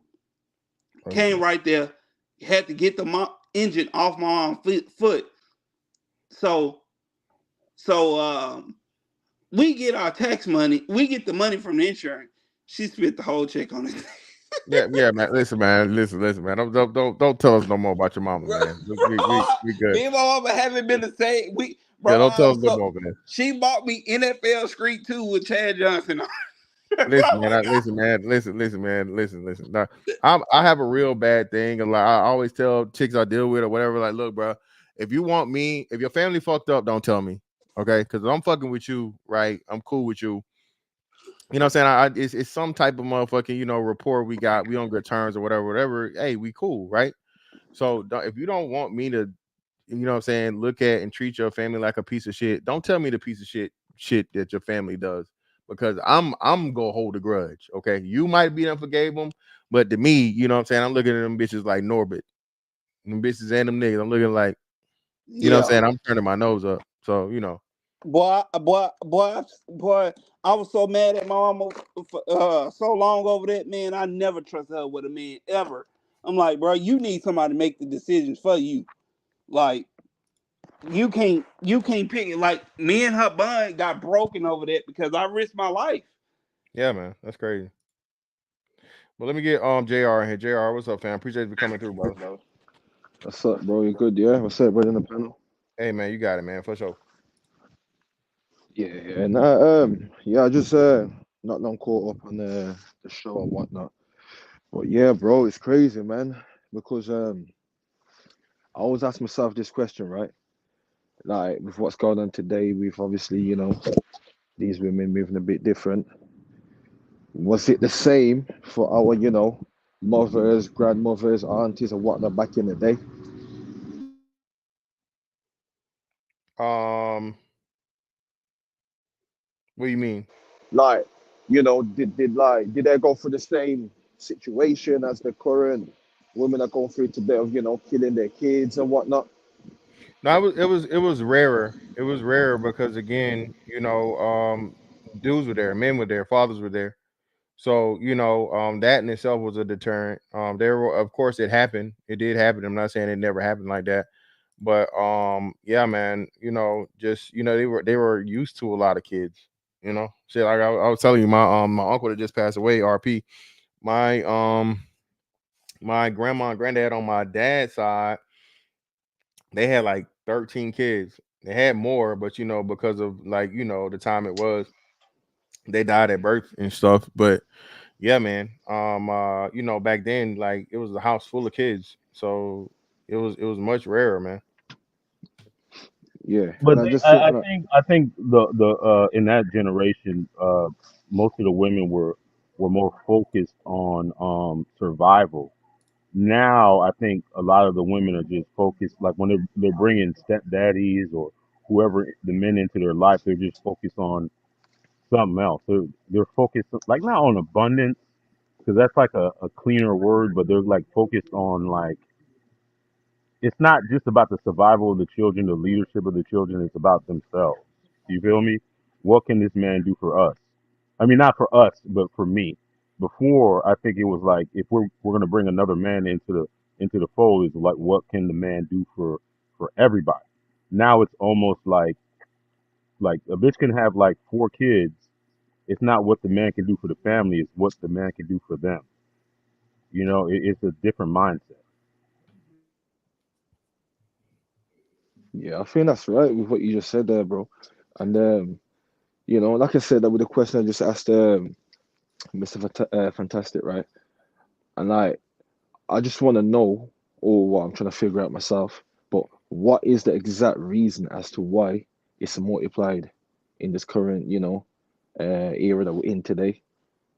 Came right there, had to get the engine off my arm foot. So we get our tax money. We get the money from the insurance. She spent the whole check on it. Yeah, man. Listen, man. Don't tell us no more about your mama, man. We good. Me and my mama haven't been the same. Don't tell us no more, man. She bought me NFL Street 2 with Chad Johnson on. Listen, man. Listen, man. Listen, man. Listen. Now, I have a real bad thing, and like I always tell chicks I deal with or whatever, like, look, bro, if you want me, if your family fucked up, don't tell me, okay? Because I'm fucking with you, right? I'm cool with you. You know what I'm saying? It's some type of motherfucking, rapport we got. We on good terms or whatever. Hey, we cool, right? So if you don't want me to, what I'm saying, look at and treat your family like a piece of shit, don't tell me the piece of shit that your family does, because I'm gonna hold a grudge. Okay, you might be done forgave them, but to me, you know what I'm saying, I'm looking at them bitches like Norbit, them bitches and them niggas. I'm looking like, you know what I'm Yeah. saying, I'm turning my nose up. So Boy, I was so mad at my mama for so long over that, man. I never trusted her with a man ever. I'm like, bro, you need somebody to make the decisions for you. Like, you can't pick it. Like, me and her bond got broken over that because I risked my life. yeah, man, that's crazy. But let me get JR in here. JR, what's up, fam? Appreciate you coming through, brother. What's up, bro? You good? Yeah. What's up, brother in the panel? Hey, man, you got it, man, for sure. Yeah. Yeah. I just not long caught up on the show and whatnot. But yeah, bro, it's crazy, man. Because I always ask myself this question, right? Like with what's going on today, with obviously, these women moving a bit different. Was it the same for our, mothers, grandmothers, aunties, and whatnot back in the day? What do you mean? Like, did they go through the same situation as the current women are going through today of, killing their kids and whatnot? No, it was rarer. It was rarer because again, dudes were there, men were there, fathers were there. So, that in itself was a deterrent. There were, of course, it happened. It did happen. I'm not saying it never happened like that. But yeah, man, just they were used to a lot of kids, Shit, like I was telling you, my uncle that just passed away, RP. My my grandma and granddad on my dad's side, they had like 13 kids. They had more, but because of like, the time it was, they died at birth and stuff. But yeah, man. Back then, like it was a house full of kids. So it was much rarer, man. Yeah, But and I just I think, think the in that generation, most of the women were more focused on survival. Now I think a lot of the women are just focused, like when they're bringing stepdaddies or whoever the men into their life, they're just focused on something else. They're focused like not on abundance because that's like a cleaner word, but they're like focused on like it's not just about the survival of the children, the leadership of the children. It's about themselves. You feel me? What can this man do for us? I mean, not for us, but for me. Before, I think it was like if we're gonna bring another man into the fold, is like what can the man do for everybody? Now it's almost like a bitch can have like 4 kids. It's not what the man can do for the family; it's what the man can do for them. It's a different mindset. yeah, I think that's right with what you just said there, bro. And like I said, that with the question I just asked Mr. Fantastic, right? And like, I just want to know, or what I'm trying to figure out myself, but what is the exact reason as to why it's multiplied in this current, era that we're in today,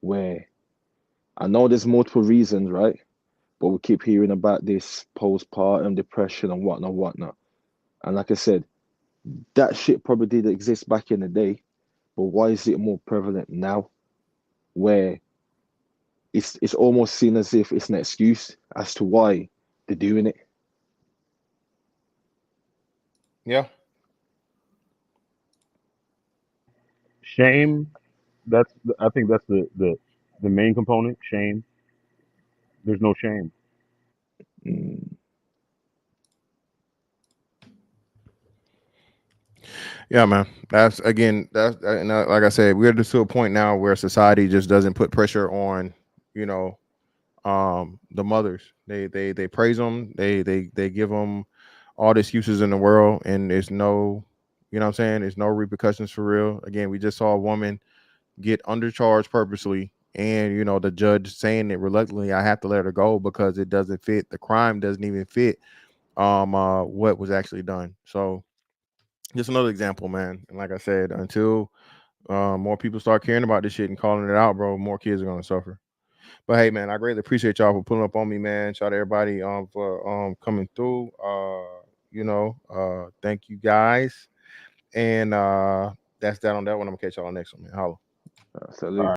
where I know there's multiple reasons, right? But we keep hearing about this postpartum depression and whatnot, whatnot. And like I said, that shit probably did exist back in the day, but why is it more prevalent now? Where it's almost seen as if it's an excuse as to why they're doing it. Yeah. Shame. I think that's the main component. Shame. There's no shame. Mm, Yeah, man. That's again. Like I said, we're just to a point now where society just doesn't put pressure on, you know, the mothers. They praise them. They give them all the excuses in the world, and there's no, what I'm saying, there's no repercussions for real. Again, we just saw a woman get undercharged purposely, and you know the judge saying it reluctantly, I have to let her go because it doesn't fit. The crime doesn't even fit what was actually done. So just another example, man. And like I said, until more people start caring about this shit and calling it out, bro, more kids are gonna suffer. But hey, man, I greatly appreciate y'all for pulling up on me, man. Shout out to everybody for coming through. Thank you guys. And that's that on that one. I'm gonna catch y'all next one, man. Holla. Salute.